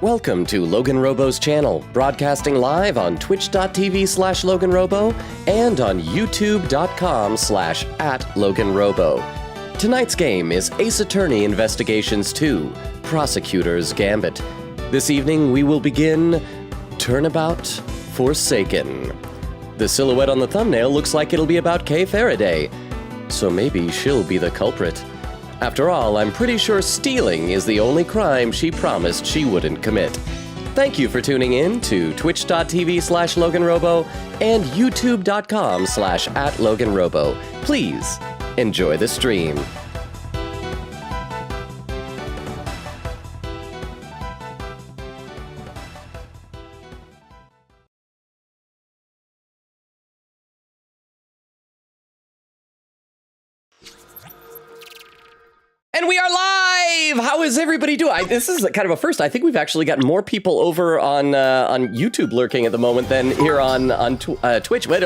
Welcome to LoganRobo's channel, broadcasting live on twitch.tv/LoganRobo and on youtube.com/@LoganRobo. Tonight's game is Ace Attorney Investigations 2, Prosecutor's Gambit. This evening we will begin Turnabout Forsaken. The silhouette on the thumbnail looks like it'll be about Kay Faraday, so maybe she'll be the culprit. After all, I'm pretty sure stealing is the only crime she promised she wouldn't commit. Thank you for tuning in to twitch.tv/LoganRobo and youtube.com/@LoganRobo. Please enjoy the stream. And we are live! How is everybody doing? This is kind of a first. I think we've actually got more people over on YouTube lurking at the moment than here on Twitch. Wait,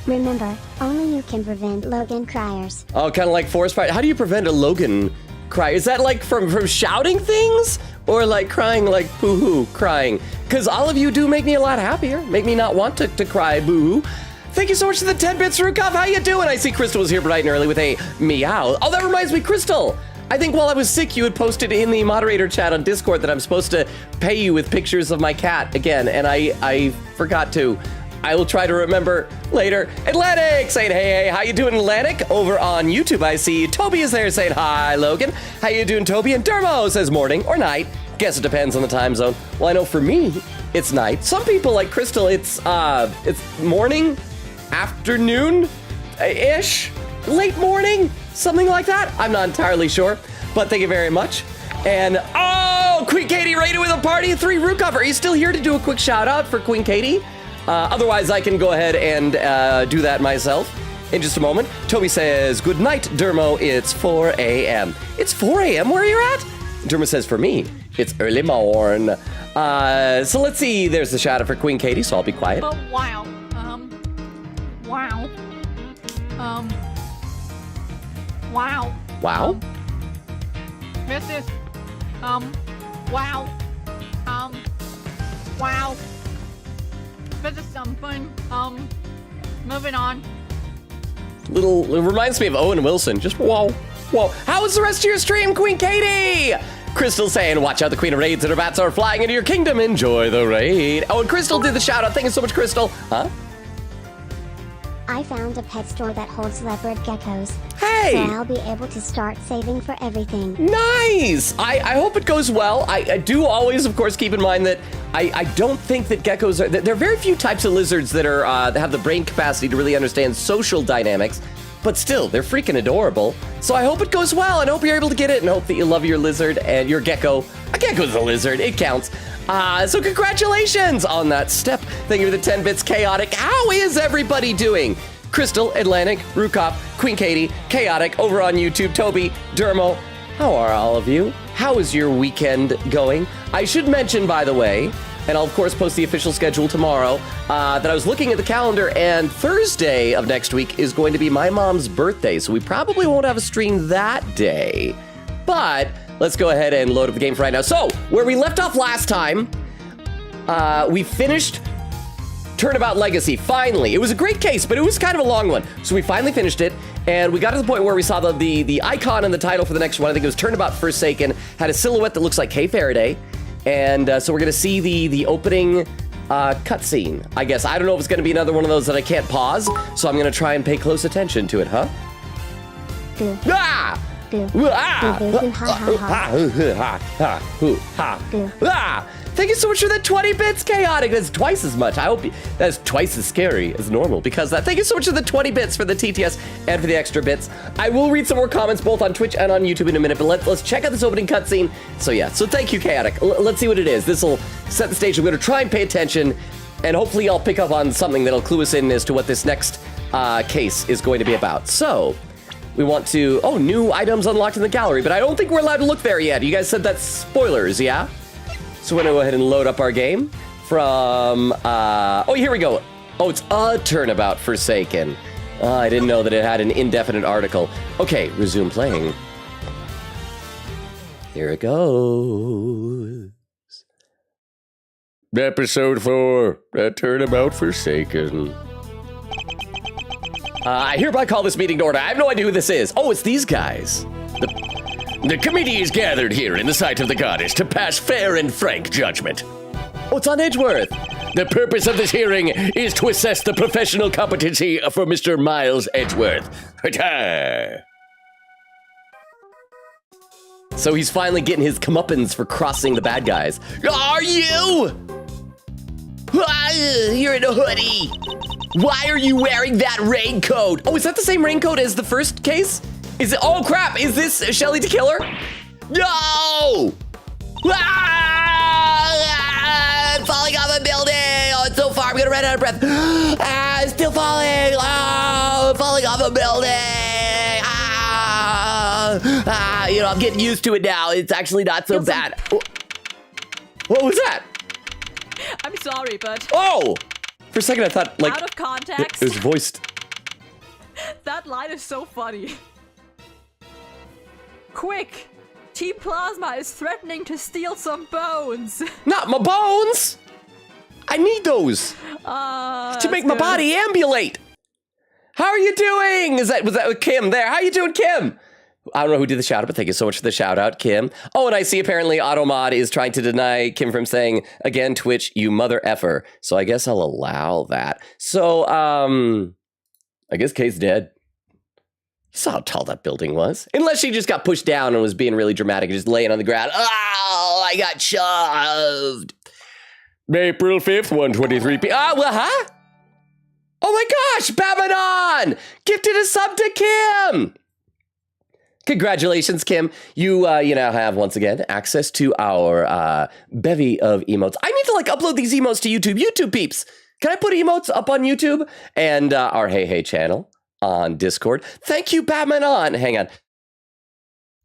Remember, only you can prevent Logan criers. Oh, kind of like forest fire. How do you prevent a Logan cry? Is that like from shouting things? Or like crying like boo-hoo crying? Because all of you do make me a lot happier. Make me not want to cry boo-hoo. Thank you so much for the 10 bits, Rukov. How you doing? I see Crystal was here bright and early with a meow. Oh, that reminds me, Crystal. I think while I was sick, you had posted in the moderator chat on Discord that I'm supposed to pay you with pictures of my cat again, and I forgot to. I will try to remember later. Atlantic saying, hey, how you doing, Atlantic? Over on YouTube, I see Toby is there saying, hi, Logan. How you doing, Toby? And Dermo says morning or night. Guess it depends on the time zone. Well, I know for me, it's night. Some people, like Crystal, it's morning, afternoon-ish, late morning, something like that. I'm not entirely sure, but thank you very much. And, oh, Queen Katie raided with a party of 3 Rukov. Are you still here to do a quick shout out for Queen Katie? Otherwise, I can go ahead and do that myself in just a moment. Toby says, good night, Dermo. It's 4 a.m. It's 4 a.m. where you're at? Dermo says, for me, it's early morn. So let's see. There's the shout out for Queen Katie, so I'll be quiet. Oh, wow. Wow. Wow. Wow? This is, wow. Wow. This is something. Moving on. It reminds me of Owen Wilson. Just whoa, whoa. How was the rest of your stream, Queen Katie? Crystal saying, watch out, the Queen of Raids and her bats are flying into your kingdom. Enjoy the raid. Oh, and Crystal did the shout out. Thank you so much, Crystal. Huh? I found a pet store that holds leopard geckos. Hey! So I'll be able to start saving for everything. Nice! I hope it goes well. I do always, of course, keep in mind that I don't think that geckos are... There are very few types of lizards that are that have the brain capacity to really understand social dynamics, but still, they're freaking adorable. So I hope it goes well, and hope you're able to get it, and hope that you love your lizard and your gecko. A gecko's a lizard, it counts. So congratulations on that step. Thank you for the 10 bits, Chaotic. How is everybody doing? Crystal, Atlantic, Rukop, Queen Katie, Chaotic, over on YouTube, Toby, Dermo. How are all of you? How is your weekend going? I should mention, by the way, and I'll of course post the official schedule tomorrow, that I was looking at the calendar, and Thursday of next week is going to be my mom's birthday, so we probably won't have a stream that day. But let's go ahead and load up the game for right now. So, where we left off last time, we finished Turnabout Legacy, finally. It was a great case, but it was kind of a long one. So we finally finished it, and we got to the point where we saw the icon and the title for the next one. I think it was Turnabout Forsaken, had a silhouette that looks like Kay Faraday, and so we're going to see the opening cutscene, I guess. I don't know if it's going to be another one of those that I can't pause, so I'm going to try and pay close attention to it, huh? Ah! Thank you so much for the 20 bits, Chaotic. That's twice as much. I hope that's twice as scary as normal because thank you so much for the 20 bits for the TTS and for the extra bits. I will read some more comments both on Twitch and on YouTube in a minute, but let's check out this opening cutscene. So yeah, so thank you, Chaotic. Let's see what it is. This will set the stage. I'm going to try and pay attention, and hopefully I'll pick up on something that'll clue us in as to what this next case is going to be about. So we want to, new items unlocked in the gallery, but I don't think we're allowed to look there yet. You guys said that's spoilers, yeah? So we're gonna go ahead and load up our game from, here we go. Oh, it's a Turnabout Forsaken. I didn't know that it had an indefinite article. Okay, resume playing. Here it goes. Episode 4, A Turnabout Forsaken. I hereby call this meeting to order. I have no idea who this is. Oh, it's these guys. The committee is gathered here in the sight of the goddess to pass fair and frank judgment. Oh, it's on Edgeworth. The purpose of this hearing is to assess the professional competency for Mr. Miles Edgeworth. So he's finally getting his comeuppance for crossing the bad guys. Are you? You're in a hoodie. Why are you wearing that raincoat? Oh, is that the same raincoat as the first case? Is it? Oh, crap. Is this Shelly the Killer? No! I'm falling off a building. Oh, it's so far. I'm going to run out of breath. I'm still falling. Oh, I'm falling off a building. I'm getting used to it now. It's actually not so bad. What was that? I'm sorry, but Oh! For a second, I thought, like, out of context, it was voiced. that line is so funny. Quick! Team Plasma is threatening to steal some bones. Not my bones! I need those to make my body ambulate. How are you doing? Was that Kim there? How you doing, Kim? I don't know who did the shout out, but thank you so much for the shout out, Kim. Oh, and I see apparently Automod is trying to deny Kim from saying, again, Twitch, you mother effer. So I guess I'll allow that. So, I guess Kay's dead. You saw how tall that building was. Unless she just got pushed down and was being really dramatic and just laying on the ground. Oh, I got shoved. April 5th, 1:23 p.m. Ah, well, huh? Oh my gosh, Babadon! Gifted a sub to Kim! Congratulations, Kim. You now have, once again, access to our bevy of emotes. I need to, upload these emotes to YouTube. YouTube peeps, can I put emotes up on YouTube? And our Hey Hey channel on Discord. Thank you, Babadon. Hang on.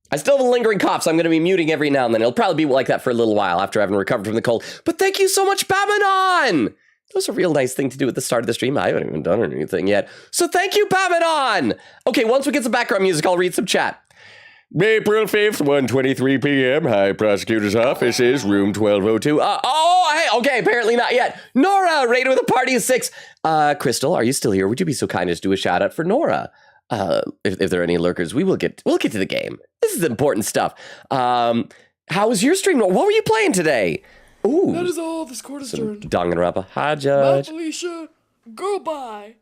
I still have a lingering cough, so I'm going to be muting every now and then. It'll probably be like that for a little while after having recovered from the cold. But thank you so much, Babadon! That was a real nice thing to do at the start of the stream. I haven't even done anything yet. So thank you, Babadon! Okay, once we get some background music, I'll read some chat. April 5th, 1:23 p.m. High Prosecutor's Office is room 1202. Hey, okay, apparently not yet. Nora, rated with a party of 6. Crystal, are you still here? Would you be so kind as to do a shout out for Nora? If there are any lurkers, we'll get to the game. This is important stuff. How was your stream? What were you playing today? Ooh. That is all. This court is adjourned. Danganronpa. Hi, Judge. Bye, Felicia. Goodbye.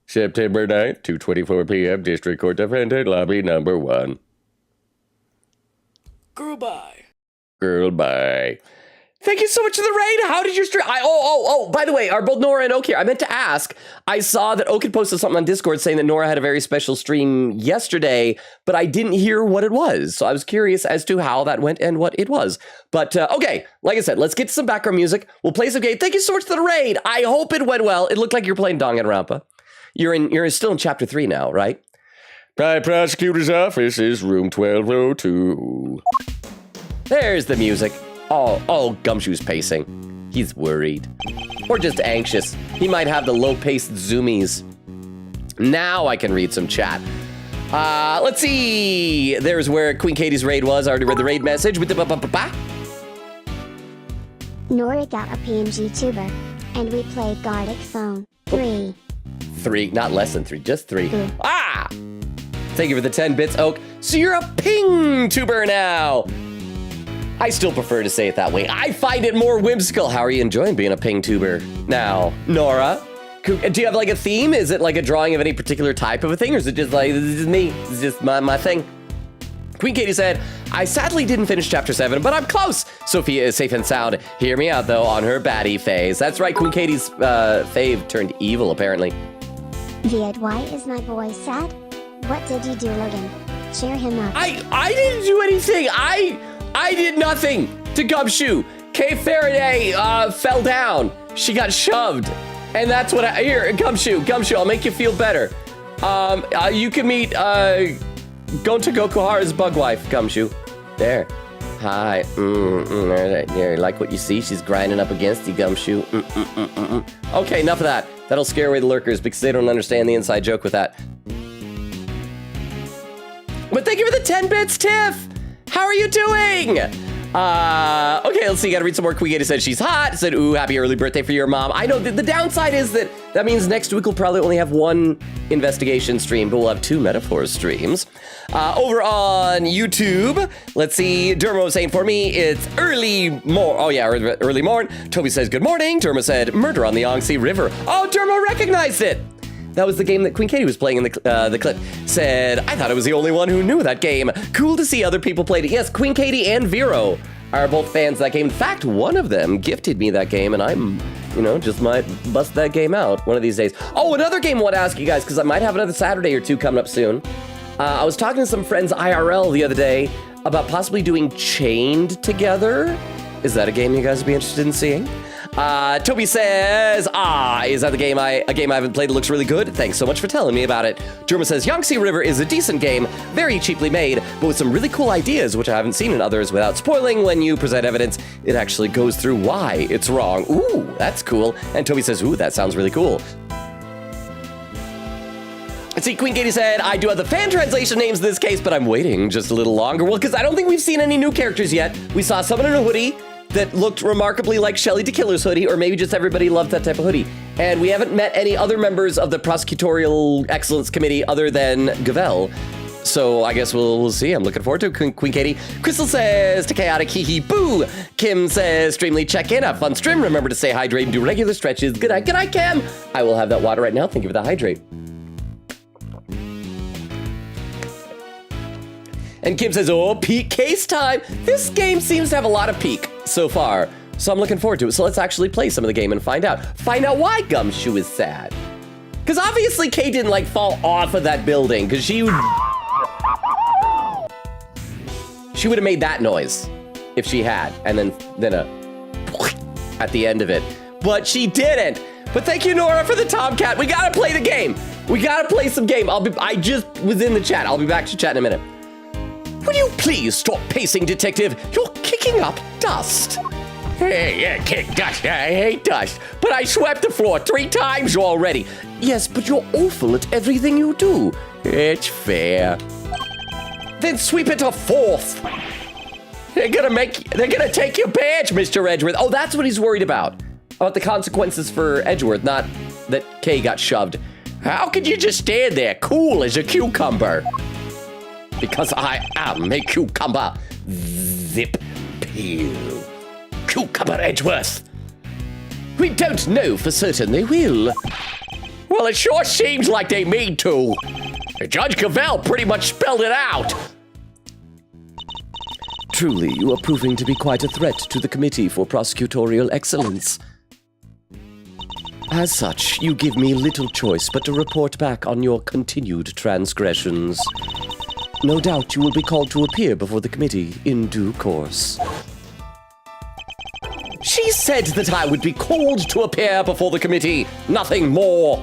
September 9th, 2:24 p.m. District Court Defendant, Lobby number 1. Goodbye. Girl, bye. Thank you so much for the raid. How did your stream? By the way, are both Nora and Oak here? I meant to ask. I saw that Oak had posted something on Discord saying that Nora had a very special stream yesterday, but I didn't hear what it was. So I was curious as to how that went and what it was. But okay, like I said, let's get to some background music. We'll play some game. Thank you so much for the raid. I hope it went well. It looked like you're playing Danganronpa. You're still in chapter 3 now, right? High Prosecutor's Office is room 1202. There's the music. Oh, Gumshoe's pacing. He's worried. Or just anxious. He might have the low-paced zoomies. Now I can read some chat. Let's see. There's where Queen Katie's raid was. I already read the raid message. Nora got a PNG tuber, and we played Gartic Phone 3. 3, not less than 3, just 3. Ah! Thank you for the 10 bits, Oak. So you're a ping tuber now. I still prefer to say it that way. I find it more whimsical. How are you enjoying being a ping tuber now, Nora? Do you have a theme? Is it a drawing of any particular type of a thing? Or is it just this is me? This is just my thing? Queen Katie said, I sadly didn't finish chapter 7, but I'm close. Sophia is safe and sound. Hear me out, though, on her baddie phase. That's right, Queen Katie's fave turned evil, apparently. Viet, why is my boy sad? What did you do, Logan? Cheer him up. I didn't do anything. I did nothing to Gumshoe. Kay Faraday fell down. She got shoved. And that's what here, Gumshoe, I'll make you feel better. You can meet Gonta Gokuhara's bug wife, Gumshoe. There. Hi. There, like what you see? She's grinding up against you, Gumshoe. Okay, enough of that. That'll scare away the lurkers because they don't understand the inside joke with that. But thank you for the 10 bits, Tiff. How are you doing? Okay, let's see. Gotta read some more. Queen Katie said she's hot. Said, ooh, happy early birthday for your mom. I know the downside is that means next week we'll probably only have one investigation stream, but we'll have 2 metaphors streams. Over on YouTube, let's see. Dermo was saying for me, it's early early morn. Toby says, good morning. Dermo said, murder on the Yangtze River. Oh, Dermo recognized it. That was the game that Queen Katie was playing in the clip. Said, I thought I was the only one who knew that game. Cool to see other people played it. Yes, Queen Katie and Vero are both fans of that game. In fact, one of them gifted me that game, and I'm, just might bust that game out one of these days. Oh, another game I want to ask you guys, because I might have another Saturday or 2 coming up soon. I was talking to some friends IRL the other day about possibly doing Chained together. Is that a game you guys would be interested in seeing? Toby says, is that a game I haven't played that looks really good? Thanks so much for telling me about it. Germa says, Yangtze River is a decent game, very cheaply made, but with some really cool ideas, which I haven't seen in others. Without spoiling, when you present evidence, it actually goes through why it's wrong. Ooh, that's cool. And Toby says, ooh, that sounds really cool. Let's see, Queen Katie said, I do have the fan translation names in this case, but I'm waiting just a little longer. Well, because I don't think we've seen any new characters yet. We saw someone in a hoodie that looked remarkably like Shelly DeKiller's hoodie, or maybe just everybody loved that type of hoodie. And we haven't met any other members of the Prosecutorial Excellence Committee other than Gavel. So I guess we'll see. I'm looking forward to it, Queen Katie. Crystal says, to chaotic hee hee boo. Kim says, streamly check in, have fun stream. Remember to stay hydrated and do regular stretches. Good night, Kim. I will have that water right now. Thank you for the hydrate. And Kim says, oh, peak case time. This game seems to have a lot of peak so far, so I'm looking forward to it. So let's actually play some of the game and find out why Gumshoe is sad. Because obviously Kay didn't fall off of that building, because she would have made that noise if she had, and then a at the end of it. But she didn't. But thank you, Nora, for the Tomcat. We gotta play the game. We gotta play some game. I just was in the chat. I'll be back to chat in a minute. Will you please stop pacing, detective? You're kicking up dust. Hey, yeah, kick dust. I hate dust. But I swept the floor 3 times already. Yes, but you're awful at everything you do. It's fair. Then sweep it a 4th. They're gonna take your badge, Mr. Edgeworth. Oh, that's what he's worried about. About the consequences for Edgeworth, not that Kay got shoved. How could you just stand there, cool as a cucumber? Because I am a cucumber. Zip peel. Cucumber Edgeworth. We don't know for certain they will. Well, it sure seems like they mean to. Judge Cavell pretty much spelled it out. Truly, you are proving to be quite a threat to the Committee for Prosecutorial Excellence. As such, you give me little choice but to report back on your continued transgressions. No doubt you will be called to appear before the committee in due course. She said that I would be called to appear before the committee, nothing more.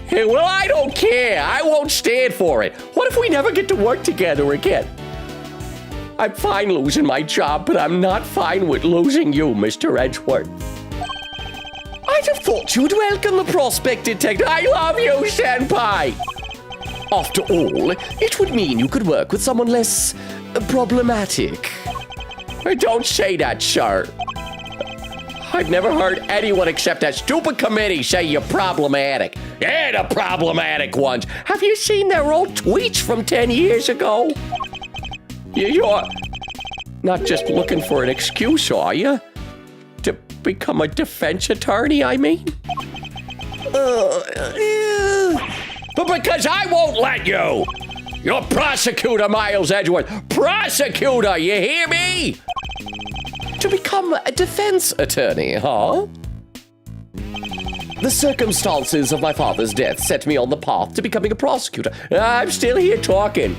Hey, well, I don't care. I won't stand for it. What if we never get to work together again? I'm fine losing my job, but I'm not fine with losing you, Mr. Edgeworth. I'd have thought you'd welcome the prospect, detective. I love you, senpai. After all, it would mean you could work with someone less problematic. Don't say that, sir. I've never heard anyone except that stupid committee say you're problematic. They're the problematic ones. Have you seen their old tweets from 10 years ago? You're not just looking for an excuse, are you? To become a defense attorney, I mean? But because I won't let you! You're Prosecutor Miles Edgeworth. Prosecutor, you hear me? To become a defense attorney, huh? The circumstances of my father's death set me on the path to becoming a prosecutor. I'm still here talking.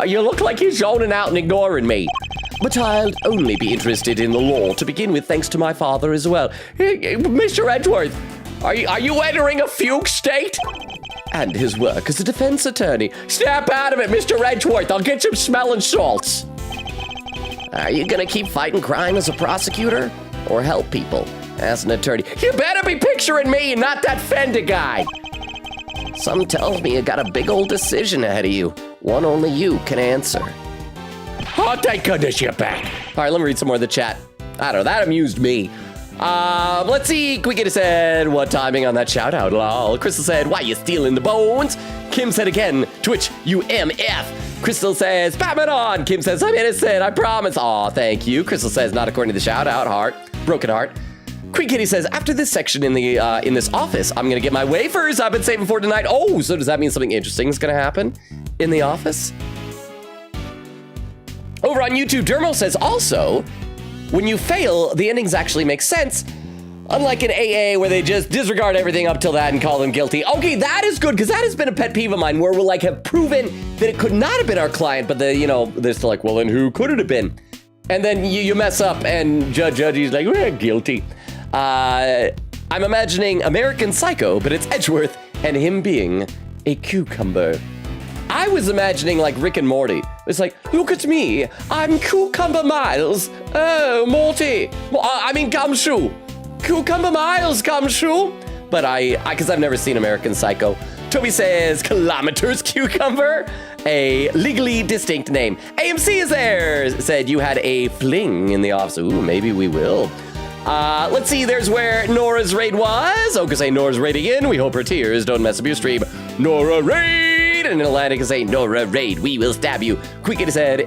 You look like you're zoning out and ignoring me. But I'll only be interested in the law to begin with, thanks to my father as well. Mr. Edgeworth, are you entering a fugue state? And his work as a defense attorney. Snap out of it, Mr. Edgeworth. I'll get some smelling salts. Are you gonna keep fighting crime as a prosecutor? Or help people as an attorney? You better be picturing me and not that Fender guy. Some tells me you got a big old decision ahead of you. One only you can answer. Oh, thank goodness you're back. All right, let me read some more of the chat. I don't know, that amused me. Let's see. Quickity said, what timing on that shout out? Lol. Crystal said, why you stealing the bones? Kim said again, Twitch, you MF. Crystal says, Batman on. Kim says, I'm innocent, I promise. Aw, thank you. Crystal says, not according to the shout out. Heart. Broken heart. Queen Kitty says, after this section in the in this office, I'm gonna get my wafers I've been saving for tonight. Oh, so does that mean something interesting is gonna happen in the office? Over on YouTube, Dermo says also, when you fail, the endings actually make sense. Unlike in AA where they just disregard everything up till that and call them guilty. Okay, that is good, because that has been a pet peeve of mine where we'll like have proven that it could not have been our client, but they're still like, well, then who could it have been? And then you mess up and judge, he's like, we're guilty. I'm imagining American Psycho, but it's Edgeworth and him being a cucumber. I was imagining like Rick and Morty. It's like, look at me, I'm Cucumber Miles. Oh, Morty. I mean, Gumshoe. Cucumber Miles, Gumshoe. But because I've never seen American Psycho. Toby says, Kilometers Cucumber. A legally distinct name. AMC is there. Said you had a fling in the office. Ooh, maybe we will. Let's see, there's where Nora's raid was. Oka say Nora's raiding in. We hope her tears don't mess up your stream. Nora raid! And Atlantic is saying, Nora raid, we will stab you. Quickity said,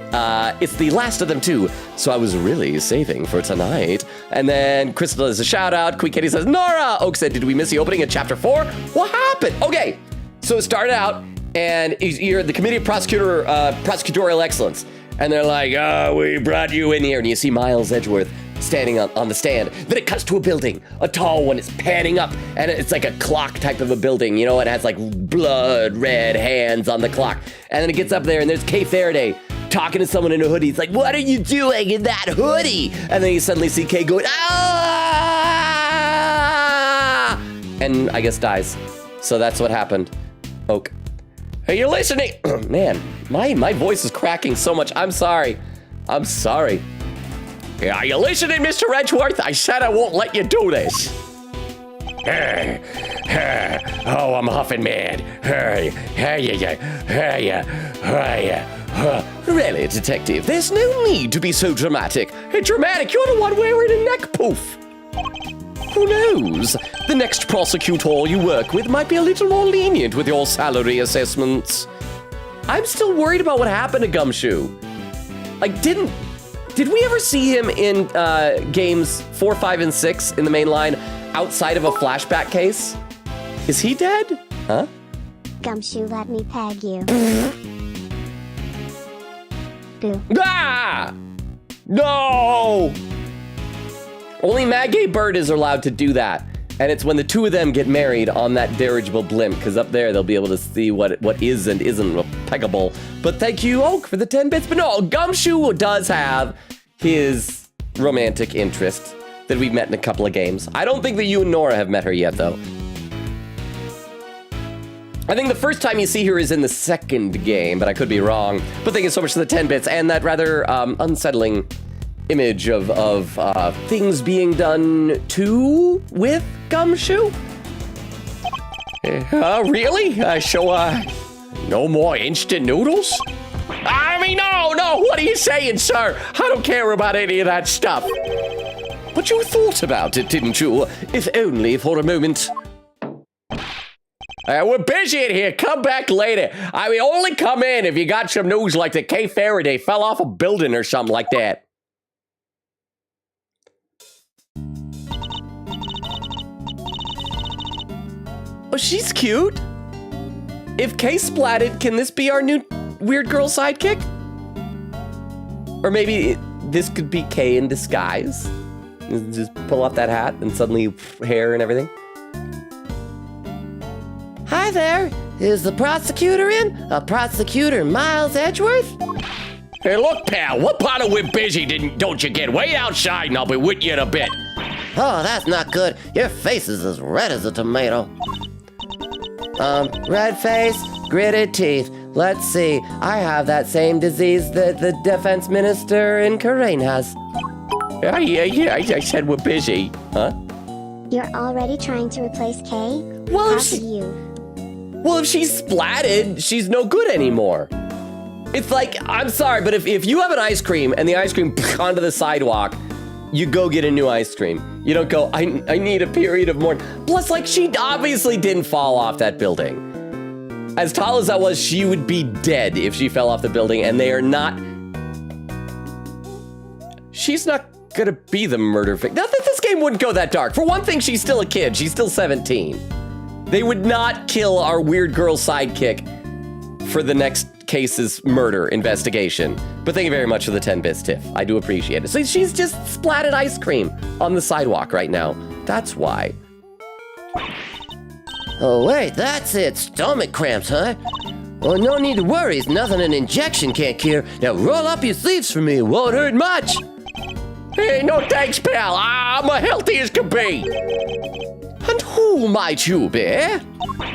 it's the last of them too, so I was really saving for tonight. And then Crystal has a shout out. Quickity says, Nora! Oak said, did we miss the opening of chapter 4? What happened? Okay, so it started out, and you're the Committee of Prosecutorial Excellence. And they're like, we brought you in here. And you see Miles Edgeworth standing on the stand. Then it cuts to a building, a tall one. It's panning up, and it's like a clock type of a building. You know, it has like blood red hands on the clock. And then it gets up there, and there's Kay Faraday talking to someone in a hoodie. He's like, what are you doing in that hoodie? And then you suddenly see Kay going, ah! And I guess dies. So that's what happened. Oak. Are you listening? Man, my voice is cracking so much. I'm sorry. I'm sorry. Are you listening, Mr. Edgeworth? I said I won't let you do this. Oh, I'm huffing mad. Really, detective, there's no need to be so dramatic. Hey, dramatic, you're the one wearing a neck poof. Who knows? The next prosecutor you work with might be a little more lenient with your salary assessments. I'm still worried about what happened to Gumshoe. Like, did we ever see him in games 4, 5, and 6 in the main line outside of a flashback case? Is he dead? Huh? Gumshoe, let me peg you. Boo. Ah! No! Only Maggie Bird is allowed to do that. And it's when the two of them get married on that dirigible blimp, because up there they'll be able to see what is and isn't peggable. But thank you, Oak, for the 10 bits. But no, Gumshoe does have his romantic interest that we've met in a couple of games. I don't think that you and Nora have met her yet, though. I think the first time you see her is in the second game, but I could be wrong. But thank you so much for the 10 bits and that rather unsettling image of things being done to with Gumshoe. Really? No more instant noodles? I mean, no, what are you saying, sir? I don't care about any of that stuff. But you thought about it, didn't you? If only for a moment. We're busy in here. Come back later. I mean, only come in if you got some news like that Kay Faraday fell off a building or something like that. Oh, she's cute. If Kay splatted, can this be our new weird girl sidekick? Or maybe this could be Kay in disguise. Just pull off that hat and suddenly hair and everything. Hi there. Is the prosecutor in? A prosecutor Miles Edgeworth? Hey, look, pal, what part of we're busy don't you get? Wait outside and I'll be with you in a bit. Oh, that's not good. Your face is as red as a tomato. Red face, gritted teeth. Let's see. I have that same disease that the defense minister in Karain has. Yeah, I said we're busy. Huh? You're already trying to replace Kay? Well, How could you? Well, if she's splatted, she's no good anymore. It's like, I'm sorry, but if you have an ice cream and the ice cream onto the sidewalk, you go get a new ice cream. You don't go, I need a period of mourning. Plus, like, she obviously didn't fall off that building. As tall as that was, she would be dead if she fell off the building, and they are not... She's not gonna be the murder victim. Not that this game wouldn't go that dark. For one thing, she's still a kid. She's still 17. They would not kill our weird girl sidekick for the next case's murder investigation. But thank you very much for the 10 bits, Tiff. I do appreciate it. So she's just splatted ice cream on the sidewalk right now. That's why. Oh, wait, that's it. Stomach cramps, huh? Well, no need to worry. It's nothing an injection can't cure. Now roll up your sleeves for me. It won't hurt much. Hey, no thanks, pal. I'm as healthy as can be. And who might you be?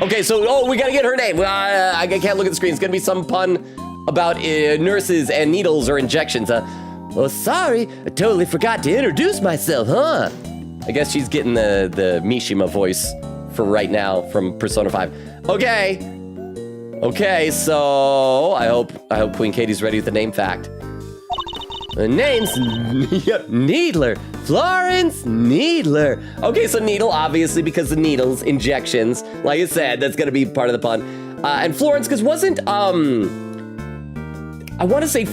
Okay, so, we gotta get her name. I can't look at the screen. It's gonna be some pun about nurses and needles or injections. Oh, sorry. I totally forgot to introduce myself, huh? I guess she's getting the Mishima voice for right now from Persona 5. Okay, so I hope Queen Katie's ready with the name fact. The name's Needler. Florence Needler. Okay, so needle, obviously, because the needles, injections. Like I said, that's gonna be part of the pun. And Florence, because wasn't, I want to say,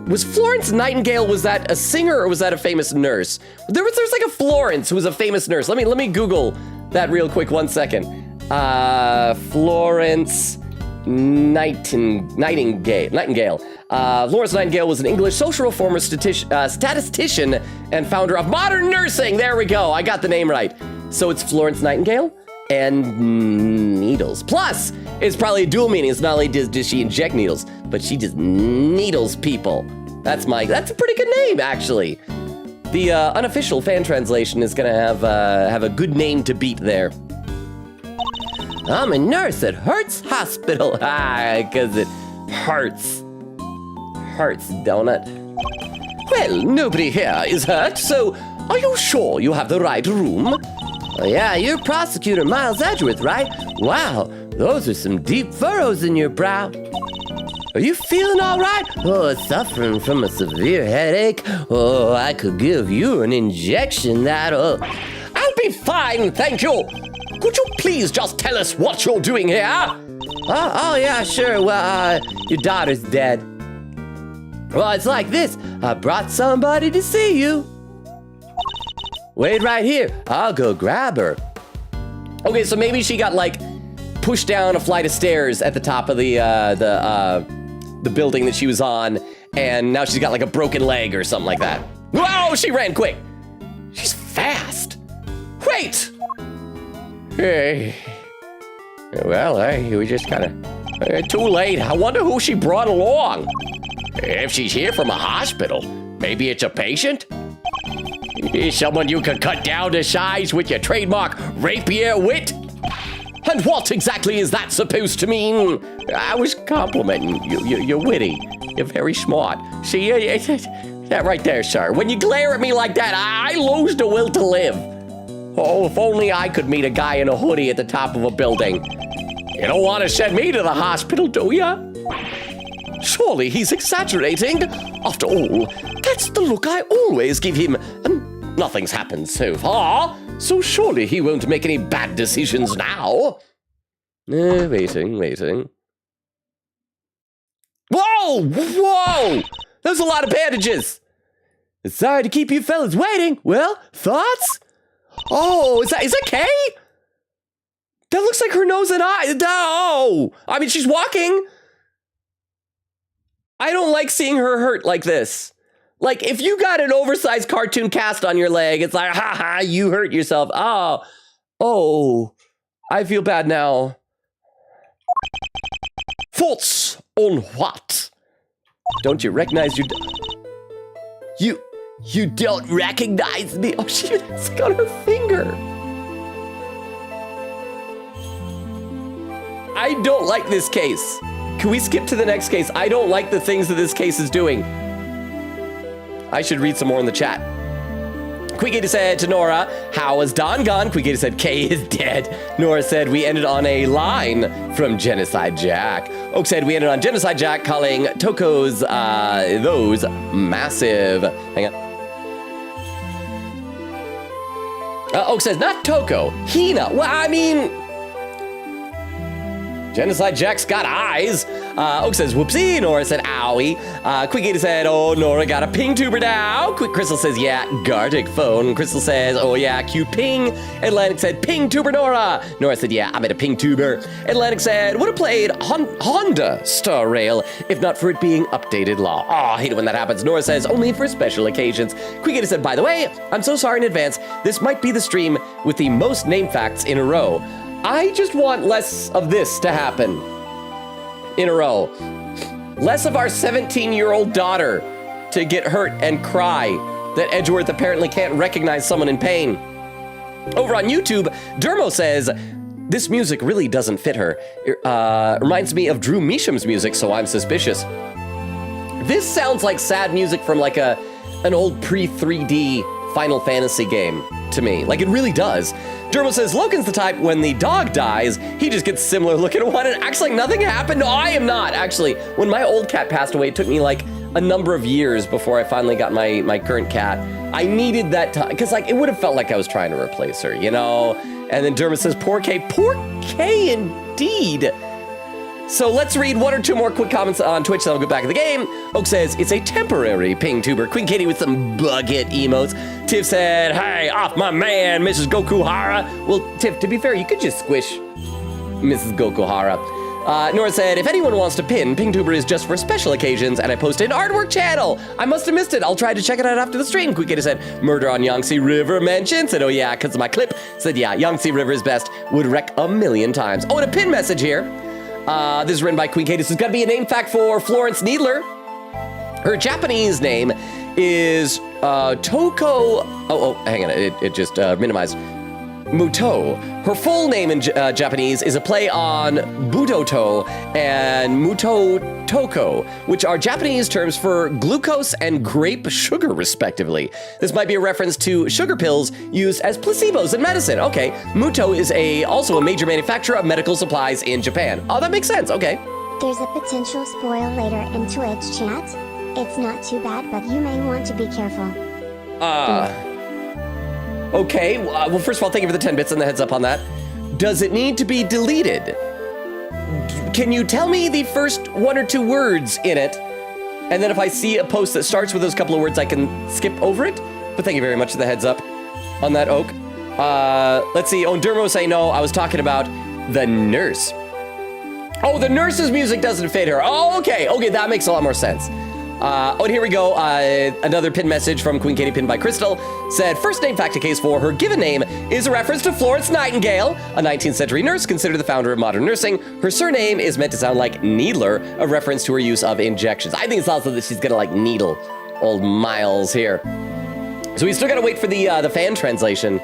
was Florence Nightingale, was that a singer or was that a famous nurse? There's like a Florence who was a famous nurse. Let me Google that real quick, 1 second. Florence Nightingale. Florence Nightingale was an English social reformer, statistician, and founder of modern nursing. There we go. I got the name right. So it's Florence Nightingale and needles. Plus, it's probably a dual meaning. It's not only does she inject needles, but she just needles people. That's a pretty good name, actually. The unofficial fan translation is gonna have a good name to beat there. I'm a nurse at Hertz Hospital. Because it hurts. Hurts, don't it? Well, nobody here is hurt, so are you sure you have the right room? Oh, yeah, you're Prosecutor Miles Edgeworth, right? Wow, those are some deep furrows in your brow. Are you feeling all right? Oh, suffering from a severe headache? Oh, I could give you an injection that'll... I'll be fine, thank you. Could you please just tell us what you're doing here? Oh, yeah, sure. Well, your daughter's dead. Well, it's like this. I brought somebody to see you. Wait right here. I'll go grab her. Okay, so maybe she got, like, pushed down a flight of stairs at the top of the building that she was on, and now she's got, like, a broken leg or something like that. Whoa, she ran quick. She's fast. Wait! Hey. Well, we just kinda... too late. I wonder who she brought along. If she's here from a hospital, maybe it's a patient? Someone you can cut down to size with your trademark rapier wit? And what exactly is that supposed to mean? I was complimenting you. You're witty. You're very smart. See, that right there, sir. When you glare at me like that, I lose the will to live. Oh, if only I could meet a guy in a hoodie at the top of a building. You don't want to send me to the hospital, do ya? Surely he's exaggerating. After all, that's the look I always give him. And nothing's happened so far, so surely he won't make any bad decisions now. Waiting. Whoa! There's a lot of bandages. Sorry to keep you fellas waiting. Well, thoughts? Oh, is that Kay? That looks like her nose and eye. No! I mean, she's walking. I don't like seeing her hurt like this. Like, if you got an oversized cartoon cast on your leg, it's like, ha, you hurt yourself. Oh, I feel bad now. Thoughts on what? Don't you recognize You don't recognize me? Oh, she's got her finger. I don't like this case. Can we skip to the next case? I don't like the things that this case is doing. I should read some more in the chat. Quiggy said to Nora, how was Don gone? Quiggy said, Kay is dead. Nora said, we ended on a line from Genocide Jack. Oak said, we ended on Genocide Jack calling Toko's, those massive. Hang on. Oak says, not Toko, Hina. Well, I mean, Genocide Jack's got eyes. Oak says, whoopsie. Nora said, owie. Quick said, oh, Nora got a ping tuber now. Quick Crystal says, yeah, Gartic phone. Crystal says, oh, yeah, cute ping. Atlantic said, ping tuber Nora. Nora said, yeah, I'm at a ping tuber. Atlantic said, would have played Honda Star Rail if not for it being updated law. Oh, I hate it when that happens. Nora says, only for special occasions. Quick said, by the way, I'm so sorry in advance. This might be the stream with the most name facts in a row. I just want less of this to happen in a row. Less of our 17-year-old daughter to get hurt and cry that Edgeworth apparently can't recognize someone in pain. Over on YouTube, Dermo says, this music really doesn't fit her. Reminds me of Drew Measham's music, so I'm suspicious. This sounds like sad music from like an old pre-3D Final Fantasy game to me. Like, it really does. Dermo says, Logan's the type when the dog dies, he just gets similar looking one and acts like nothing happened. No, I am not, actually. When my old cat passed away, it took me like a number of years before I finally got my current cat. I needed that time, because like, it would have felt like I was trying to replace her, you know? And then Dermo says, poor K indeed. So let's read one or two more quick comments on Twitch, then I'll go back to the game. Oak says, it's a temporary ping tuber. Queen Katie with some bug-hit emotes. Tiff said, hey, off my man, Mrs. Gokuhara. Well, Tiff, to be fair, you could just squish Mrs. Gokuhara. Nora said, if anyone wants to pin, ping tuber is just for special occasions, and I posted an artwork channel. I must have missed it. I'll try to check it out after the stream. Queen Katie said, murder on Yangtze River mentioned. Said, oh yeah, because of my clip. Said, yeah, Yangtze River is best. Would wreck a million times. Oh, and a pin message here. This is written by Queen Kate. This is going to be a name fact for Florence Needler. Her Japanese name is Toko. Hang on. It just minimized. Muto. Her full name in Japanese is a play on Budoto and Muto Toko, which are Japanese terms for glucose and grape sugar, respectively. This might be a reference to sugar pills used as placebos in medicine. Okay, Muto is also a major manufacturer of medical supplies in Japan. Oh, that makes sense. Okay. There's a potential spoil later in Twitch chat. It's not too bad, but you may want to be careful. Okay, well, first of all, thank you for the 10 bits and the heads up on that. Does it need to be deleted? Can you tell me the first one or two words in it? And then if I see a post that starts with those couple of words, I can skip over it? But thank you very much for the heads up on that, Oak. Let's see, Dermo say no, I was talking about the nurse. Oh, the nurse's music doesn't fit her. Oh, okay, that makes a lot more sense. And here we go. Another pin message from Queen Katie, pinned by Crystal, said, first name fact in case 4, her given name is a reference to Florence Nightingale, a 19th century nurse considered the founder of modern nursing. Her surname is meant to sound like Needler, a reference to her use of injections. I think it's also that she's gonna like needle old Miles here. So we still gotta wait for the fan translation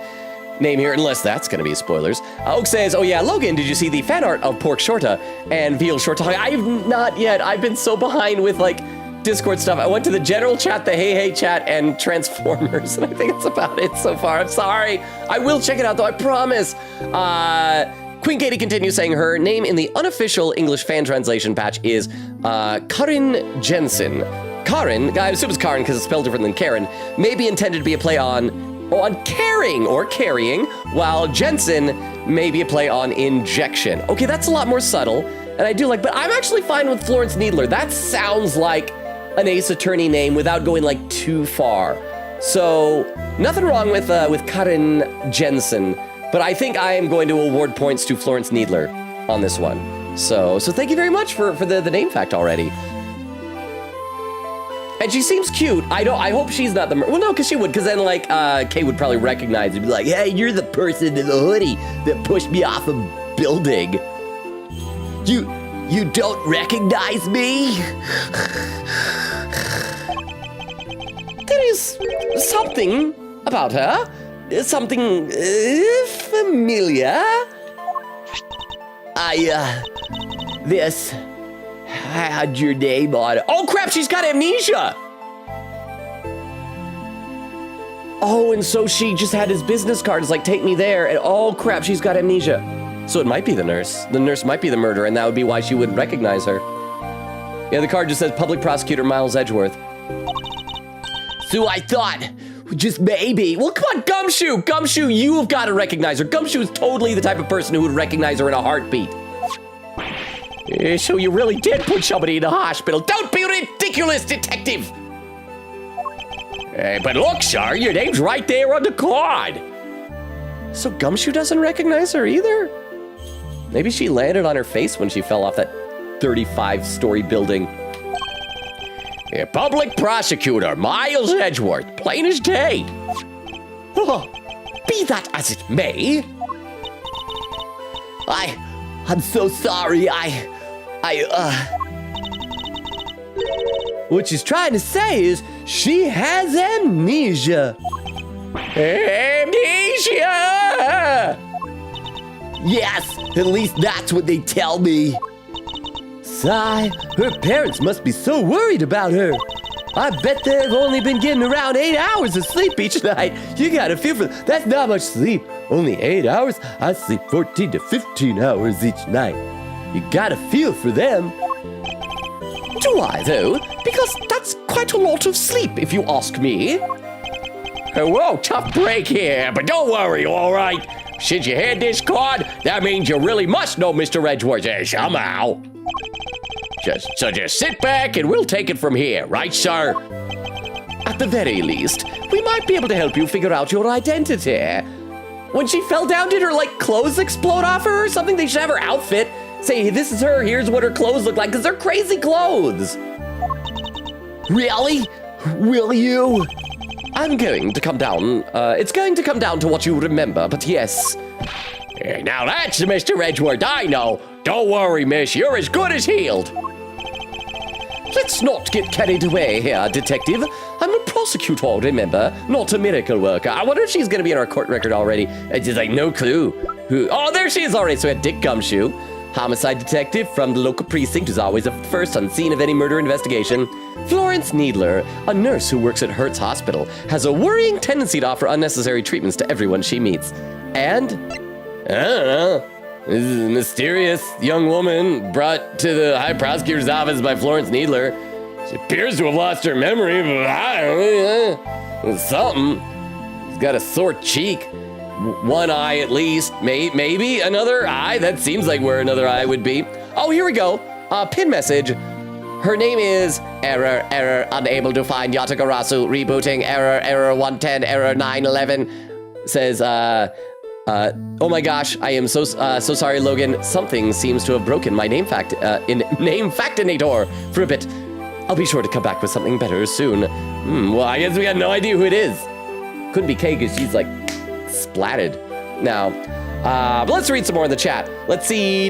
name here, unless that's gonna be spoilers. Oak says, oh yeah, Logan, did you see the fan art of Pork Shorta and Veal Shorta? I've not yet. I've been so behind with like Discord stuff. I went to the general chat, the hey chat, and Transformers, and I think that's about it so far. I'm sorry. I will check it out, though, I promise. Queen Katie continues saying her name in the unofficial English fan translation patch is Karin Jensen. Karin, I assume it's Karin because it's spelled different than Karen, may be intended to be a play on caring or carrying, while Jensen may be a play on injection. Okay, that's a lot more subtle, and I do like, but I'm actually fine with Florence Needler. That sounds like an Ace Attorney name without going like too far. So nothing wrong with Karin Jensen, but I think I am going to award points to Florence Needler on this one. So thank you very much for the name fact already. And she seems cute. I hope she's not the well, no, because she would, because then like Kay would probably recognize and be like, hey, you're the person in the hoodie that pushed me off a building. You don't recognize me? There is something about her. Something familiar. This had your name on it. Oh crap, she's got amnesia. Oh, and so she just had his business card. It's like, take me there. And oh, crap, she's got amnesia. So it might be the nurse. The nurse might be the murderer, and that would be why she wouldn't recognize her. Yeah, the card just says Public Prosecutor Miles Edgeworth. So I thought, just maybe. Well, come on, Gumshoe. Gumshoe, you have got to recognize her. Gumshoe is totally the type of person who would recognize her in a heartbeat. So you really did put somebody in the hospital. Don't be ridiculous, detective. But look, sir, your name's right there on the card. So Gumshoe doesn't recognize her either? Maybe she landed on her face when she fell off that 35-story building. Public Prosecutor Miles Edgeworth, plain as day. Oh, be that as it may. I'm so sorry. What she's trying to say is she has amnesia. Amnesia! Yes, at least that's what they tell me. Sigh, her parents must be so worried about her. I bet they've only been getting around 8 hours of sleep each night. You gotta feel for that's not much sleep. Only 8 hours? I sleep 14 to 15 hours each night. You gotta feel for them. Do I, though? Because that's quite a lot of sleep, if you ask me. Whoa, tough break here, but don't worry, all right? Since you had this card, that means you really must know Mr. Edgeworth somehow. So just sit back and we'll take it from here, right, sir? At the very least, we might be able to help you figure out your identity. When she fell down, did her, clothes explode off her or something? They should have her outfit. Say, this is her, here's what her clothes look like, because they're crazy clothes. Really? Will you? I'm going to come down. It's going to come down to what you remember, but yes. Now that's Mr. Edgeworth, I know. Don't worry, miss, you're as good as healed. Let's not get carried away here, detective. I'm a prosecutor, remember, not a miracle worker. I wonder if she's going to be in our court record already. It's just no clue. Who? Oh, there she is already. So we had Dick Gumshoe, homicide detective from the local precinct, who's always the first on scene of any murder investigation. Florence Needler, a nurse who works at Hertz Hospital, has a worrying tendency to offer unnecessary treatments to everyone she meets. And, I don't know, this is a mysterious young woman brought to the High Prosecutor's office by Florence Needler. She appears to have lost her memory, but I don't know, it's something. She's got a sore cheek. One eye at least, maybe another eye. That seems like where another eye would be. Oh, here we go. Pin message. Her name is error, unable to find Yatagarasu, rebooting, error 110, error 911. Says, oh my gosh, I am so sorry, Logan. Something seems to have broken my name factinator for a bit. I'll be sure to come back with something better soon. Well, I guess we got no idea who it is. Couldn't be Kay because she's splatted now. But let's read some more in the chat. Let's see.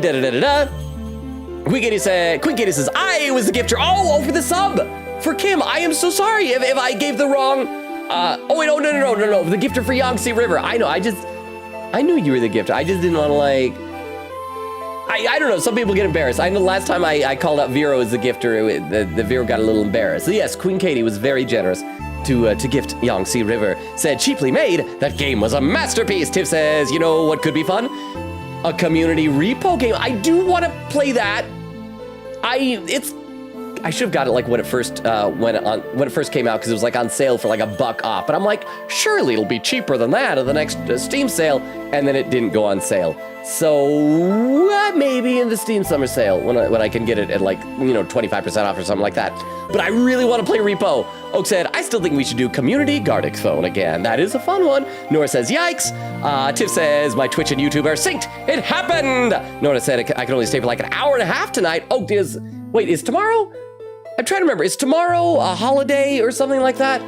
Quick says, I was the gifter. Oh, for the sub for Kim. I am so sorry if I gave the wrong. Oh wait, no. The gifter for Yangtze River. I know. I knew you were the gifter. I just didn't want to I don't know. Some people get embarrassed. I know last time I called out Vero as the gifter, the Vero got a little embarrassed. So yes, Queen Katie was very generous to gift Yangtze River. Said cheaply made. That game was a masterpiece. Tiff says, you know what could be fun? A community repo game. I do want to play that. I should have got it when it first when it first came out because it was on sale for $1 off. But I'm surely it'll be cheaper than that at the next Steam sale, and then it didn't go on sale. So maybe in the Steam summer sale when I can get it at 25% off or something like that. But I really want to play Repo. Oak said, I still think we should do Community Gardic Phone again. That is a fun one. Nora says, yikes. Tiff says, my Twitch and YouTube are synced. It happened. Nora said, I can only stay for an hour and a half tonight. Oak is tomorrow? I'm trying to remember. Is tomorrow a holiday or something like that?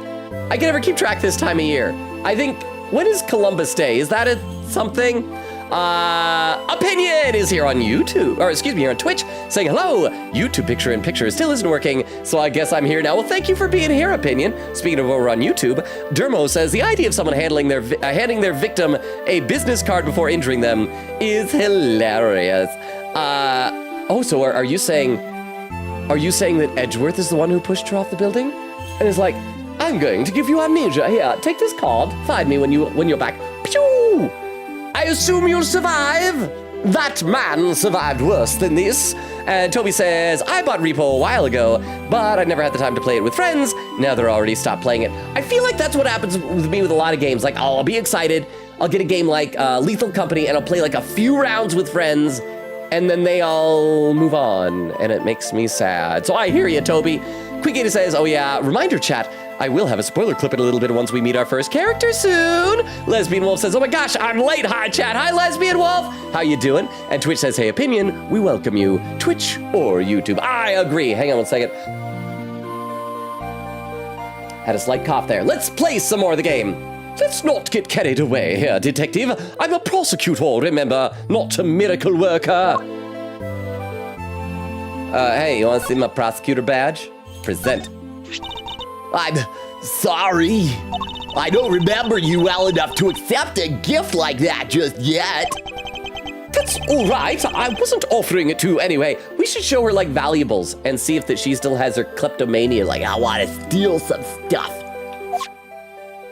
I can never keep track this time of year. I think, when is Columbus Day? Is that something? Opinion is here on YouTube, or excuse me, here on Twitch, saying hello. YouTube picture-in-picture still isn't working, so I guess I'm here now. Well, thank you for being here, Opinion. Speaking of over on YouTube, Dermo says the idea of someone handing their victim a business card before injuring them is hilarious. So are you saying that Edgeworth is the one who pushed her off the building? And is I'm going to give you amnesia. Here, take this card. Find me when you're back. Pew! I assume you'll survive. That man survived worse than this. And Toby says, I bought Repo a while ago, but I never had the time to play it with friends. Now they're already stopped playing it. I feel like that's what happens with me with a lot of games. Like, I'll be excited. I'll get a game like Lethal Company, and I'll play like a few rounds with friends, and then they all move on, and it makes me sad. So I hear you, Toby. Quickgator says, oh yeah, reminder chat, I will have a spoiler clip in a little bit once we meet our first character soon. Lesbian Wolf says, oh my gosh, I'm late. Hi, chat. Hi, Lesbian Wolf. How you doing? And Twitch says, hey, Opinion, we welcome you. Twitch or YouTube. I agree. Hang on one second. Had a slight cough there. Let's play some more of the game. Let's not get carried away here, detective. I'm a prosecutor, remember, not a miracle worker. Hey, you want to see my prosecutor badge? Present. I'm sorry. I don't remember you well enough to accept a gift like that just yet. That's all right. I wasn't offering it to you anyway. We should show her, like, valuables and see if that she still has her kleptomania, like, I want to steal some stuff.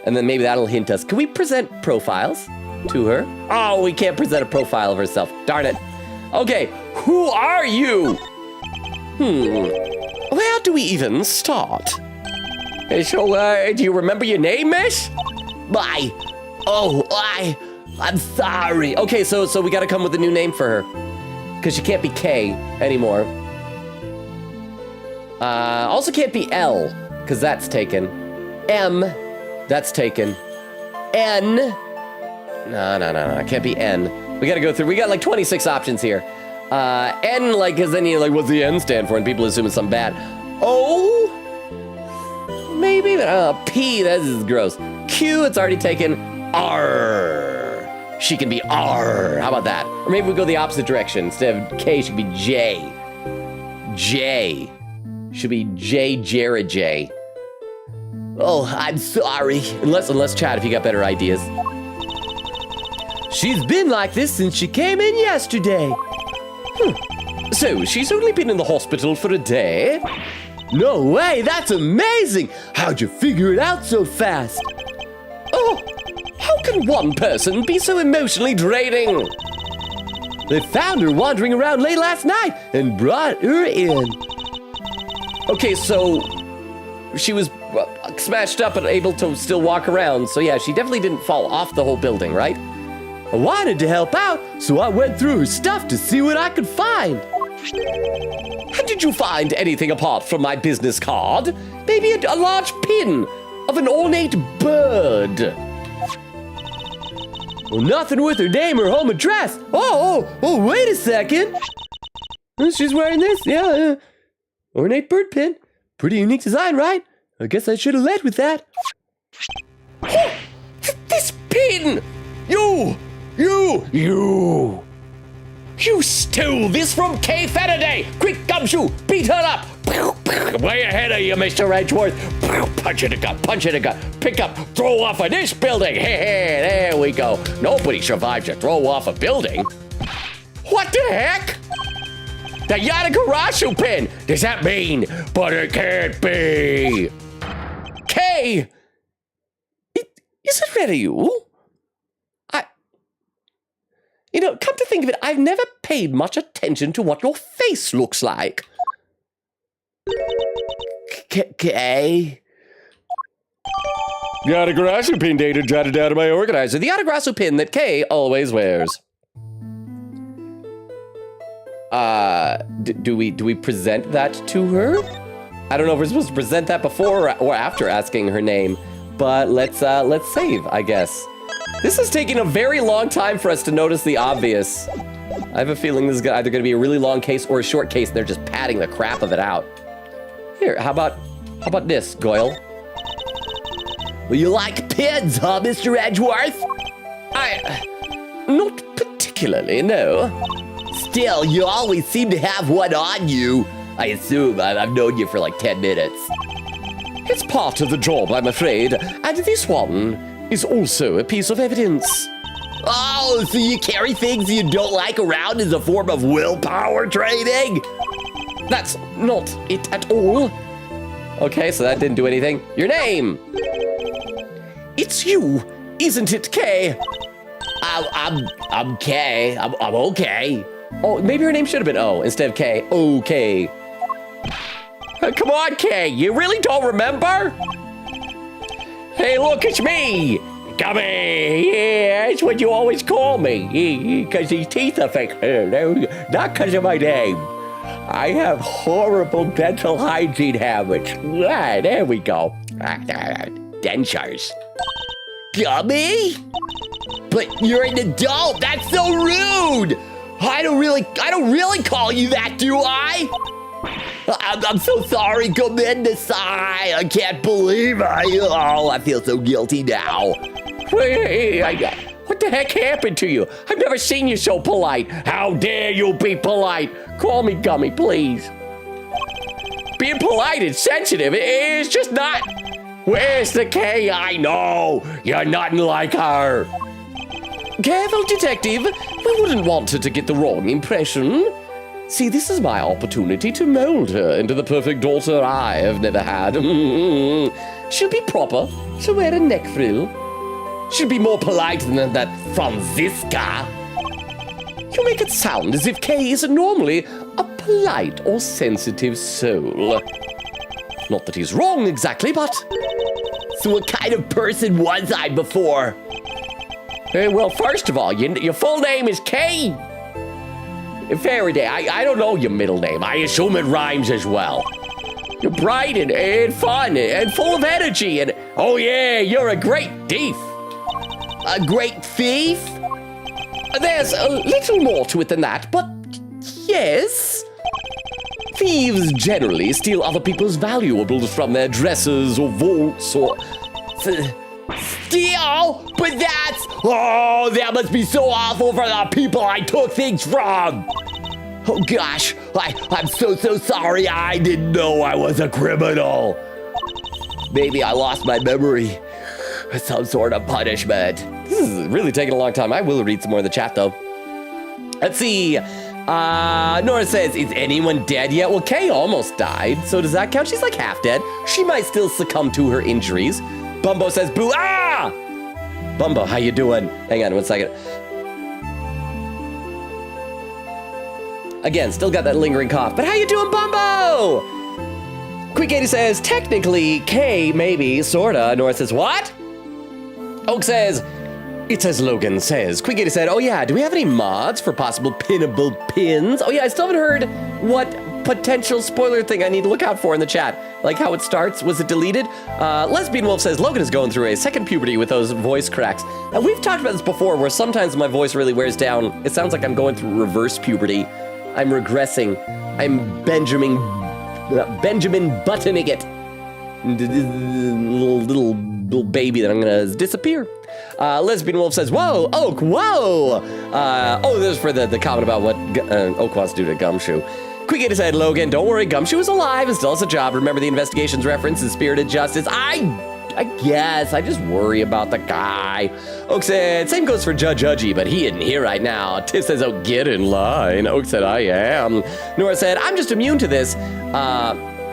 And then maybe that'll hint us. Can we present profiles to her? Oh, we can't present a profile of herself. Darn it. Okay, who are you? Where do we even start? So, do you remember your name, miss? I'm sorry. Okay, so we gotta come with a new name for her. Because she can't be K anymore. Also can't be L, because that's taken. M, that's taken. N, no, it can't be N. We gotta go through, we got like 26 options here. N, like, cause then you like, what's the N stand for? And people assume it's something bad. O, maybe, P, that is gross. Q, it's already taken. R, she can be R, how about that? Or maybe we go the opposite direction. Instead of K, she could be J. J, should be J, Jared J. Oh, I'm sorry. Unless Chad, if you got better ideas. She's been like this since she came in yesterday. So, she's only been in the hospital for a day? No way, that's amazing! How'd you figure it out so fast? Oh, how can one person be so emotionally draining? They found her wandering around late last night and brought her in. Okay, so she was smashed up and able to still walk around. So yeah, she definitely didn't fall off the whole building, right? I wanted to help out, so I went through her stuff to see what I could find. Did you find anything apart from my business card? Maybe a large pin of an ornate bird. Well, nothing with her name or home address. Oh, wait a second. She's wearing this, yeah. Ornate bird pin. Pretty unique design, right? I guess I should have led with that. This pin! You stole this from Kay Faraday! Quick, Gumshoe, beat her up! Way ahead of you, Mr. Edgeworth! Punch in the gut, pick up, throw off of this building! Hey, there we go. Nobody survives to throw off a building. What the heck? The Yatagarasu pin! Does that mean? But it can't be! Kay! Is it really you? You know, come to think of it, I've never paid much attention to what your face looks like. Kay? The Yatagarasu pin data jotted out of my organizer. The Yatagarasu pin that Kay always wears. Do we present that to her? I don't know if we're supposed to present that before or after asking her name, but let's save, I guess. This is taking a very long time for us to notice the obvious. I have a feeling this is either going to be a really long case or a short case, and they're just padding the crap of it out. Here, how about this, Goyle? Well, you like pins, huh, Mr. Edgeworth? Not particularly, no. Still, you always seem to have one on you. I assume I've known you for like 10 minutes. It's part of the job, I'm afraid, and this one is also a piece of evidence. Oh, so you carry things you don't like around as a form of willpower training? That's not it at all. Okay, so that didn't do anything. Your name. It's you, isn't it, Kay? I'm Kay. I'm okay. Oh, maybe her name should have been O instead of K. Okay. Come on, Kay, you really don't remember? Hey, look, it's me. Gummy. Yeah, that's what you always call me. Because these teeth are fake. Not because of my name. I have horrible dental hygiene habits. Ah, there we go. Dentures. Gummy? But you're an adult. That's so rude. I don't really call you that, do I? I'm so sorry. Come in the side. I can't believe I feel so guilty now. What the heck happened to you? I've never seen you so polite. How dare you be polite? Call me Gummy, please. Being polite and sensitive is just not. Where's the K? I know. You're nothing like her. Careful, detective. We wouldn't want her to get the wrong impression. See, this is my opportunity to mold her into the perfect daughter I have never had. She'll be proper. She'll wear a neck frill. She'll be more polite than that Franziska. You make it sound as if Kay isn't normally a polite or sensitive soul. Not that he's wrong exactly, but... So what kind of person was I before? Well, first of all, your full name is Kay. Faraday, I don't know your middle name. I assume it rhymes as well. You're bright and fun and full of energy and, oh yeah, you're a great thief. A great thief? There's a little more to it than that, but yes. Thieves generally steal other people's valuables from their dressers or vaults or... Steal? But that must be so awful for the people I took things from. Oh gosh, I'm so sorry. I didn't know I was a criminal. Maybe I lost my memory. Some sort of punishment. This is really taking a long time. I will read some more in the chat, though. Let's see. Nora says, is anyone dead yet? Well, Kay almost died, so does that count? She's like half dead. She might still succumb to her injuries. Bumbo says, boo, ah! Bumbo, how you doing? Hang on 1 second. Again, still got that lingering cough, but how you doing, Bumbo? Quick 80 says, technically, Kay, maybe, sorta. Nora says, what? Oak says, it's as Logan says. Quick 80 said, oh yeah, do we have any mods for possible pinnable pins? Oh yeah, I still haven't heard what potential spoiler thing I need to look out for in the chat. Like how it starts, was it deleted? Lesbian Wolf says, Logan is going through a second puberty with those voice cracks. And we've talked about this before, wwhere sometimes my voice really wears down. It sounds like I'm going through reverse puberty. I'm regressing. I'm Benjamin buttoning it. Little baby that I'm gonna disappear. Lesbian Wolf says, whoa, Oak, whoa. Oh, this is for the comment about what Oak wants to do to Gumshoe. Quick 80 said, Logan, don't worry, Gumshoe is alive and still has a job. Remember the investigation's reference in Spirited Justice. I guess, I just worry about the guy. Oak said, same goes for Judge Udgy, but he isn't here right now. Tiff says, oh, get in line. Oak said, I am. Nora said, I'm just immune to this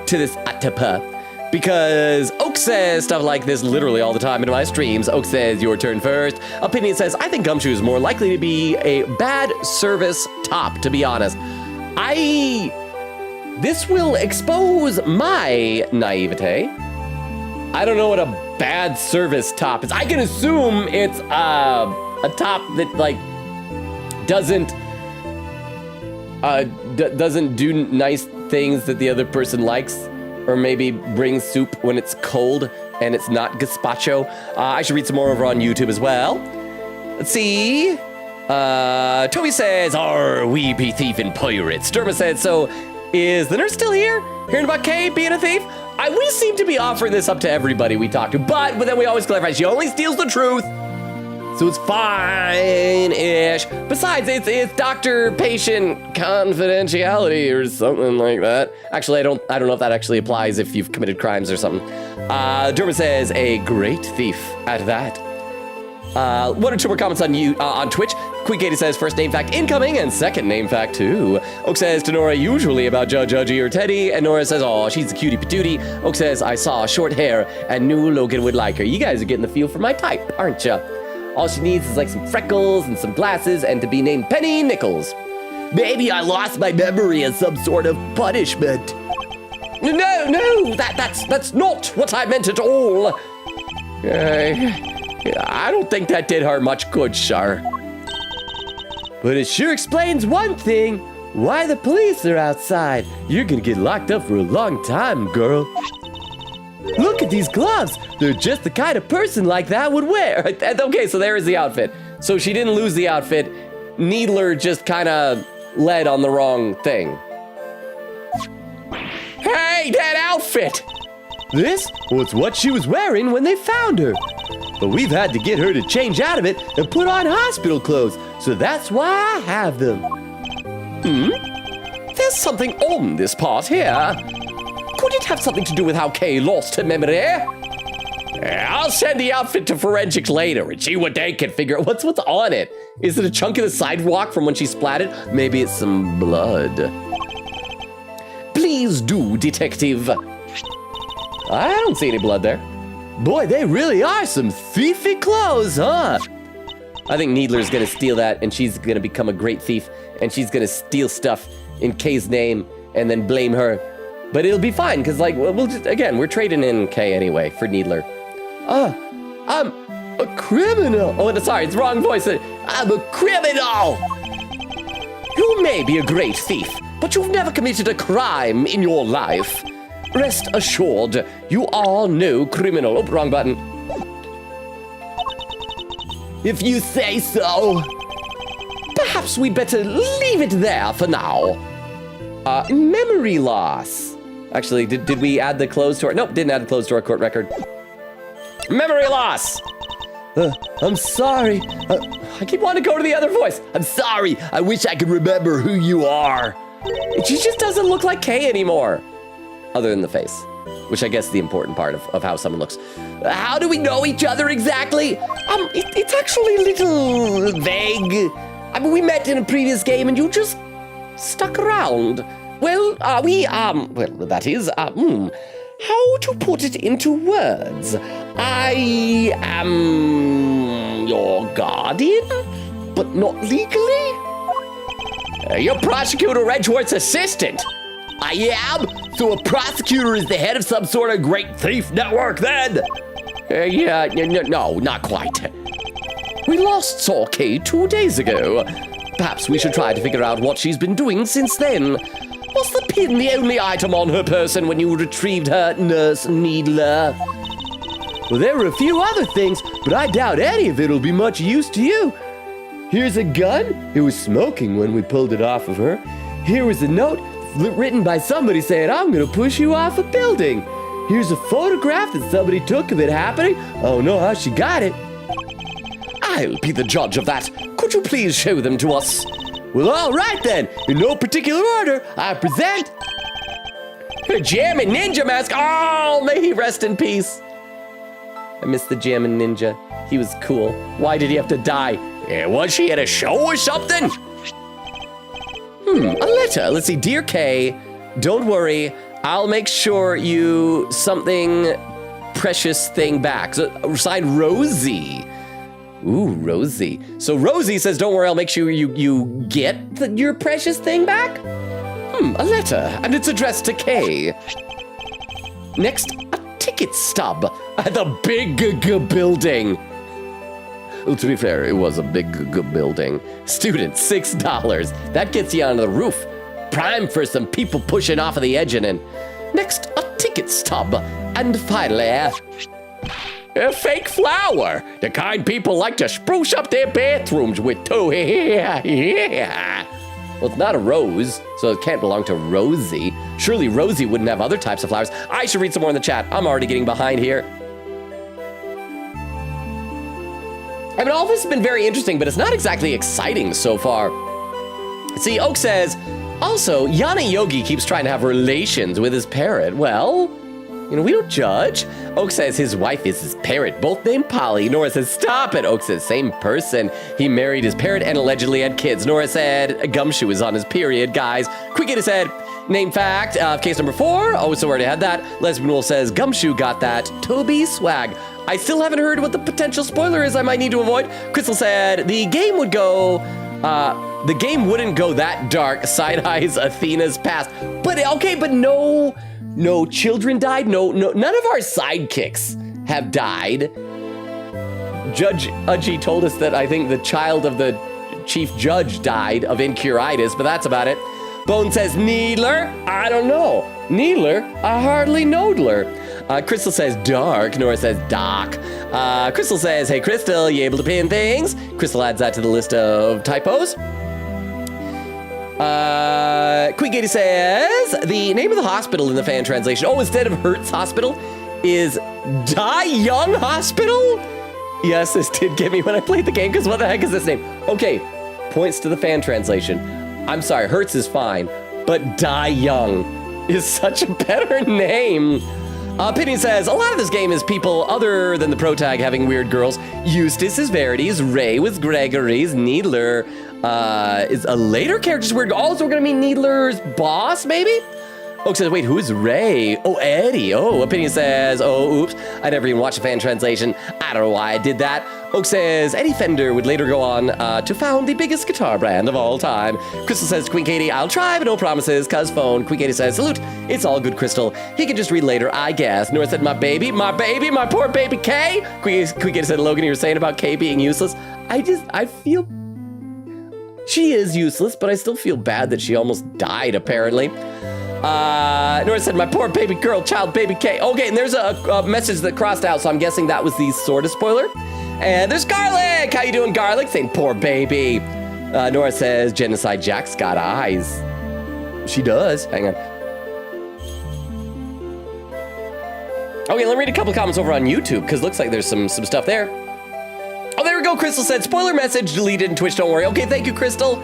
atapa. Because Oak says stuff like this literally all the time in my streams. Oak says, your turn first. Opinion says, I think Gumshoe is more likely to be a bad service top, to be honest. This will expose my naivete. I don't know what a bad service top is. I can assume it's a top that like doesn't do nice things that the other person likes, or maybe brings soup when it's cold and it's not gazpacho. I should read some more over on YouTube as well. Let's see. Toby says, are we be thieving pirates? Derma said, so is the nurse still here? Hearing about Kay being a thief? We seem to be offering this up to everybody we talk to, but then we always clarify, she only steals the truth. So it's fine-ish. Besides, it's doctor-patient confidentiality or something like that. Actually, I don't know if that actually applies if you've committed crimes or something. Derma says, a great thief at that. One or two more comments on Twitch. Queen Katie says first name fact incoming and second name fact too. Oak says to Nora usually about Judgy or Teddy, and Nora says, oh, she's a cutie patootie. Oak says I saw short hair and knew Logan would like her. You guys are getting the feel for my type, aren't ya? All she needs is like some freckles and some glasses and to be named Penny Nichols. Maybe I lost my memory as some sort of punishment. No, that's not what I meant at all. I don't think that did her much good, sir. But it sure explains one thing. Why the police are outside. You're gonna get locked up for a long time, girl. Look at these gloves. They're just the kind of person like that would wear. Okay, so there is the outfit. So she didn't lose the outfit. Needler just kind of led on the wrong thing. Hey, that outfit! This was what she was wearing when they found her. But we've had to get her to change out of it and put on hospital clothes, so that's why I have them. There's something on this part here. Could it have something to do with how Kay lost her memory? I'll send the outfit to forensics later and see what they can figure out. What's on it? Is it a chunk of the sidewalk from when she splatted? Maybe it's some blood. Please do, detective. I don't see any blood there. Boy, they really are some thiefy clothes, huh? I think Needler's gonna steal that, and she's gonna become a great thief, and she's gonna steal stuff in Kay's name, and then blame her. But it'll be fine, because, like, we'll just, again, we're trading in Kay anyway for Needler. I'm a criminal. Oh, sorry, it's the wrong voice. I'm a criminal. You may be a great thief, but you've never committed a crime in your life. Rest assured, you are no criminal. Oh, wrong button. If you say so. Perhaps we'd better leave it there for now. Memory loss. Actually, did we add the clothes to our... Nope, didn't add the clothes to our court record. Memory loss. I'm sorry. I keep wanting to go to the other voice. I'm sorry. I wish I could remember who you are. She just doesn't look like Kay anymore. Other than the face, which I guess is the important part of how someone looks. How do we know each other exactly? It's actually a little vague. I mean, we met in a previous game and you just stuck around. Well, well, that is, how to put it into words? I am your guardian, but not legally? You're Prosecutor Edgeworth's assistant. I am? So a prosecutor is the head of some sort of great thief network then? No, not quite. We lost Saw Kay 2 days ago. Perhaps we should try to figure out what she's been doing since then. Was the pin the only item on her person when you retrieved her, Nurse Needler? Well, there were a few other things, but I doubt any of it will be much use to you. Here's a gun. It was smoking when we pulled it off of her. Here was a note written by somebody saying, I'm gonna push you off a building. Here's a photograph that somebody took of it happening. I don't know how she got it. I'll be the judge of that. Could you please show them to us? Well, all right then. In no particular order, I present her Jammin' Ninja mask. Oh, may he rest in peace. I miss the Jammin' Ninja. He was cool. Why did he have to die? Was she at a show or something? A letter. Let's see. Dear Kay, don't worry. I'll make sure you something precious thing back. So, signed Rosie. Ooh, Rosie. So Rosie says, don't worry, I'll make sure you get your precious thing back? A letter, and it's addressed to Kay. Next, a ticket stub at the big building. Well, to be fair, it was a big building. Student, $6. That gets you onto the roof. Prime for some people pushing off of the edge and in. Next, a ticket stub. And finally, a fake flower. The kind people like to spruce up their bathrooms with too. Yeah. Well, it's not a rose, so it can't belong to Rosie. Surely Rosie wouldn't have other types of flowers. I should read some more in the chat. I'm already getting behind here. I mean, all this has been very interesting, but it's not exactly exciting so far. See, Oak says, also, Yana Yogi keeps trying to have relations with his parrot. Well, You know, we don't judge. Oak says his wife is his parrot, both named Polly. Nora says, stop it. Oak says, same person. He married his parrot and allegedly had kids. Nora said, Gumshoe is on his period, guys. Quickita said, name fact, case number 4. Oh, so we already had that. Lesbian Wolf says, Gumshoe got that. Toby swag. I still haven't heard what the potential spoiler is I might need to avoid. Crystal said, the game wouldn't go that dark. Side eyes Athena's past. But okay, but no children died. No, none of our sidekicks have died. Judge Udgy told us that I think the child of the chief judge died of incuritis, but that's about it. Bone says, Needler? I don't know. Needler? I hardly knowdler. Crystal says dark. Nora says doc. Crystal says, hey Crystal, you able to pin things? Crystal adds that to the list of typos. Quigate says the name of the hospital in the fan translation, instead of Hertz Hospital, is Die Young Hospital? Yes, this did get me when I played the game, because what the heck is this name? Okay, points to the fan translation. I'm sorry, Hertz is fine, but Die Young is such a better name. Penny says, a lot of this game is people other than the pro tag having weird girls. Eustace is Verity's, Ray was Gregory's, Needler is a later character's weird girl. Also, we're gonna meet Needler's boss, maybe? Oak says, wait, who is Ray? Oh, Eddie. Oh, Opinion says, oh, oops. I never even watched a fan translation. I don't know why I did that. Oak says, Eddie Fender would later go on to found the biggest guitar brand of all time. Crystal says, Queen Katie, I'll try, but no promises, cuz phone. Queen Katie says, salute. It's all good, Crystal. He can just read later, I guess. Nora said, my baby, my poor baby Kay. Queen Katie said, Logan, you were saying about Kay being useless. I feel... She is useless, but I still feel bad that she almost died, apparently. Nora said, my poor baby girl, child, baby K. Okay, and there's a message that crossed out, so I'm guessing that was the sort of spoiler. And there's Garlic. How you doing, Garlic? Saying, poor baby. Nora says, Genocide Jack's got eyes. She does. Hang on. Okay, let me read a couple comments over on YouTube, because looks like there's some stuff there. Oh, there we go. Crystal said, spoiler message deleted in Twitch, don't worry. Okay, thank you, Crystal.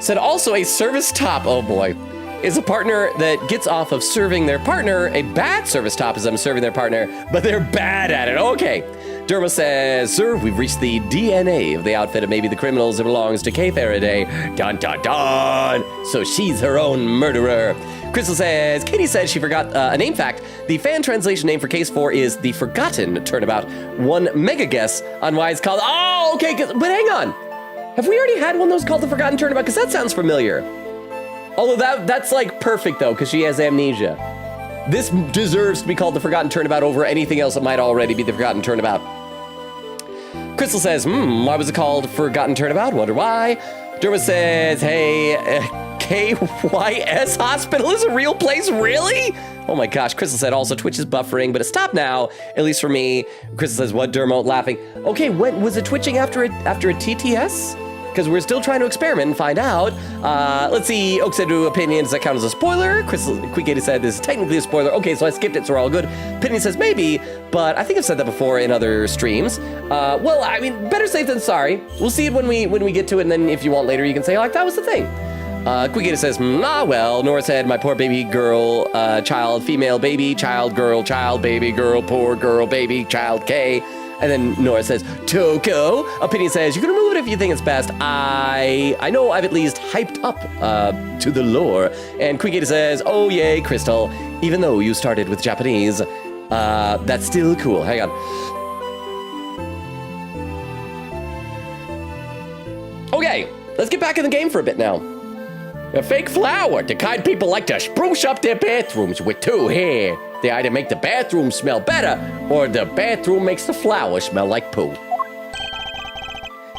Said, also a service top, oh boy, is a partner that gets off of serving their partner. A bad service top is them serving their partner, but they're bad at it. Okay. Derma says, sir, we've reached the DNA of the outfit of maybe the criminals that belongs to Kay Faraday. Dun, dun, dun. So she's her own murderer. Crystal says, Katie says she forgot a name fact. The fan translation name for Case 4 is The Forgotten Turnabout. One mega guess on why it's called... Oh, okay, but hang on. Have we already had one that was called The Forgotten Turnabout? Because that sounds familiar. Although that's like perfect though, because she has amnesia. This deserves to be called The Forgotten Turnabout over anything else that might already be The Forgotten Turnabout. Crystal says, why was it called Forgotten Turnabout? Wonder why. Derma says, hey, KYS Hospital is a real place, really? Oh my gosh, Crystal said also Twitch is buffering, but it stopped now, at least for me. Crystal says, what, Dermo, laughing. Okay, when was it twitching after a TTS? Because we're still trying to experiment and find out. Let's see, Oak said to opinions that count as a spoiler. Crystal Quick said this is technically a spoiler. Okay, so I skipped it, so we're all good. Opinion says maybe, but I think I've said that before in other streams. Well, I mean, better safe than sorry. We'll see it when we get to it, and then if you want later, you can say, like, that was the thing. Quick says, well. Nora said, my poor baby girl, child, female, baby, child, girl, baby, girl, poor girl, baby, child, K. And then Nora says, Toko. Opinion says, you can remove it if you think it's best. I know I've at least hyped up to the lore. And Quick says, oh yay, Crystal. Even though you started with Japanese, that's still cool. Hang on. Okay, let's get back in the game for a bit now. A fake flower. The kind people like to spruce up their bathrooms with two hair. They either make the bathroom smell better, or the bathroom makes the flower smell like poo.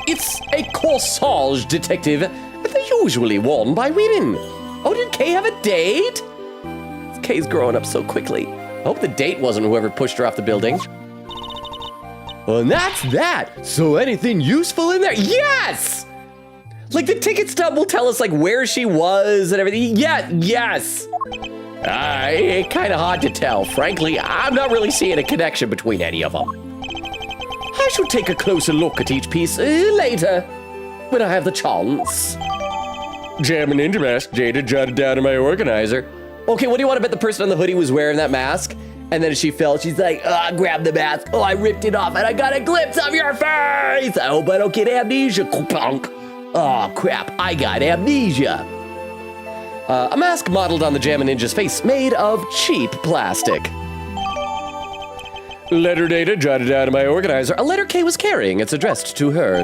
It's a corsage, detective, and they're usually worn by women. Oh, did Kay have a date? Kay's growing up so quickly. I hope the date wasn't whoever pushed her off the building. Well, and that's that. So anything useful in there? Yes! Like, the ticket stub will tell us, like, where she was and everything. Yeah, yes. It's kind of hard to tell. Frankly, I'm not really seeing a connection between any of them. I should take a closer look at each piece later, when I have the chance. Jamming into mask, Jada jotted down in my organizer. Okay, what do you want to bet the person on the hoodie was wearing that mask? And then as she fell, she's like, oh, I grabbed the mask. Oh, I ripped it off and I got a glimpse of your face. I hope I don't get amnesia. Oh, crap. I got amnesia. A mask modeled on the Jammin' Ninja's face made of cheap plastic. Letter data jotted down to my organizer. A letter K was carrying. It's addressed to her.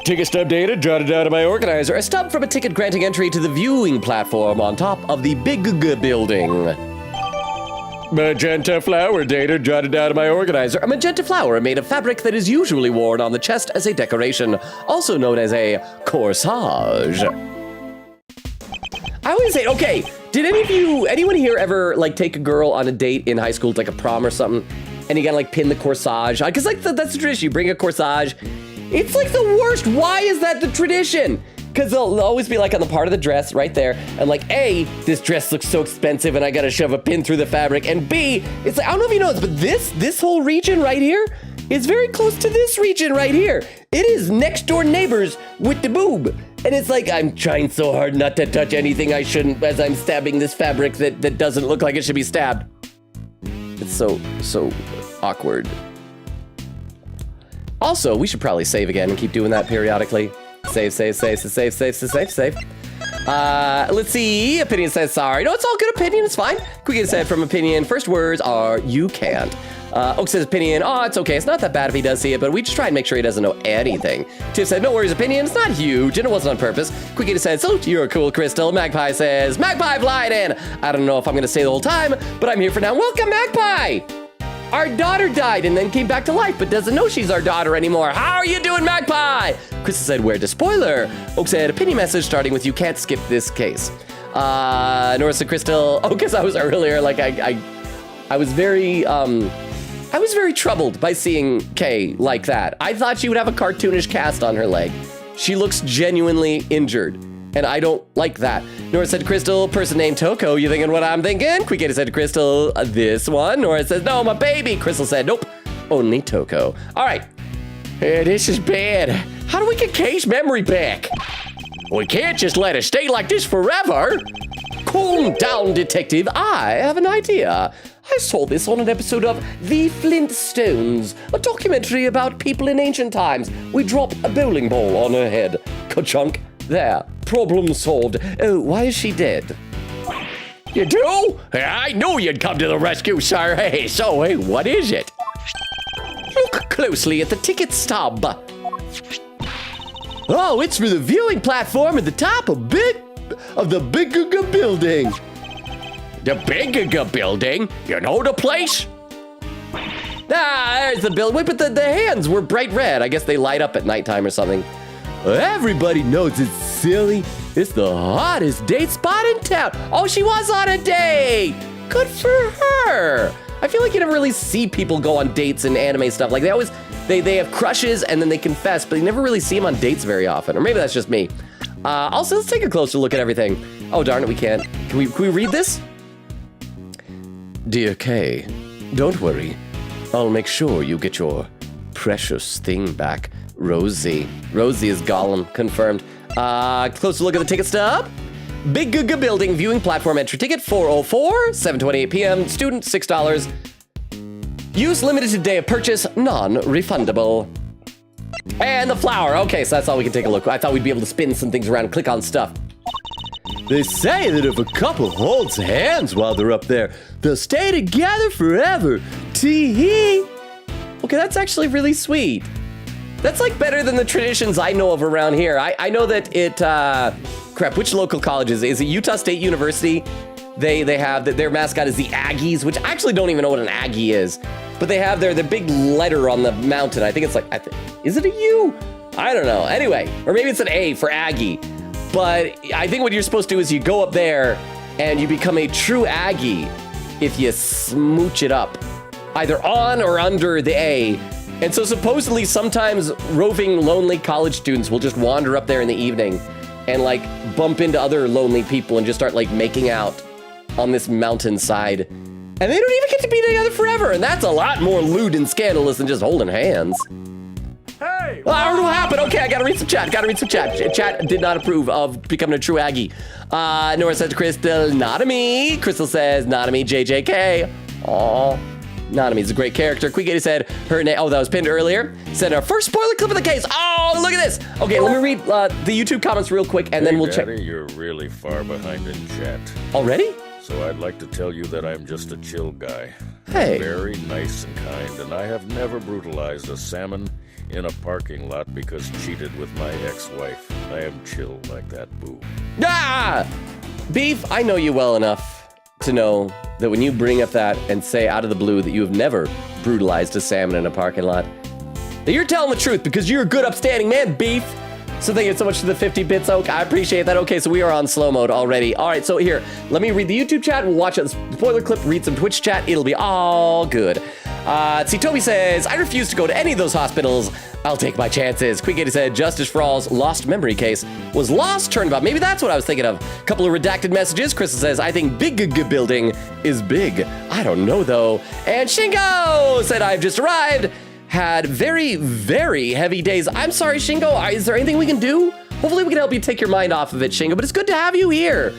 Ticket stub data jotted down to my organizer. A stub from a ticket granting entry to the viewing platform on top of the big building. Magenta flower data jotted down to my organizer. A magenta flower made of fabric that is usually worn on the chest as a decoration, also known as a corsage. I always say, okay, did anyone here ever like take a girl on a date in high school, like a prom or something, and you gotta like pin the corsage? Because like that's the tradition, you bring a corsage. It's like the worst. Why is that the tradition? Because they'll always be like on the part of the dress right there, and like A, this dress looks so expensive and I gotta shove a pin through the fabric, and B, it's like, I don't know if you know this, but this whole region right here is very close to this region right here. It is next door neighbors with the boob. And it's like, I'm trying so hard not to touch anything I shouldn't as I'm stabbing this fabric that doesn't look like it should be stabbed. It's so awkward. Also, we should probably save again and keep doing that periodically. Save. Let's see. Opinion says sorry. No, it's all good. Opinion, it's fine. Quick said from Opinion. First words are, you can't. Oak says Opinion, oh, it's okay. It's not that bad if he does see it, but we just try and make sure he doesn't know anything. Tiff said, no worries, Opinion. It's not huge, and it wasn't on purpose. Quickie said, salute, you're cool, Crystal. Magpie says, Magpie flying in. I don't know if I'm going to stay the whole time, but I'm here for now. Welcome, Magpie. Our daughter died and then came back to life, but doesn't know she's our daughter anymore. How are you doing, Magpie? Crystal said, where to spoiler? Oak said, opinion message starting with, you can't skip this case. Nora said, Crystal, oh, because I was earlier, like, I was very troubled by seeing Kay like that. I thought she would have a cartoonish cast on her leg. She looks genuinely injured, and I don't like that. Nora said, Crystal, person named Toko, you thinking what I'm thinking? Quickita said, Crystal, this one. Nora says, no, my baby. Crystal said, nope, only Toko. All right. Hey, this is bad. How do we get Kay's memory back? We can't just let it stay like this forever. Calm down, detective. I have an idea. I saw this on an episode of The Flintstones, a documentary about people in ancient times. We drop a bowling ball on her head. Ka-chunk. There. Problem solved. Oh, why is she dead? You do? I knew you'd come to the rescue, sir. Hey, what is it? Look closely at the ticket stub. Oh, it's for the viewing platform at the top of the big building. The big building? You know the place? There's the building. Wait, but the hands were bright red. I guess they light up at nighttime or something. Everybody knows it's silly. It's the hottest date spot in town. Oh, she was on a date. Good for her. I feel like you never really see people go on dates in anime stuff. Like they have crushes and then they confess, but you never really see them on dates very often. Or maybe that's just me. Also, let's take a closer look at everything. Oh, darn it, we can't. Can we read this? Dear Kay, don't worry. I'll make sure you get your precious thing back. Rosie. Rosie is Gollum, confirmed. Closer look at the ticket stub. Big building, viewing platform, entry ticket 404, 7:28 p.m. Student $6. Use limited to day of purchase, non-refundable. And the flower. Okay, so that's all we can take a look. I thought we'd be able to spin some things around and click on stuff. They say that if a couple holds hands while they're up there, they'll stay together forever. Tee-hee. Okay, that's actually really sweet. That's like better than the traditions I know of around here. I know that crap, which local colleges? Is it Utah State University? They have their mascot is the Aggies, which I actually don't even know what an Aggie is. But they have their big letter on the mountain. I think it's like, is it a U? I don't know. Anyway, or maybe it's an A for Aggie. But I think what you're supposed to do is you go up there and you become a true Aggie if you smooch it up, either on or under the A. And so supposedly sometimes roving lonely college students will just wander up there in the evening and like bump into other lonely people and just start like making out on this mountainside. And they don't even get to be together forever. And that's a lot more lewd and scandalous than just holding hands. Hey, Hey! I don't know what happened. Okay, I gotta read some chat. Chat did not approve of becoming a true Aggie. Nora says to Crystal, not a me. Crystal says, not a me, JJK. Aw. Nanami's a great character. Queegaty said her name. Oh, that was pinned earlier. Said our first spoiler clip of the case. Oh, look at this. Okay, let me read the YouTube comments real quick, and then we'll Daddy, check. You're really far behind in chat. Already? So I'd like to tell you that I'm just a chill guy. Hey. Very nice and kind, and I have never brutalized a salmon in a parking lot because cheated with my ex-wife. I am chill like that, boo. Ah! Beef, I know you well enough to know that when you bring up that and say out of the blue that you have never brutalized a salmon in a parking lot, that you're telling the truth because you're a good, upstanding man, Beef. So thank you so much for the 50 bits, Oak. I appreciate that. Okay, so we are on slow mode already. All right, so here, let me read the YouTube chat. We'll watch a spoiler clip, read some Twitch chat. It'll be all good. See, Toby says, I refuse to go to any of those hospitals. I'll take my chances. Queegaty said, Justice for All's lost memory case was lost turnabout. Maybe that's what I was thinking of. Couple of redacted messages. Crystal says, I think big building is big. I don't know, though. And Shingo said, I've just arrived. Had very, very heavy days. I'm sorry, Shingo. Is there anything we can do? Hopefully we can help you take your mind off of it, Shingo, but it's good to have you here.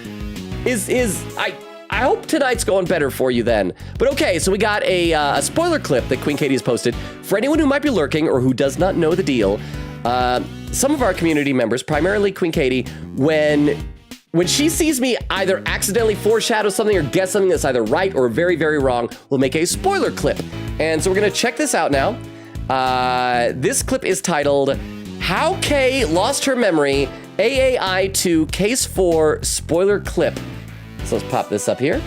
I hope tonight's going better for you then. But okay, so we got a spoiler clip that Queen Katie has posted. For anyone who might be lurking or who does not know the deal, some of our community members, primarily Queen Katie, when she sees me either accidentally foreshadow something or guess something that's either right or very, very wrong, will make a spoiler clip. And so we're gonna check this out now. This clip is titled, How Kay Lost Her Memory, AAI 2 Case 4 Spoiler Clip. So let's pop this up here.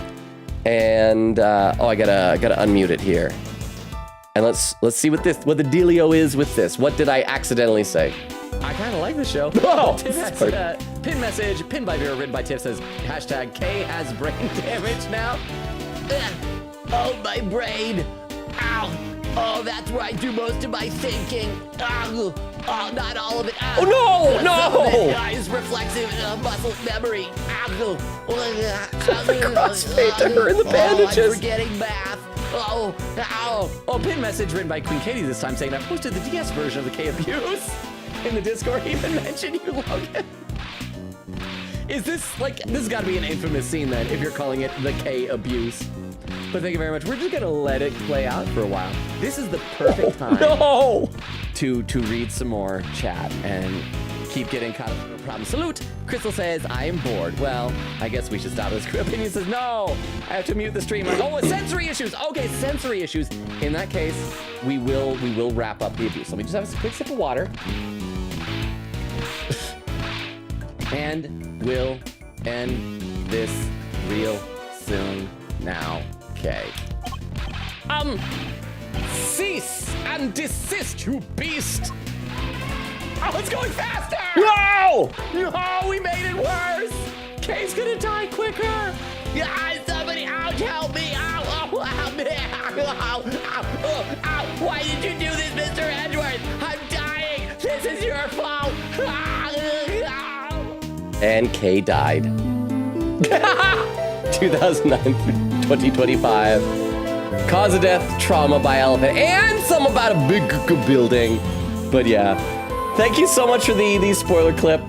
And, I gotta unmute it here. And let's see what the dealio is with this. What did I accidentally say? I kind of like the show. Oh, Tim has pin message, pinned by Vera, written by Tiff, says, hashtag Kay has brain damage now. Ugh. Oh, my brain. Ow. Oh, that's where I do most of my thinking. Oh, not all of it. Oh, no, no. It's reflexive muscle memory. Crossfade to her in the bandages. I'm forgetting math. Oh, ow. Oh, pin message written by Queen Katie this time saying, I posted the DS version of the K abuse in the Discord. Even mentioned you, Logan. Is this, like, this has got to be an infamous scene then, if you're calling it the K abuse. But thank you very much. We're just gonna let it play out for a while. This is the perfect time to read some more chat and keep getting caught up in the problem. Salute! Crystal says, I am bored. Well, I guess we should stop this. Opinion says, no! I have to mute the stream. Oh, sensory issues! Okay, sensory issues. In that case, we will wrap up the abuse. Let me just have a quick sip of water. And we'll end this real soon now. Okay. Cease and desist, you beast! Oh, it's going faster! No! No, we made it worse! Kay's gonna die quicker! Yeah, somebody, ouch, help me! Ow, ow, ow, ow, ow, ow, ow. Why did you do this, Mr. Edwards? I'm dying! This is your fault! And Kay died. 2009 through 2025. Cause of death, trauma by elephant, and some about a big building. But yeah, thank you so much for the spoiler clip.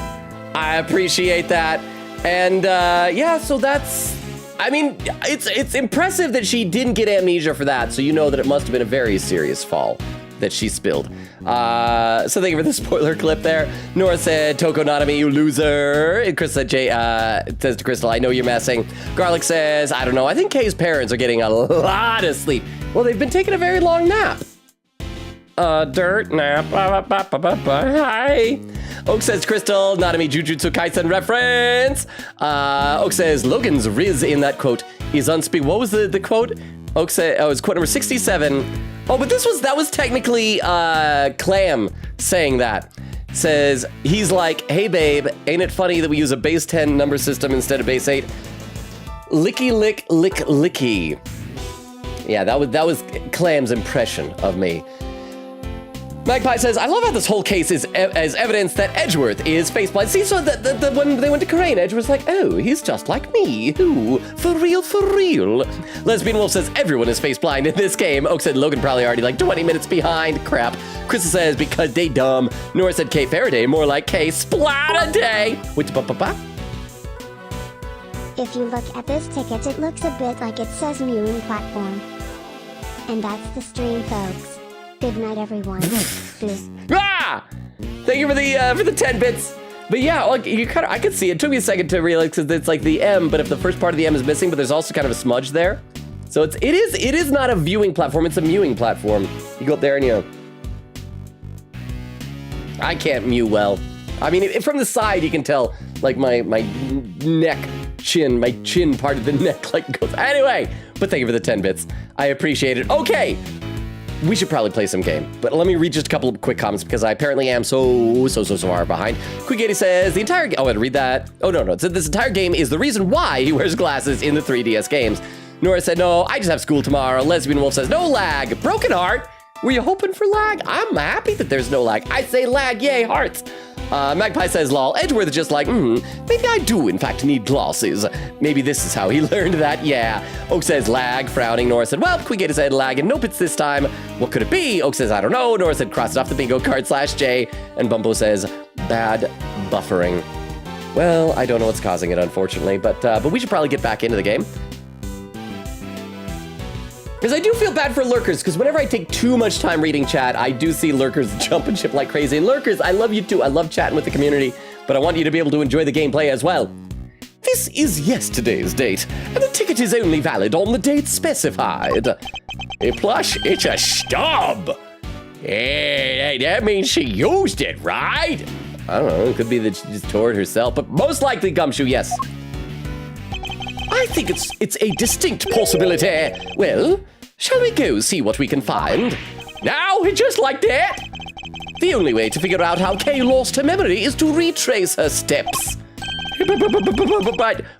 I appreciate that. And yeah, so that's, I mean, it's impressive that she didn't get amnesia for that. So you know that it must have been a very serious fall that she spilled. So thank you for the spoiler clip there. Nora said, Toko Nanami, you loser. And Chris said, says to Crystal, I know you're messing. Garlic says, I don't know. I think Kay's parents are getting a lot of sleep. Well, they've been taking a very long nap. Dirt nap. Hi. Oak says, Crystal, Nanami Jujutsu Kaisen reference. Oak says, Logan's Riz in that quote is unspeakable. What was the quote? Oak said, oh, it's quote number 67. Oh, but that was technically Clam saying that. Says, he's like, hey babe, ain't it funny that we use a base 10 number system instead of base 8? Licky lick lick licky. Yeah, that was Clam's impression of me. Magpie says, I love how this whole case is as evidence that Edgeworth is faceblind. See, so when they went to Crane, Edgeworth's like, oh, he's just like me. Ooh, for real, for real. Lesbian Wolf says, everyone is faceblind in this game. Oak said, Logan probably already like 20 minutes behind. Crap. Crystal says, because they dumb. Nora said, Kay Faraday, more like Kay Splataday. If you look at this ticket, it looks a bit like it says mewing platform. And that's the stream, folks. Good night, everyone. Ah! Thank you for the 10 bits. But yeah, like, I could see it. It took me a second to realize because it's like the M, but if the first part of the M is missing, but there's also kind of a smudge there. So it is not a viewing platform, it's a mewing platform. You go up there and I can't mew well. I mean, from the side you can tell, like my chin part of the neck like goes. Anyway, but thank you for the 10 bits. I appreciate it. Okay. We should probably play some game, but let me read just a couple of quick comments because I apparently am so far behind. Quick80 says, the entire game, oh, I had to read that. Oh, no, so this entire game is the reason why he wears glasses in the 3DS games. Nora said, no, I just have school tomorrow. Lesbian Wolf says, no lag. Broken Heart, were you hoping for lag? I'm happy that there's no lag. I say lag, yay, hearts. Magpie says, lol, Edgeworth is just like, maybe I do in fact need glasses. Maybe this is how he learned that, yeah. Oak says, lag, frowning. Nora said, well, Quick80 said lag and no bits this time. What could it be? Oak says, I don't know. Nora said, cross it off the bingo card /J. And Bumpo says, bad buffering. Well, I don't know what's causing it, unfortunately, but we should probably get back into the game. Because I do feel bad for lurkers, because whenever I take too much time reading chat, I do see lurkers jump and ship like crazy. And lurkers, I love you too. I love chatting with the community, but I want you to be able to enjoy the gameplay as well. This is yesterday's date, and the ticket is only valid on the date specified. A plush, it's a stub. Hey, that means she used it, right? I don't know, it could be that she just tore it herself, but most likely Gumshoe, yes. I think it's a distinct possibility. Well, shall we go see what we can find? Now, just like that? The only way to figure out how Kay lost her memory is to retrace her steps. But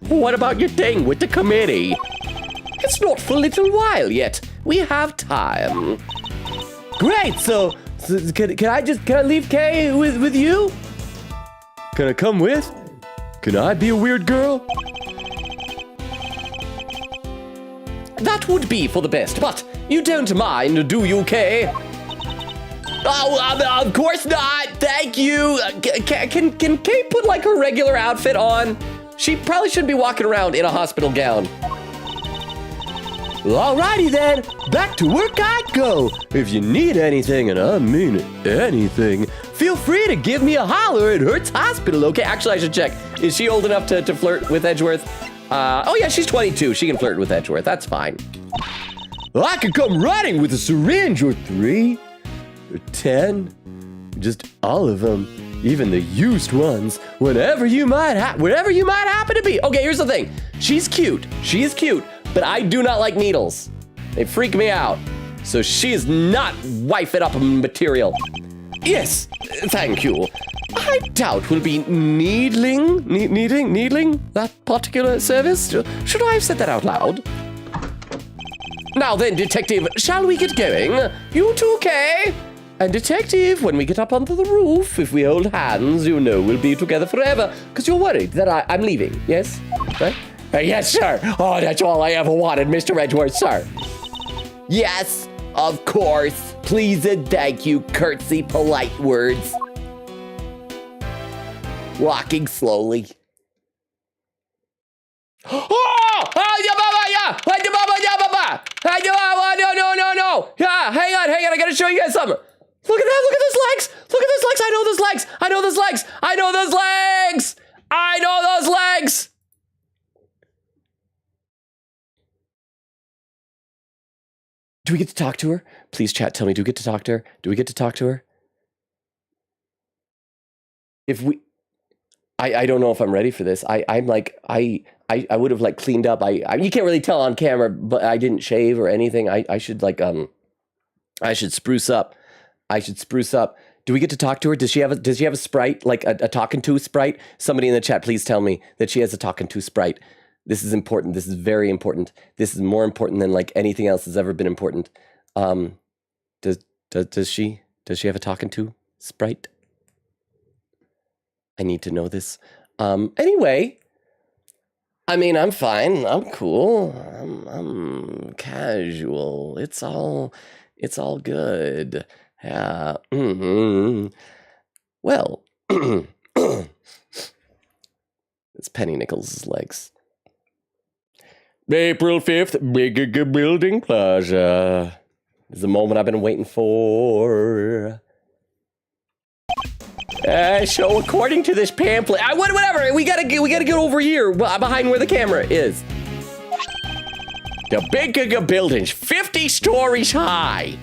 what about your thing with the committee? It's not for a little while yet. We have time. Great, so can I leave Kay with you? Can I come with? Can I be a weird girl? That would be for the best, but you don't mind, do you, Kay? Oh, of course not. Thank you. Can Kay put like her regular outfit on? She probably shouldn't be walking around in a hospital gown. Alrighty then, back to work I go. If you need anything, and I mean anything, feel free to give me a holler at Hertz Hospital, okay? Actually, I should check. Is she old enough to flirt with Edgeworth? Oh yeah, she's 22. She can flirt with Edgeworth. That's fine. I could come running with a syringe or 3 or 10. Just all of them, even the used ones, whatever you might happen to be. Okay, here's the thing. She's cute, but I do not like needles. They freak me out. So she is not wife it up material. Yes, thank you. I doubt we'll be needling that particular service. Should I have said that out loud? Now then, Detective, shall we get going? You too, Kay? And Detective, when we get up onto the roof, if we hold hands, you know we'll be together forever. Because you're worried that I'm leaving, yes? Right? Yes, sir. Oh, that's all I ever wanted, Mr. Edgeworth, sir. Yes, of course. Please and thank you, curtsy, polite words. Walking slowly. No. Yeah, hang on. I gotta show you guys something. Look at that. Look at those legs. I know those legs. Do we get to talk to her? Please, chat, tell me, do we get to talk to her? If we... I don't know if I'm ready for this. I'm like, I would have like cleaned up. You can't really tell on camera, but I didn't shave or anything. I should like, I should spruce up. Do we get to talk to her? Does she have a sprite, like a talking to sprite? Somebody in the chat, please tell me that she has a talking to sprite. This is important. This is very important. This is more important than like anything else that's ever been important. Does she Does she have a talking to sprite? I need to know this. Anyway, I mean, I'm fine. I'm cool. I'm casual. It's all good. Yeah. Well, it's Penny Nichols' legs. April 5th, Big Building Plaza. This is the moment I've been waiting for. So according to this pamphlet, whatever, we gotta get over here, behind where the camera is. The Big Building's 50 stories high.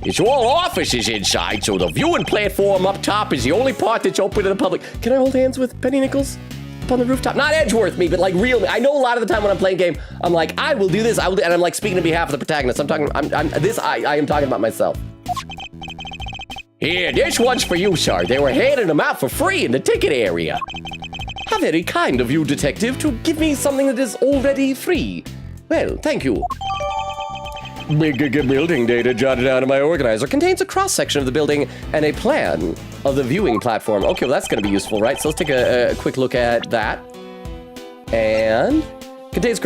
It's all offices inside, so the viewing platform up top is the only part that's open to the public. Can I hold hands with Penny Nichols up on the rooftop? Not Edgeworth me, but like real me. I know a lot of the time when I'm playing game, I'm like, I will do this, and I'm like speaking on behalf of the protagonist. I am talking about myself. Here, this one's for you, sir. They were handing them out for free in the ticket area. How very kind of you, detective, to give me something that is already free. Well, thank you. Big building data jotted down in my organizer contains a cross-section of the building and a plan of the viewing platform. Okay, well, that's going to be useful, right? So let's take a quick look at that. And contains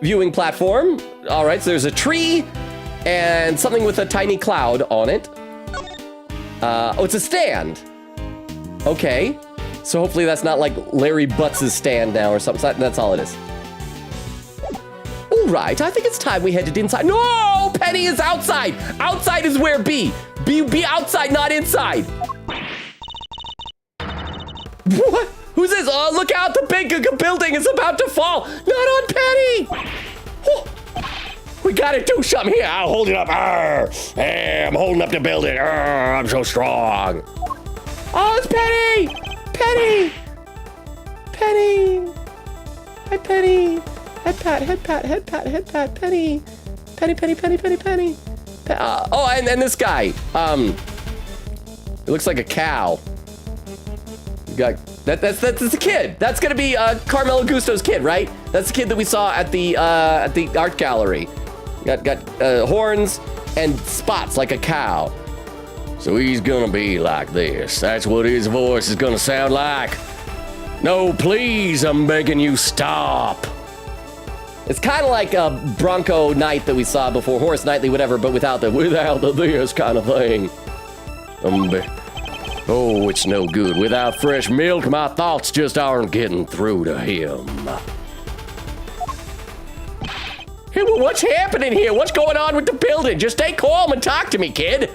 viewing platform. All right, so there's a tree and something with a tiny cloud on it. Oh, it's a stand. Okay, so hopefully that's not like Larry Butts' stand now or something. That's all it is. All right, I think it's time we headed inside. No, Penny is outside. Outside is where be outside, not inside. What? Who's this? Oh, look out, the big building is about to fall. Not on Penny. Oh. We gotta do something here. I'll hold it up. Hey, I'm holding up the building. I'm so strong. Oh, it's Penny. Penny. Penny. Hi, Penny. Head pat, Penny. Penny. Oh, and this guy. It looks like a cow. You got that's the kid. That's gonna be Carmelo Gusto's kid, right? That's the kid that we saw at the art gallery. Got horns and spots like a cow. So he's gonna be like this. That's what his voice is gonna sound like. No, please, I'm begging you, stop. It's kind of like a Bronco Knight that we saw before, Horace Knightley, whatever, but without the this kind of thing. Oh, it's no good. Without fresh milk, my thoughts just aren't getting through to him. Hey, well, what's happening here? What's going on with the building? Just stay calm and talk to me, kid.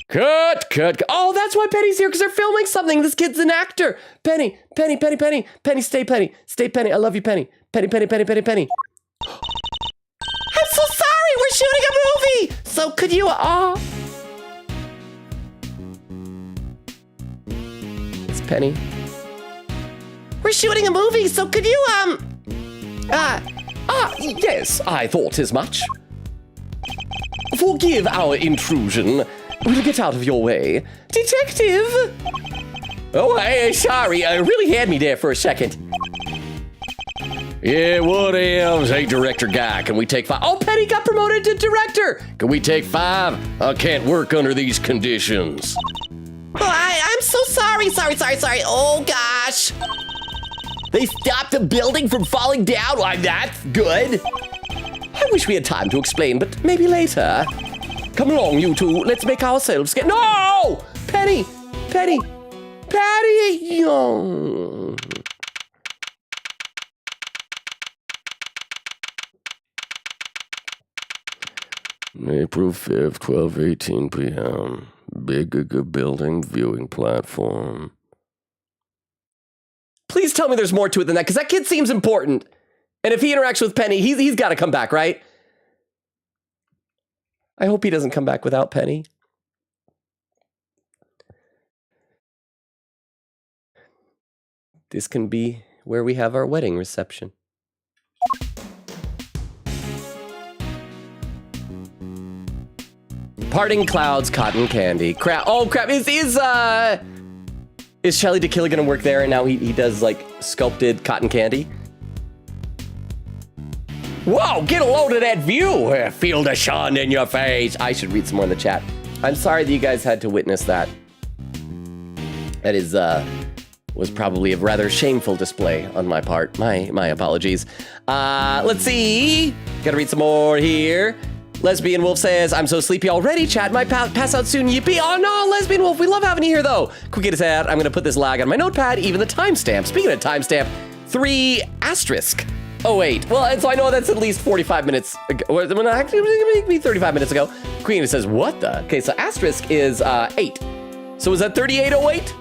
Cut. Oh, that's why Penny's here, because they're filming something. This kid's an actor. Penny. Penny, stay, Penny. Stay, Penny. I love you, Penny. Penny. I'm so sorry. We're shooting a movie. So could you, It's Penny. We're shooting a movie, so could you, yes, I thought as much. Forgive our intrusion. We'll get out of your way. Detective! Oh, hey, sorry. Really had me there for a second. Yeah, what else? Hey, director guy, can we take 5? Oh, Penny got promoted to director. Can we take 5? I can't work under these conditions. Oh, I'm so sorry. Oh, gosh. They stopped the building from falling down. Why, that's good. I wish we had time to explain, but maybe later. Come along, you two. Let's make ourselves get... No! Penny! Oh. April 5th, 12:18 p.m. Big building viewing platform. Please tell me there's more to it than that, because that kid seems important. And if he interacts with Penny, he's got to come back, right? I hope he doesn't come back without Penny. This can be where we have our wedding reception. Parting clouds, cotton candy. Crap. Oh, crap. Is Shelley DeKilla gonna work there and now he does like sculpted cotton candy? Whoa, get a load of that view. Feel the sun in your face. I should read some more in the chat. I'm sorry that you guys had to witness that. That is, was probably a rather shameful display on my part. My apologies. Let's see. Gotta read some more here. Lesbian Wolf says, I'm so sleepy already, chat. Might pass out soon, yippee. Oh no, Lesbian Wolf, we love having you here though. Quick get us out. I'm gonna put this lag on my notepad, even the timestamp. Speaking of timestamp, 3 asterisk. Oh wait, well, and so I know that's at least 45 minutes ago. Well, actually, it was gonna be 35 minutes ago. Queen says, what the? Okay, so asterisk is 8. So is that 38:08?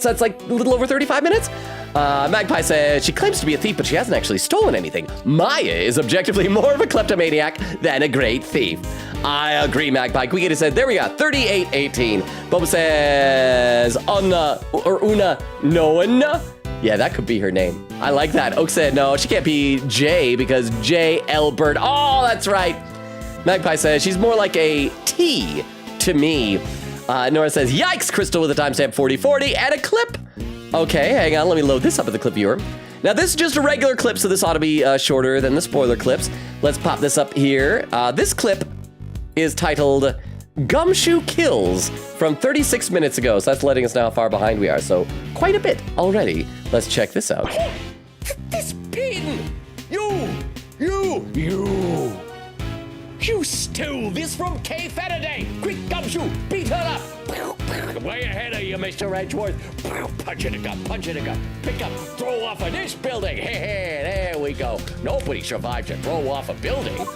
So that's like a little over 35 minutes? Magpie says, she claims to be a thief, but she hasn't actually stolen anything. Maya is objectively more of a kleptomaniac than a great thief. I agree, Magpie. Quickita said, there we go, 38:18. Boba says, Una Noana. Yeah, that could be her name. I like that. Oak said, no, she can't be J because J.L. Bird. Oh, that's right. Magpie says, she's more like a T to me. Nora says, yikes, Crystal with a timestamp 4040 and a clip. Okay, hang on, let me load this up at the clip viewer. Now this is just a regular clip, so this ought to be shorter than the spoiler clips. Let's pop this up here. This clip is titled Gumshoe Kills from 36 minutes ago. So that's letting us know how far behind we are. So quite a bit already. Let's check this out. This pin! You stole this from Kay Faraday! Quick, Gumshoe, beat her up! Way ahead of you, Mr. Edgeworth. Punch it again, pick up, throw off of this building. Hey, there we go. Nobody survives to throw off a building.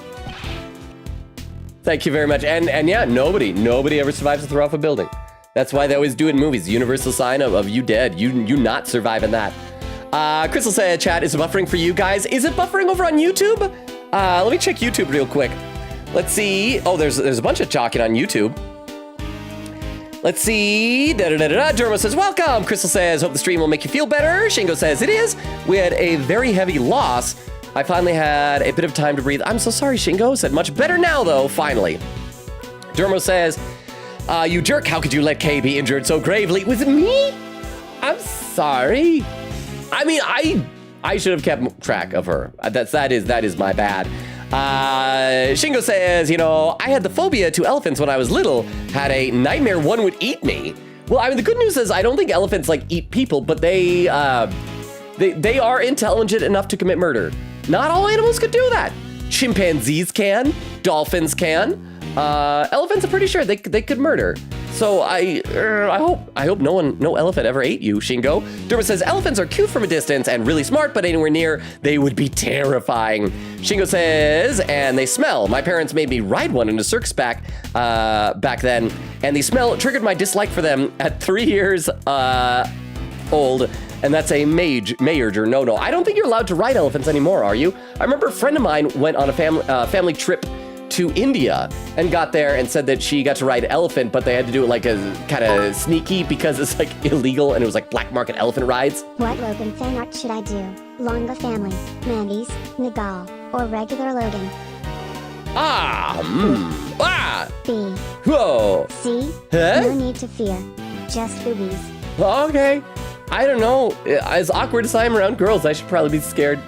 Thank you very much. And yeah, nobody ever survives to throw off a building. That's why they always do it in movies. The universal sign of you dead. You not surviving that. Crystal said, chat, is it buffering for you guys? Is it buffering over on YouTube? Let me check YouTube real quick. Let's see. Oh, there's a bunch of talking on YouTube. Let's see. Derma says, welcome. Crystal says, hope the stream will make you feel better. Shingo says, it is. We had a very heavy loss. I finally had a bit of time to breathe. I'm so sorry, Shingo. Said, much better now, though, finally. Dermo says, you jerk, how could you let Kay be injured so gravely? With me? I'm sorry. I mean, I should have kept track of her. That is my bad. Shingo says, you know, I had the phobia to elephants when I was little, had a nightmare one would eat me. Well, I mean, the good news is I don't think elephants like eat people, but they are intelligent enough to commit murder. Not all animals could do that. Chimpanzees can, dolphins can. Elephants, I'm pretty sure they could murder. So I hope no elephant ever ate you, Shingo. Derma says, elephants are cute from a distance and really smart, but anywhere near, they would be terrifying. Shingo says, and they smell. My parents made me ride one in a circus back then, and the smell triggered my dislike for them at 3 years old, and that's a major no-no. I don't think you're allowed to ride elephants anymore, are you? I remember a friend of mine went on a family trip to India and got there and said that she got to ride elephant, but they had to do it like a kind of sneaky because it's like illegal and it was like black market elephant rides. What Logan fan art should I do? Longa family, Mandy's, Nagal, or regular Logan? B. Whoa. C. Huh? No need to fear. Just boobies. Okay. I don't know. As awkward as I am around girls, I should probably be scared,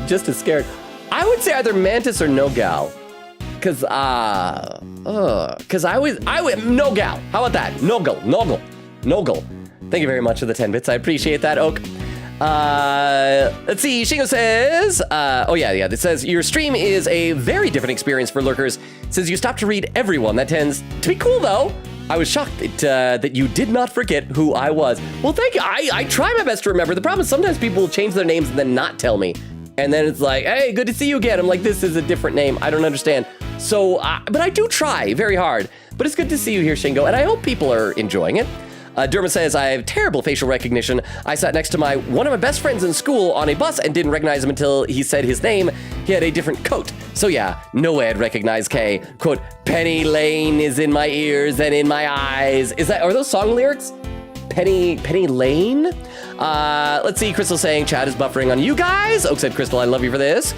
just as scared. I would say either Mantis or Nogal. Cause I would Nogal. How about that? Nogal. Thank you very much for the 10 bits. I appreciate that, Oak. Let's see. Shingo says, it says your stream is a very different experience for lurkers since you stopped to read everyone. That tends to be cool though. I was shocked that you did not forget who I was. Well, thank you. I try my best to remember. The problem is sometimes people will change their names and then not tell me. And then it's like, hey, good to see you again. I'm like, this is a different name. I don't understand. So, but I do try very hard. But it's good to see you here, Shingo, and I hope people are enjoying it. Derma says, I have terrible facial recognition. I sat next to one of my best friends in school on a bus and didn't recognize him until he said his name. He had a different coat. So yeah, no way I'd recognize Kay. Quote, Penny Lane is in my ears and in my eyes. Are those song lyrics? Penny Lane? Let's see, Crystal saying chat is buffering on you guys. Oak said, Crystal, I love you for this.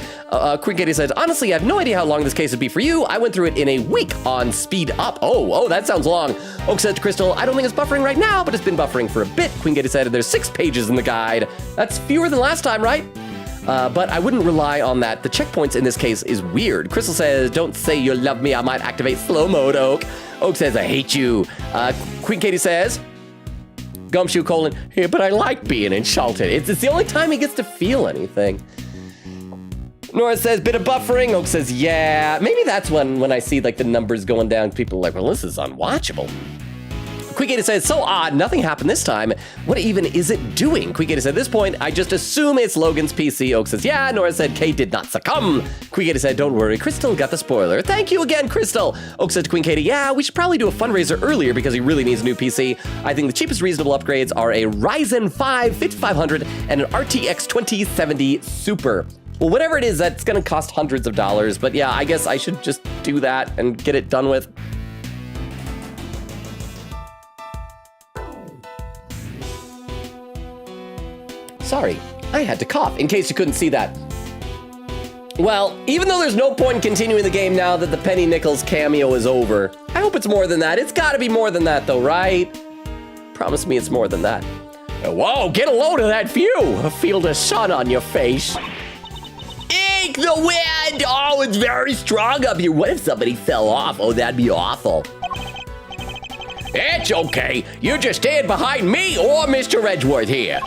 Queen Katie says, honestly, I have no idea how long this case would be for you. I went through it in a week on speed up. Oh, that sounds long. Oak said to Crystal, I don't think it's buffering right now, but it's been buffering for a bit. Queen Katie said, there's 6 pages in the guide. That's fewer than last time, right? but I wouldn't rely on that. The checkpoints in this case is weird. Crystal says, don't say you love me, I might activate slow mode, Oak. Oak says, I hate you. Queen Katie says, Gumshoe : hey, but I like being insulted. It's the only time he gets to feel anything. Nora says, bit of buffering. Oak says, yeah. Maybe that's when I see like the numbers going down, people are like, well, this is unwatchable. Quickgator says, so odd, nothing happened this time. What even is it doing? Quickgator said, at this point, I just assume it's Logan's PC. Oak says, yeah. Nora said, Kate did not succumb. Quickgator said, don't worry, Crystal got the spoiler. Thank you again, Crystal. Oak said to Queen Katie, yeah, we should probably do a fundraiser earlier because he really needs a new PC. I think the cheapest reasonable upgrades are a Ryzen 5 5500 and an RTX 2070 Super. Well, whatever it is, that's gonna cost hundreds of dollars, but yeah, I guess I should just do that and get it done with. Sorry, I had to cough, in case you couldn't see that. Well, even though there's no point in continuing the game now that the Penny Nichols cameo is over, I hope it's more than that. It's gotta be more than that though, right? Promise me it's more than that. Whoa, get a load of that view! Feel the sun on your face. Eek, the wind! Oh, it's very strong up here. What if somebody fell off? Oh, that'd be awful. It's okay. You just stand behind me or Mr. Edgeworth here.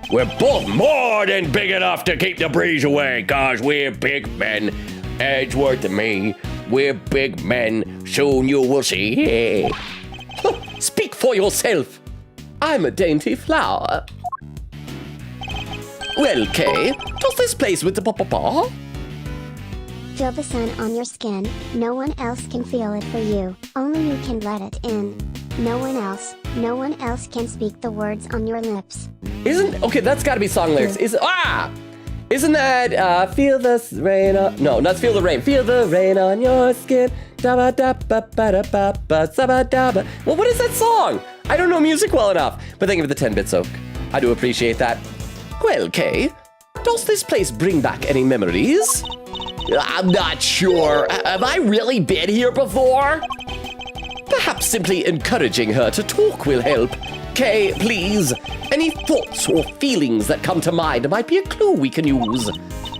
We're both more than big enough to keep the breeze away, cause we're big men. Edgeworth and me, we're big men. Soon you will see. Speak for yourself. I'm a dainty flower. Well, Kay, does this place with the pa-pa-pa? Feel the sun on your skin, no one else can feel it for you, only you can let it in. No one else can speak the words on your lips. Okay, that's gotta be song lyrics. Isn't that, feel the rain on, no, not feel the rain, feel the rain on your skin. Well, what is that song? I don't know music well enough, but thank you for the 10-bit soak. I do appreciate that. Well, Kay, does this place bring back any memories? I'm not sure. Have I really been here before? Perhaps simply encouraging her to talk will help. Kay, please, any thoughts or feelings that come to mind might be a clue we can use.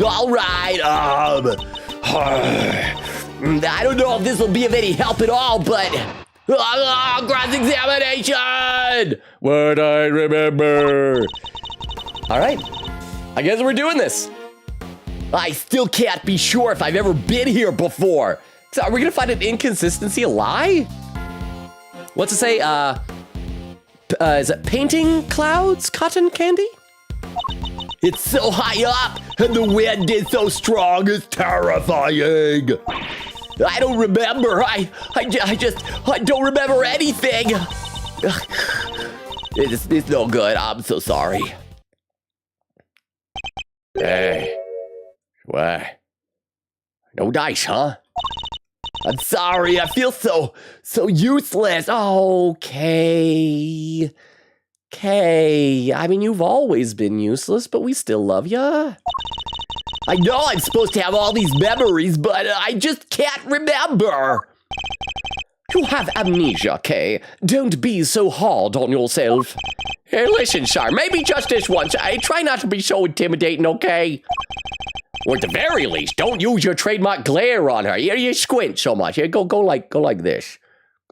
All right, I don't know if this will be of any help at all, but... cross-examination! What I remember. All right, I guess we're doing this. I still can't be sure if I've ever been here before. So are we gonna find an inconsistency, a lie? What's it say? Is it painting clouds, cotton candy? It's so high up, and the wind is so strong, it's terrifying. I don't remember. I don't remember anything. It's no good. I'm so sorry. Hey, what? No dice, huh? I'm sorry. I feel so useless. Okay. Kay, I mean, you've always been useless, but we still love ya. I know I'm supposed to have all these memories, but I just can't remember. You have amnesia, Kay. Don't be so hard on yourself. Hey, listen, sir, maybe just this once. I try not to be so intimidating, okay? Or at the very least, don't use your trademark glare on her. You squint so much. Here, go like this.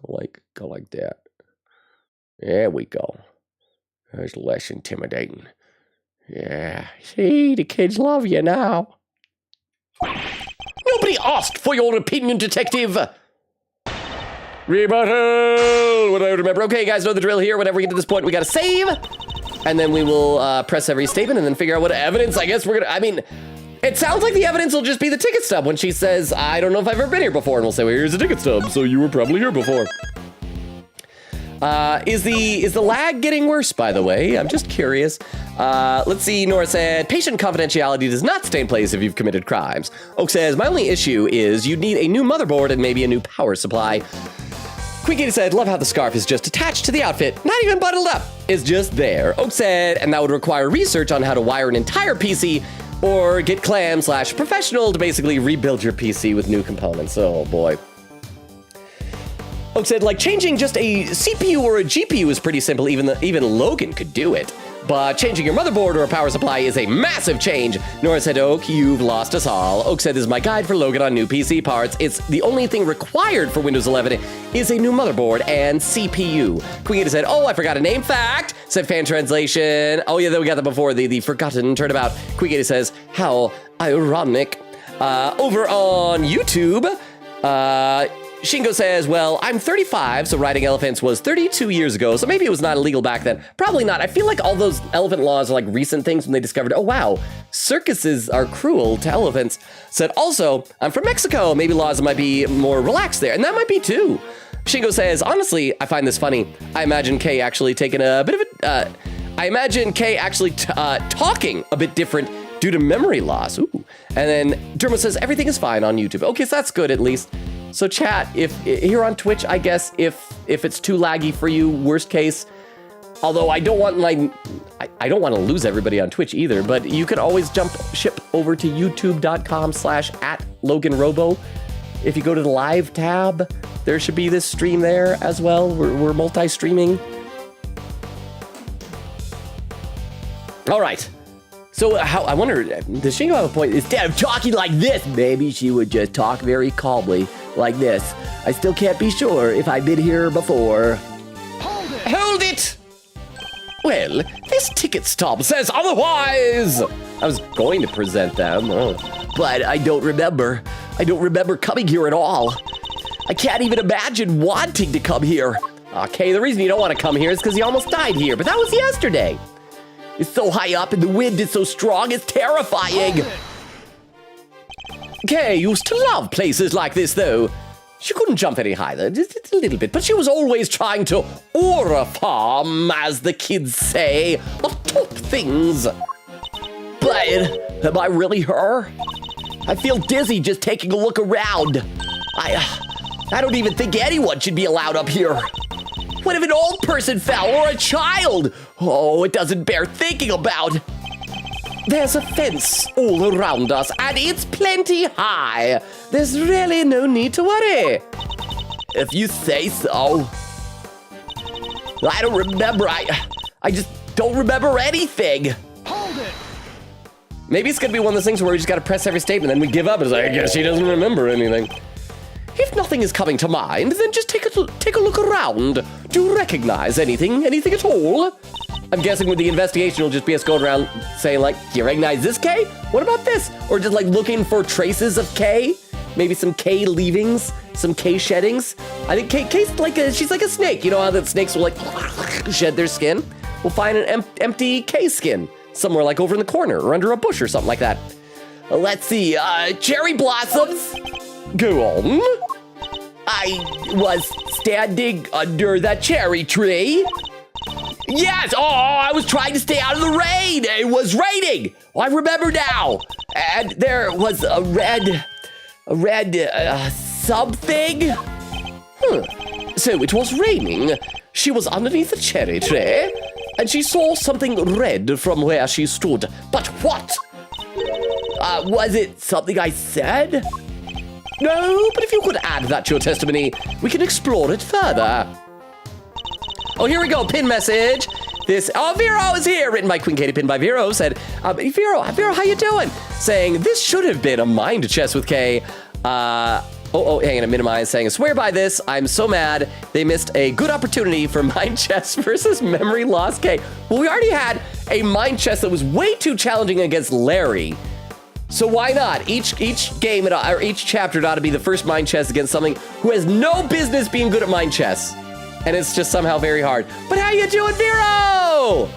Go like that. There we go. That's less intimidating. Yeah, see, the kids love you now. Nobody asked for your opinion, detective. Rebuttal! What do I remember? Okay, guys, know the drill here. Whenever we get to this point, we gotta save. And then we will press every statement and then figure out what evidence. I guess we're gonna, I mean, it sounds like the evidence will just be the ticket stub when she says, I don't know if I've ever been here before. And we'll say, well, here's a ticket stub, so you were probably here before. Is the lag getting worse, by the way? I'm just curious. Let's see, Nora said, patient confidentiality does not stay in place if you've committed crimes. Oak says, my only issue is you'd need a new motherboard and maybe a new power supply. Quickie said, love how the scarf is just attached to the outfit, not even bundled up. It's just there. Oak said, and that would require research on how to wire an entire PC or get Clam/professional to basically rebuild your PC with new components. Oh boy. Oak said, like changing just a CPU or a GPU is pretty simple. Even Logan could do it. but changing your motherboard or a power supply is a massive change. Nora said, Oak, you've lost us all. Oak said, this is my guide for Logan on new PC parts. It's the only thing required for Windows 11 is a new motherboard and CPU. Queen said, oh, I forgot a name. Fact, said fan translation. Oh yeah, we got that before, the forgotten turnabout. Queen says, how ironic. Over on YouTube, Shingo says, well, I'm 35, so riding elephants was 32 years ago, so maybe it was not illegal back then. Probably not. I feel like all those elephant laws are like recent things when they discovered, oh wow, circuses are cruel to elephants. Said, also, I'm from Mexico. Maybe laws might be more relaxed there, and that might be too. Shingo says, honestly, I find this funny. I imagine Kay actually taking a bit of a, talking a bit different due to memory loss. Ooh. And then Dermo says, everything is fine on YouTube. Okay, so that's good at least. So chat, if here on Twitch, I guess if it's too laggy for you, worst case, although I don't want I don't want to lose everybody on Twitch either, but you could always jump ship over to youtube.com/@LoganRobo. If you go to the live tab, there should be this stream there as well. We're multi-streaming. All right. So I wonder, does Shingo have a point? Instead of talking like this, maybe she would just talk very calmly like this. I still can't be sure if I've been here before. Hold it! Well, this ticket stub says otherwise. I was going to present them, but I don't remember. I don't remember coming here at all. I can't even imagine wanting to come here. Okay, the reason you don't want to come here is because you almost died here, but that was yesterday. It's so high up and the wind is so strong, it's terrifying. Kay used to love places like this, though. She couldn't jump any higher, just a little bit, but she was always trying to aura farm, as the kids say, atop things. But am I really her? I feel dizzy just taking a look around. I don't even think anyone should be allowed up here. What if an old person fell or a child? Oh, it doesn't bear thinking about. There's a fence all around us, and it's plenty high. There's really no need to worry. If you say so. I don't remember. I just don't remember anything. Hold it. Maybe it's gonna be one of those things where we just gotta press every statement, then we give up. It's like, I guess she doesn't remember anything. If nothing is coming to mind, then just take a look around. Do you recognize anything at all? I'm guessing with the investigation, it'll just be us going around saying like, do you recognize this K? What about this? Or just like looking for traces of K? Maybe some K leavings, some K sheddings. I think K's like she's like a snake. You know how that snakes will like shed their skin? We'll find an empty K skin somewhere like over in the corner or under a bush or something like that. Let's see, cherry blossoms. Go on. I was standing under that cherry tree. Yes, oh, I was trying to stay out of the rain. It was raining. Oh, I remember now. And there was a red something. So it was raining. She was underneath the cherry tree, and she saw something red from where she stood. But what? Was it something I said? No, but if you could add that to your testimony, we can explore it further. Oh, here we go, pin message. Vero is here, written by Queen Katie, pinned by Vero, said, Vero, how you doing? Saying, this should have been a mind chess with K. Hang on, minimize, saying, I swear by this, I'm so mad they missed a good opportunity for mind chess versus memory loss K. Well, we already had a mind chess that was way too challenging against Larry. So why not? Each game or each chapter ought to be the first mind chess against something who has no business being good at mind chess. And it's just somehow very hard. But how you doing, Vero?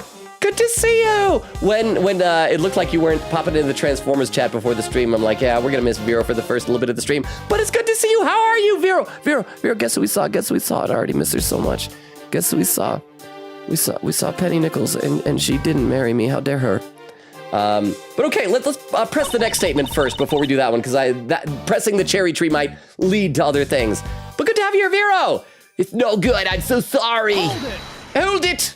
Good to see you. When it looked like you weren't popping into the Transformers chat before the stream, I'm like, yeah, we're gonna miss Vero for the first little bit of the stream. But it's good to see you. How are you, Vero? Vero, guess what we saw? I already missed her so much. Guess what we saw? We saw Penny Nichols, and she didn't marry me. How dare her? But okay, let's press the next statement first before we do that one, because pressing the cherry tree might lead to other things. But good to have you here, Vero. It's no good. I'm so sorry. Hold it.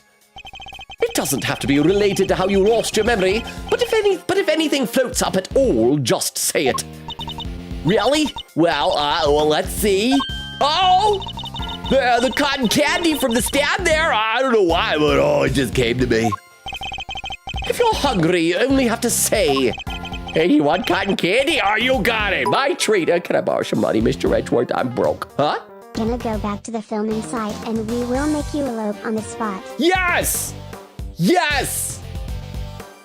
It doesn't have to be related to how you lost your memory, but if anything floats up at all, just say it. Really? Well, let's see. Oh, the cotton candy from the stand there. I don't know why, but it just came to me. If you're hungry, you only have to say, hey, you want cotton candy? Oh, you got it. My treat. Can I borrow some money, Mr. Edgeworth? I'm broke. Huh? Gonna go back to the filming site and we will make you elope on the spot. Yes! Yes!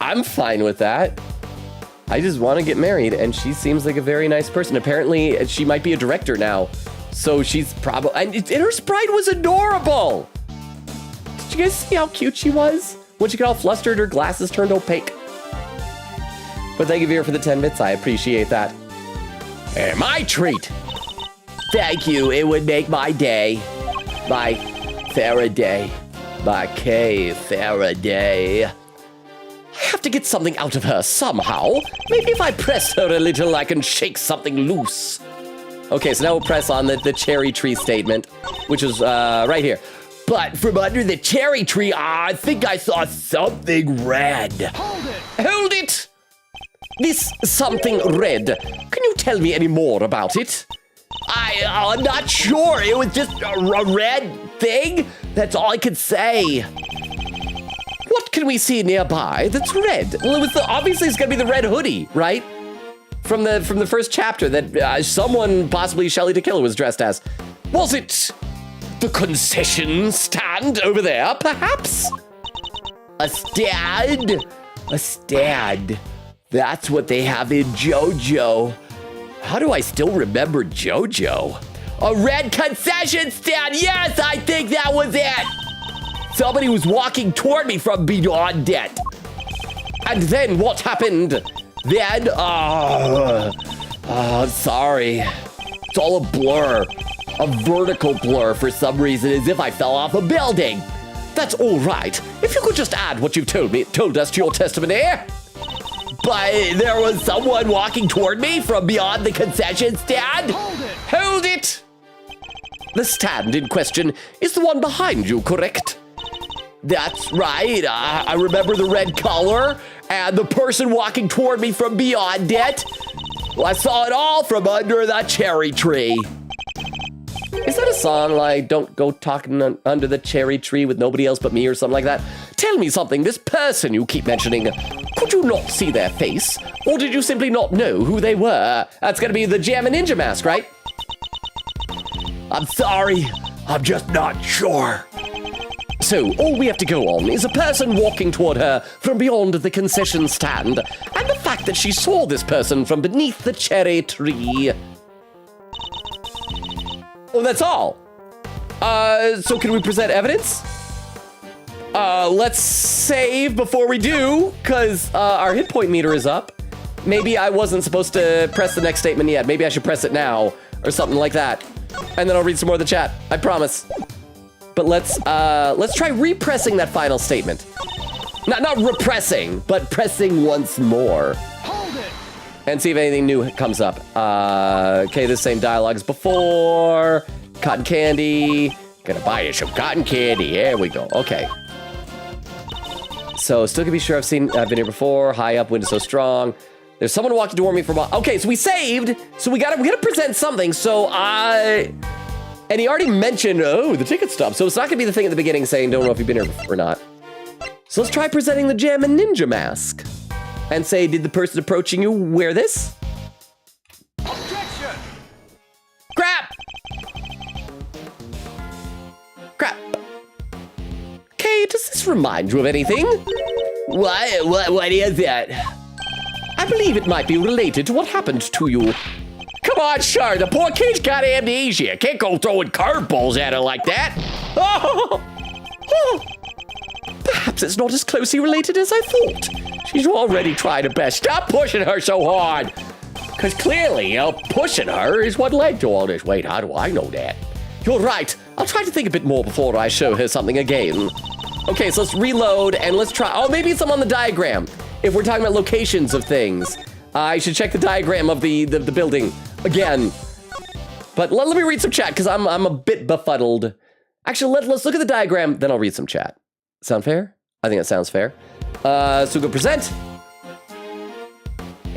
I'm fine with that. I just want to get married, and she seems like a very nice person. Apparently, she might be a director now. So she's probably... And her sprite was adorable! Did you guys see how cute she was? When she got all flustered, her glasses turned opaque. But thank you, Vera, for the 10 bits. I appreciate that. Hey, my treat. Thank you. It would make my day. My Faraday. My K Faraday. I have to get something out of her somehow. Maybe if I press her a little, I can shake something loose. Okay, so now we'll press on the cherry tree statement, which is right here. But from under the cherry tree, I think I saw something red. Hold it! This something red. Can you tell me any more about it? I'm not sure. It was just a red thing. That's all I could say. What can we see nearby that's red? Well, obviously it's gonna be the red hoodie, right? From the first chapter that someone, possibly Shelley DeKiller, was dressed as. Was it the concession stand over there, perhaps? A stand? A stand. That's what they have in JoJo. How do I still remember JoJo? A red concession stand! Yes, I think that was it! Somebody was walking toward me from beyond it. And then what happened? Then, I'm sorry. It's all a blur. A vertical blur for some reason, as if I fell off a building. That's all right. If you could just add what you've told us to your testimony. But there was someone walking toward me from beyond the concession stand. Hold it! The stand in question is the one behind you, correct? That's right. I remember the red color and the person walking toward me from beyond it. Well, I saw it all from under the cherry tree. Is that a song like Don't Go Talking Under the Cherry Tree with Nobody Else But Me or something like that? Tell me something, this person you keep mentioning, could you not see their face? Or did you simply not know who they were? That's gonna be the Jammin' Ninja Mask, right? I'm sorry, I'm just not sure. So, all we have to go on is a person walking toward her from beyond the concession stand, and the fact that she saw this person from beneath the cherry tree. Oh, that's all. So can we present evidence? Let's save before we do, because our hit point meter is up. Maybe I wasn't supposed to press the next statement yet. Maybe I should press it now, or something like that. And then I'll read some more of the chat, I promise. But let's try repressing that final statement. Not repressing, but pressing once more. Hold it! And see if anything new comes up. Okay, the same dialogue as before. Cotton candy. Gonna buy you some cotton candy. There we go. Okay. So still can be sure I've been here before. High up, wind is so strong. There's someone walking toward me from. Okay, so we saved. So we gotta present something. So and he already mentioned, the ticket stub. So it's not gonna be the thing at the beginning saying, don't know if you've been here before or not. So let's try presenting the Jammin' Ninja Mask. And say, did the person approaching you wear this? Objection! Crap! Crap. Okay, does this remind you of anything? What is it? I believe it might be related to what happened to you. Come on, sir, the poor kid's got amnesia. Can't go throwing curveballs at her like that. Oh! Perhaps it's not as closely related as I thought. She's already tried her best. Stop pushing her so hard. Because clearly, pushing her is what led to all this. Wait, how do I know that? You're right. I'll try to think a bit more before I show her something again. Okay, so let's reload and let's try. Oh, maybe it's on the diagram. If we're talking about locations of things, I should check the diagram of the building again. But let me read some chat because I'm a bit befuddled. Actually, let's look at the diagram, then I'll read some chat. Sound fair? I think that sounds fair. So we go present.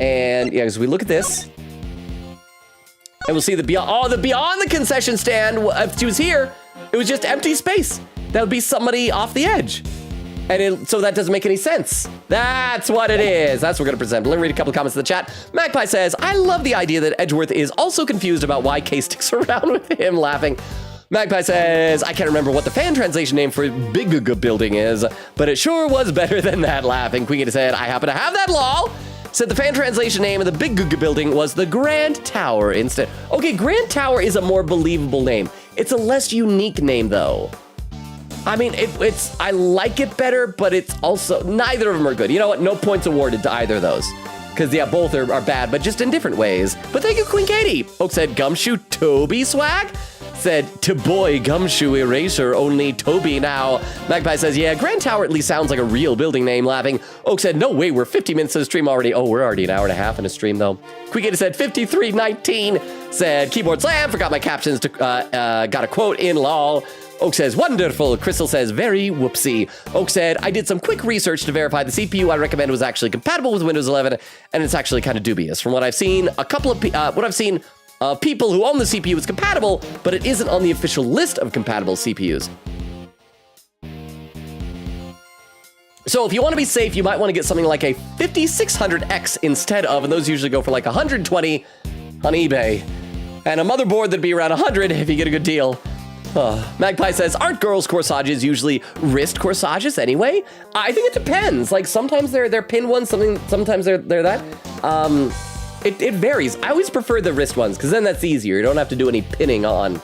And yeah, because we look at this. And we'll see the beyond the concession stand. If she was here, it was just empty space. That would be somebody off the edge. so that doesn't make any sense. That's what it is. That's what we're gonna present. Let me read a couple of comments in the chat. Magpie says, I love the idea that Edgeworth is also confused about why Kay sticks around with him, laughing. Magpie says, I can't remember what the fan translation name for Big Building is, but it sure was better than that, laughing. Queen said, I happen to have that, lol. Said the fan translation name of the Big Building was the Grand Tower instead. Okay, Grand Tower is a more believable name. It's a less unique name, though. I mean, I like it better, but it's also, neither of them are good. You know what? No points awarded to either of those. Because, yeah, both are bad, but just in different ways. But thank you, Queen Katie. Oak said, Gumshoe Toby swag? Said, to boy, Gumshoe Eraser, only Toby now. Magpie says, yeah, Grand Tower at least sounds like a real building name, laughing. Oak said, no way, we're 50 minutes into the stream already. Oh, we're already an hour and a half in a stream, though. Queen Katie said, 5319. Said, keyboard slam, forgot my captions, got a quote in lol. Oak says, wonderful. Crystal says, very whoopsie. Oak said, I did some quick research to verify the CPU I recommend was actually compatible with Windows 11, and it's actually kind of dubious. From what I've seen, people who own the CPU is compatible, but it isn't on the official list of compatible CPUs. So if you want to be safe, you might want to get something like a 5600X instead of, and those usually go for like 120 on eBay, and a motherboard that'd be around 100 if you get a good deal. Magpie says, aren't girls' corsages usually wrist corsages anyway? I think it depends. Like, sometimes they're pin ones, sometimes they're that. It varies. I always prefer the wrist ones, because then that's easier. You don't have to do any pinning on.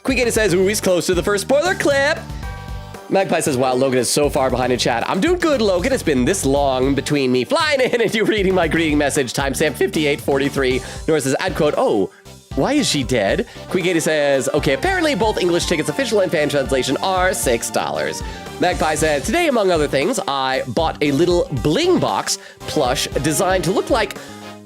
Quickgator says, ooh, he's close to the first spoiler clip. Magpie says, wow, Logan is so far behind in chat. I'm doing good, Logan. It's been this long between me flying in and you reading my greeting message. Timestamp 5843. Nora says, ad quote, oh, why is she dead? Quickgator says, okay, apparently both English tickets, official and fan translation, are $6. Magpie says, today, among other things, I bought a little bling box plush designed to look like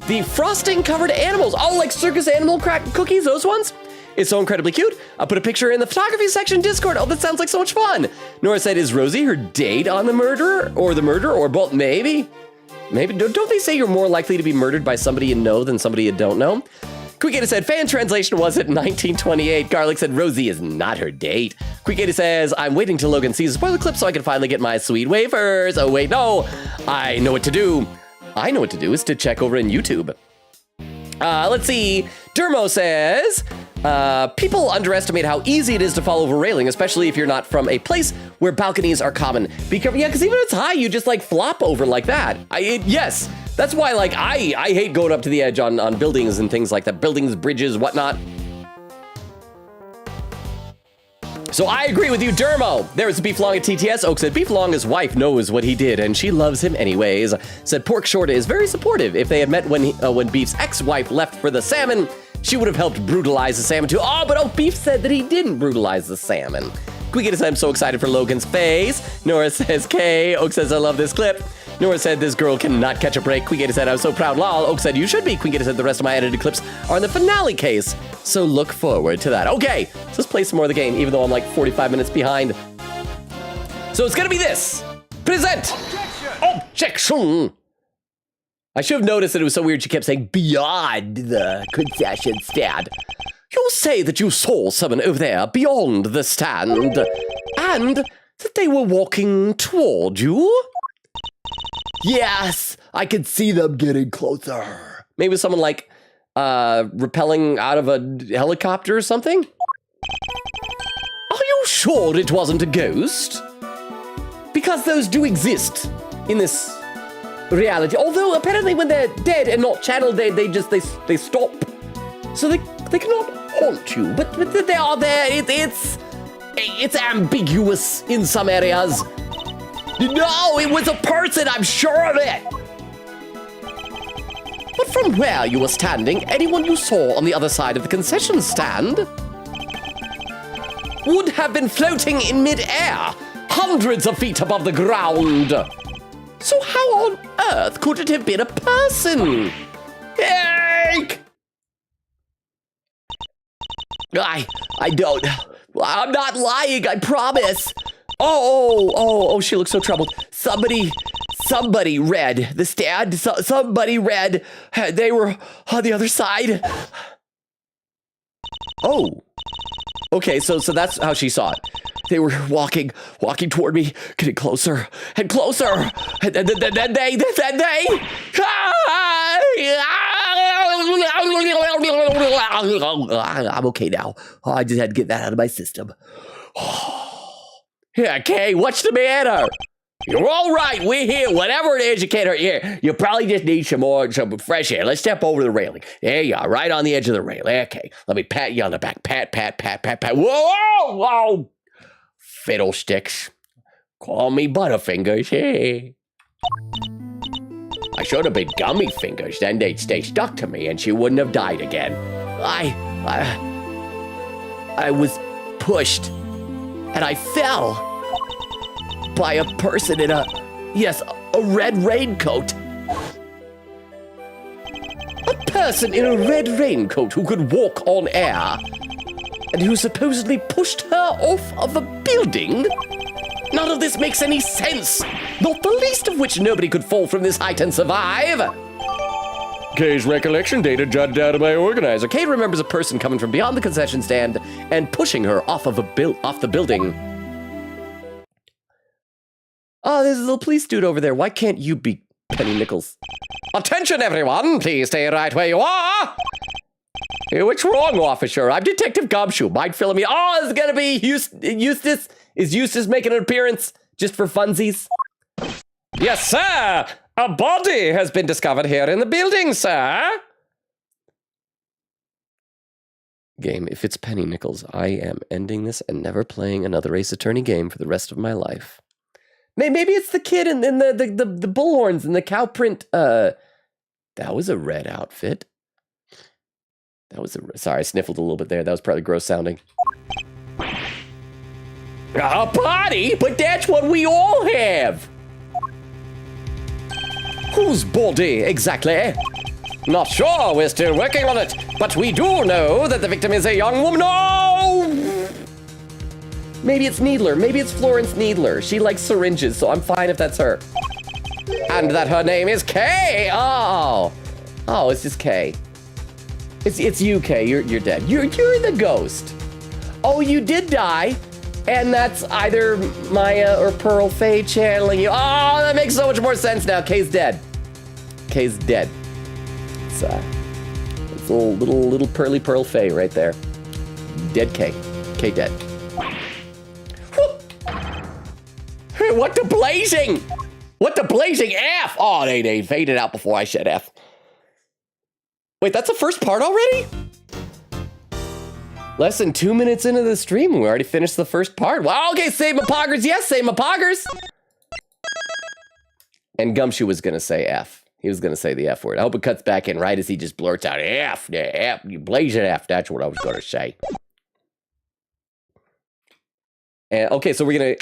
the frosting covered animals. Oh, like circus animal crack cookies, those ones? It's so incredibly cute. I'll put a picture in the photography section Discord. Oh, that sounds like so much fun. Nora said, is Rosie her date on the murderer or both? Maybe. Don't they say you're more likely to be murdered by somebody you know than somebody you don't know? Quickgator said, fan translation was it 1928. Garlic said, Rosie is not her date. Quickgator says, I'm waiting till Logan sees a spoiler clip so I can finally get my sweet wafers. Oh, wait, no. I know what to do. I know what to do is to check over in YouTube. Let's see. Dermo says, people underestimate how easy it is to fall over a railing, especially if you're not from a place where balconies are common. Be careful, yeah, because even if it's high, you just like flop over like that. Yes, that's why like I hate going up to the edge on buildings and things like that. Buildings, bridges, whatnot. So I agree with you, Dermo. There's Beef Long at TTS. Oak said, Beef Long's wife knows what he did, and she loves him anyways. Said Pork Shorta is very supportive. If they had met when Beef's ex-wife left for the salmon, she would have helped brutalize the salmon too. Oh, but Beef said that he didn't brutalize the salmon. Quickgator said, I'm so excited for Logan's face. Nora says, K. Oak says, I love this clip. Nora said, this girl cannot catch a break. Quickgator said, I was so proud, lol. Oak said, you should be. Quickgator said, the rest of my edited clips are in the finale case, so look forward to that. Okay, so let's play some more of the game, even though I'm like 45 minutes behind. So it's gonna be this. Present. Objection. I should have noticed that it was so weird she kept saying beyond the concession stand. You say that you saw someone over there beyond the stand, and that they were walking toward you? Yes, I could see them getting closer. Maybe someone like rappelling out of a helicopter or something? Are you sure it wasn't a ghost? Because those do exist in this reality. Although apparently when they're dead and not channeled, they stop. So they cannot haunt you, but they are there. It's ambiguous in some areas. No, it was a person, I'm sure of it. But from where you were standing, anyone you saw on the other side of the concession stand would have been floating in mid-air, hundreds of feet above the ground. So how on earth could it have been a person? Eek! I don't. I'm not lying, I promise. Oh, she looks so troubled. Somebody read the stand. Somebody read. They were on the other side. Oh. Okay, so that's how she saw it. They were walking toward me, getting closer and closer. And then they. I'm okay now. Oh, I just had to get that out of my system. Yeah, Kay, what's the matter? You're all right. We're here. Whatever it is, you can't hurt you. You probably just need some fresh air. Let's step over the railing. There you are, right on the edge of the rail. Okay, let me pat you on the back. Pat. Whoa. Fiddlesticks. Call me Butterfingers. Hey. I should have been Gummy Fingers. Then they'd stay stuck to me and she wouldn't have died again. I was pushed and I fell by a person in a red raincoat. A person in a red raincoat who could walk on air and who supposedly pushed her off of a building? None of this makes any sense, not the least of which nobody could fall from this height and survive. Kay's recollection data jotted down to my organizer. Kay remembers a person coming from beyond the concession stand and pushing her off the building. Oh, there's a little police dude over there. Why can't you be Penny Nichols? Attention, everyone! Please stay right where you are! Hey, what's wrong, officer? I'm Detective Gumshoe. Mind filling me? Oh, it's gonna be Eustace. Is Eustace making an appearance just for funsies? Yes, sir! A body has been discovered here in the building, sir! Game, if it's Penny Nichols, I am ending this and never playing another Ace Attorney game for the rest of my life. Maybe it's the kid in the bullhorns and the cow print. That was a red outfit. Sorry, I sniffled a little bit there. That was probably gross sounding. A body? But that's what we all have. Whose body exactly? Not sure. We're still working on it. But we do know that the victim is a young woman. No! Maybe it's Needler. Maybe it's Florence Needler. She likes syringes, so I'm fine if that's her. And that her name is Kay. Oh, it's just Kay. It's you, Kay. You're dead. You're the ghost. Oh, you did die, and that's either Maya or Pearl Faye channeling you. Oh, that makes so much more sense now. Kay's dead. Kay's dead. It's a little pearly Pearl Faye right there. Dead Kay. Kay dead. What the blazing? What the blazing F? Oh, they faded out before I said F. Wait, that's the first part already? Less than 2 minutes into the stream, we already finished the first part. Wow, okay, save my poggers. Yes, save my poggers. And Gumshoe was gonna say F. He was gonna say the F word. I hope it cuts back in right as he just blurts out F. Yeah, F. You blazing F. That's what I was gonna say. And okay, so we're gonna.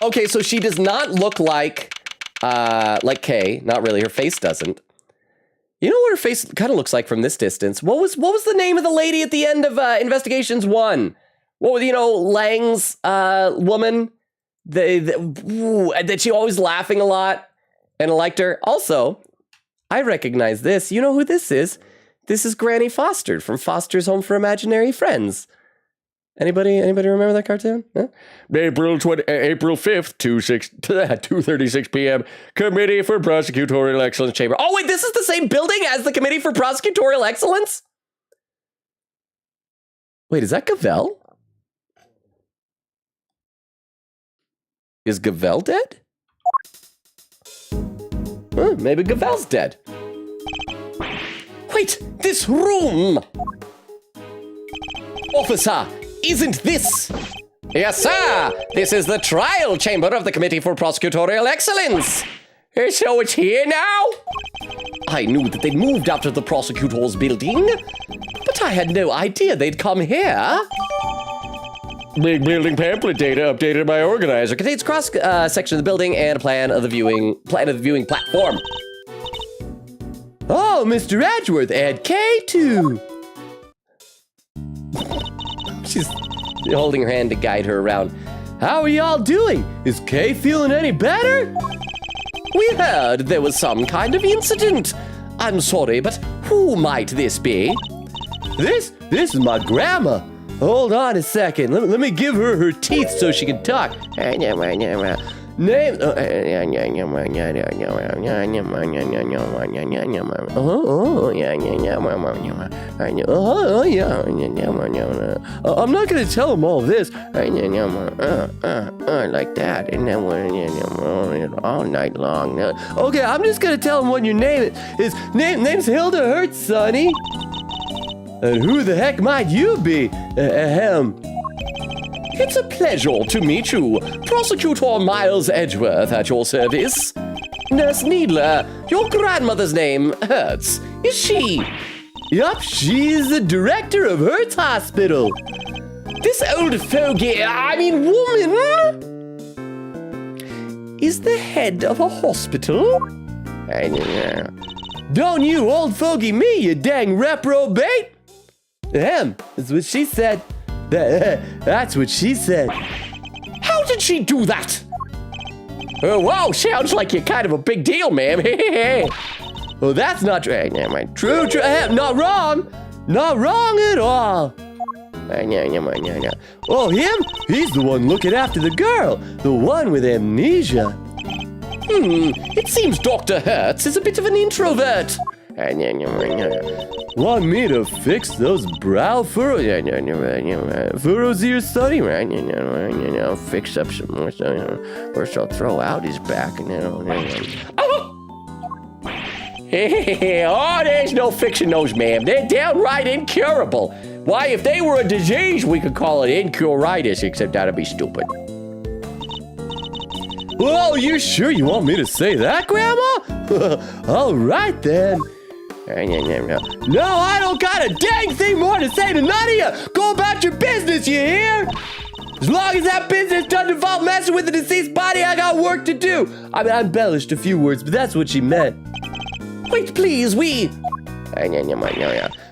Okay, so she does not look like Kay. Not really. Her face doesn't. You know what her face kind of looks like from this distance? What was the name of the lady at the end of Investigations 1? What was, Lang's woman? That she always laughing a lot, and I liked her. Also, I recognize this. You know who this is? This is Granny Foster from Foster's Home for Imaginary Friends. Anybody remember that cartoon? Huh? April 5th, 2:36 p.m. Committee for Prosecutorial Excellence Chamber. Oh, wait, this is the same building as the Committee for Prosecutorial Excellence? Wait, is that Gavel? Is Gavel dead? Maybe Gavel's dead. Wait, this room! Officer, isn't this? Yes, sir. This is the trial chamber of the Committee for Prosecutorial Excellence. So it's here now? I knew that they'd moved out of the prosecutor's building, but I had no idea they'd come here. Big building pamphlet data updated by organizer. Contains cross section of the building and a plan of the viewing platform. Oh, Mr. Edgeworth, add K2. She's holding her hand to guide her around. How are y'all doing? Is Kay feeling any better? We heard there was some kind of incident. I'm sorry, but who might this be? This is my grandma. Hold on a second. Let me give her her teeth so she can talk. Name. I'm not gonna tell him all this. Like that, and then all night long. Okay, I'm just gonna tell him what your name is. Name's Hilda Hertz, Sonny. And who the heck might you be? Ahem. It's a pleasure to meet you. Prosecutor Miles Edgeworth at your service. Nurse Needler, your grandmother's name, Hertz. Is she? Yup, she's the director of Hertz Hospital. This old fogey, woman, is the head of a hospital? Don't you old fogey me, you dang reprobate! That's what she said. That's what she said. How did she do that? Oh, wow, sounds like you're kind of a big deal, ma'am. Well, that's not true. True. Not wrong. Not wrong at all. Oh, him? He's the one looking after the girl. The one with amnesia. It seems Dr. Hertz is a bit of an introvert. Want me to fix those brow furrows? Furrows here, Sonny? Fix up some more. First, I'll throw out his back. Oh, there's no fixing those, ma'am. They're downright incurable. Why, if they were a disease, we could call it incuritis, except that'd be stupid. Well, you sure you want me to say that, Grandma? All right, then. No, I don't got a dang thing more to say to none of you. Go about your business, you hear? As long as that business doesn't involve messing with the deceased body, I got work to do. I embellished a few words, but that's what she meant. Wait, please, we...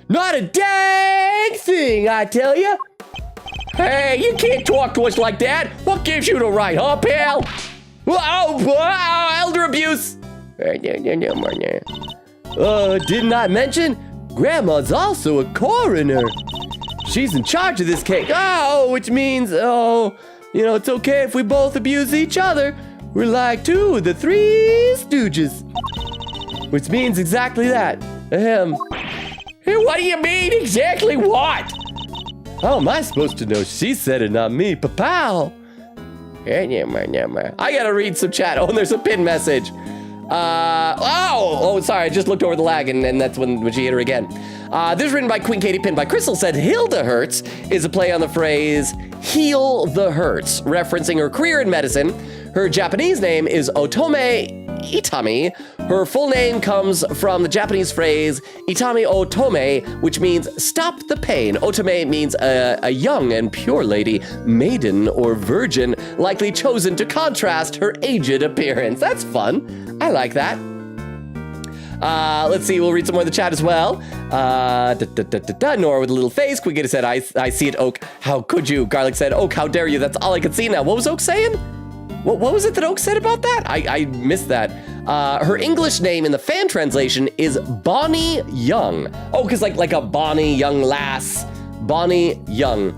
Not a dang thing, I tell you. Hey, you can't talk to us like that. What gives you the right, huh, pal? Wow, elder abuse. Didn't I mention? Grandma's also a coroner. She's in charge of this case. Which means, it's okay if we both abuse each other. We're like two of the Three Stooges. Which means exactly that. Ahem. Hey, what do you mean? Exactly what? How am I supposed to know? She said it, not me. Papow. I gotta read some chat. Oh, and there's a pin message. Sorry, I just looked over the lag, and that's when she hit her again. This is written by Queen Katie, pinned by Crystal, said Hilda Hertz is a play on the phrase heal the hurts, referencing her career in medicine. Her Japanese name is Otome Itami. Her full name comes from the Japanese phrase Itami Otome, which means stop the pain. Otome means a young and pure lady, maiden or virgin, likely chosen to contrast her aged appearance. That's fun. I like that. Let's see, we'll read some more of the chat as well. Nora with a little face. Quiggity said, I see it, Oak. How could you? Garlic said, Oak, how dare you? That's all I could see now. What was Oak saying? What was it that Oak said about that? I missed that. Her English name in the fan translation is Bonnie Young. Oh, because like a Bonnie Young lass. Bonnie Young.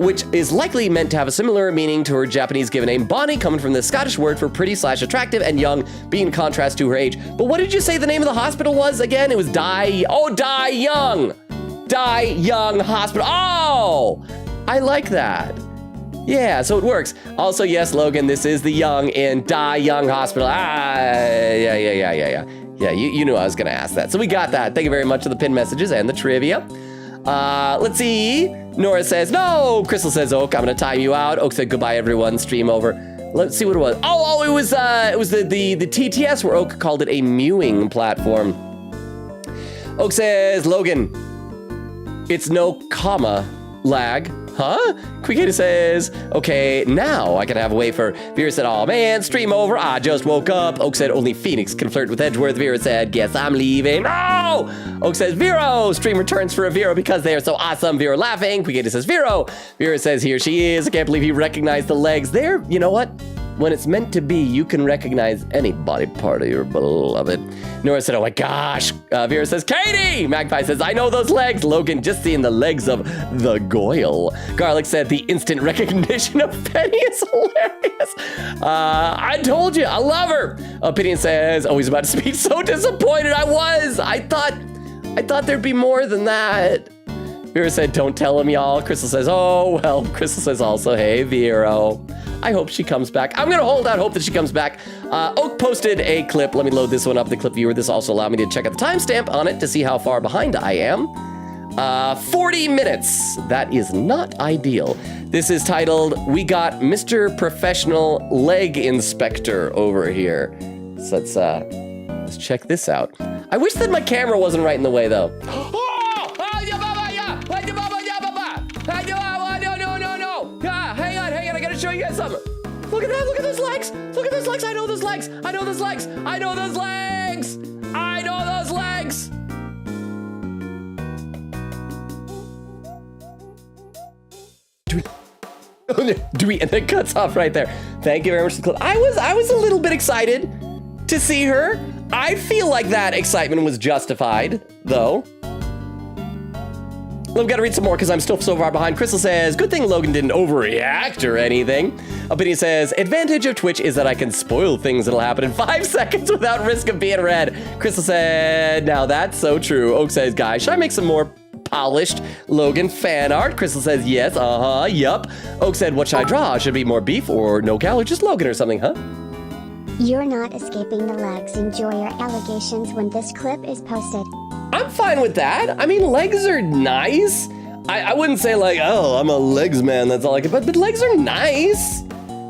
Which is likely meant to have a similar meaning to her Japanese given name, Bonnie, coming from the Scottish word for pretty/attractive, and young being in contrast to her age. But what did you say the name of the hospital was again? It was Die Young. Die Young Hospital. Oh, I like that. Yeah, so it works. Also, yes, Logan, this is the Young in Die Young Hospital. Yeah. Yeah, you knew I was gonna ask that. So we got that. Thank you very much for the pin messages and the trivia. Let's see. Nora says, no. Crystal says, Oak, I'm gonna time you out. Oak said, goodbye, everyone. Stream over. Let's see what it was. Oh, it was the TTS where Oak called it a mewing platform. Oak says, Logan, it's no comma lag. Huh? Quickita says, okay, now I can have a wafer. Vera said, oh man, stream over. I just woke up. Oak said, only Phoenix can flirt with Edgeworth. Vera said, guess I'm leaving. No! Oak says, Vero! Stream returns for a Vero because they are so awesome. Vera laughing. Quickita says, Vero! Vera says, here she is. I can't believe he recognized the legs there. You know what? when it's meant to be, you can recognize any body part of your beloved. Nora said, oh my gosh. Vera says, Katie! Magpie says, I know those legs. Logan, just seeing the legs of the Goyle. Garlic said, the instant recognition of Penny is hilarious. I told you, I love her. Opinion says, oh, he's about to speak. So disappointed I was. I thought there'd be more than that. Vera said, don't tell him, y'all. Crystal says, oh, well. Crystal says also, hey, Vero. I hope she comes back. I'm going to hold out hope that she comes back. Oak posted a clip. Let me load this one up, the clip viewer. This also allowed me to check out the timestamp on it to see how far behind I am. 40 minutes. That is not ideal. This is titled, We Got Mr. Professional Leg Inspector over here. So let's check this out. I wish that my camera wasn't right in the way, though. Hang on, I gotta show you guys something. Look at that, look at those legs. Look at those legs, I know those legs. I know those legs. I know those legs. I know those legs. Do we, and it cuts off right there. Thank you very much for the clip. I was a little bit excited to see her. I feel like that excitement was justified, though. I've got to read some more because I'm still so far behind. Crystal says, good thing Logan didn't overreact or anything. Opinion says, advantage of Twitch is that I can spoil things that'll happen in 5 seconds without risk of being read. Crystal said, now that's so true. Oak says, guys, should I make some more polished Logan fan art? Crystal says, yes, yup. Oak said, what should I draw? Should it be more beef or no gal or just Logan or something, huh? You're not escaping the legs. Enjoy your allegations when this clip is posted. I'm fine with that. I mean, legs are nice. I wouldn't say like, oh, I'm a legs man, that's all I can, but legs are nice.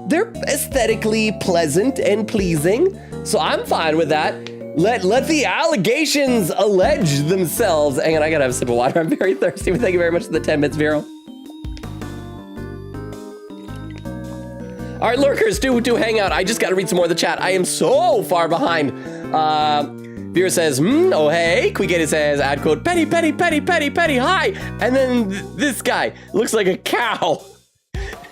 They're aesthetically pleasant and pleasing, so I'm fine with that. Let the allegations allege themselves. Hang on, I gotta have a sip of water. I'm very thirsty, but thank you very much for the 10 minutes, Vero. All right, lurkers, do hang out. I just gotta read some more of the chat. I am so far behind. Vera says, oh hey. Quiggated says, add quote, Petty, hi. And then this guy looks like a cow.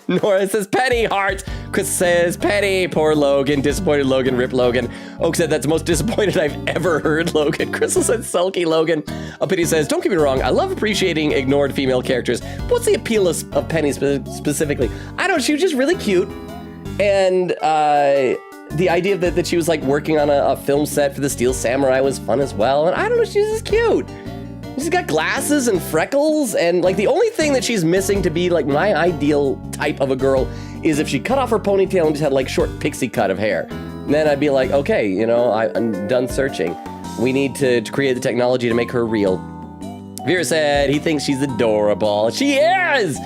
Nora says, Penny, heart. Chris says, Penny, poor Logan, disappointed Logan, rip Logan. Oak said, that's the most disappointed I've ever heard Logan. Crystal said, sulky Logan. Opinion says, don't get me wrong, I love appreciating ignored female characters. What's the appeal of Penny specifically? I don't know, she was just really cute. And the idea that she was like working on a film set for the Steel Samurai was fun as well. And I don't know, she's just cute. She's got glasses and freckles, and like the only thing that she's missing to be like my ideal type of a girl is if she cut off her ponytail and just had like short pixie cut of hair. And then I'd be like, okay, you know, I'm done searching. We need to create the technology to make her real. Vera said he thinks she's adorable. She is!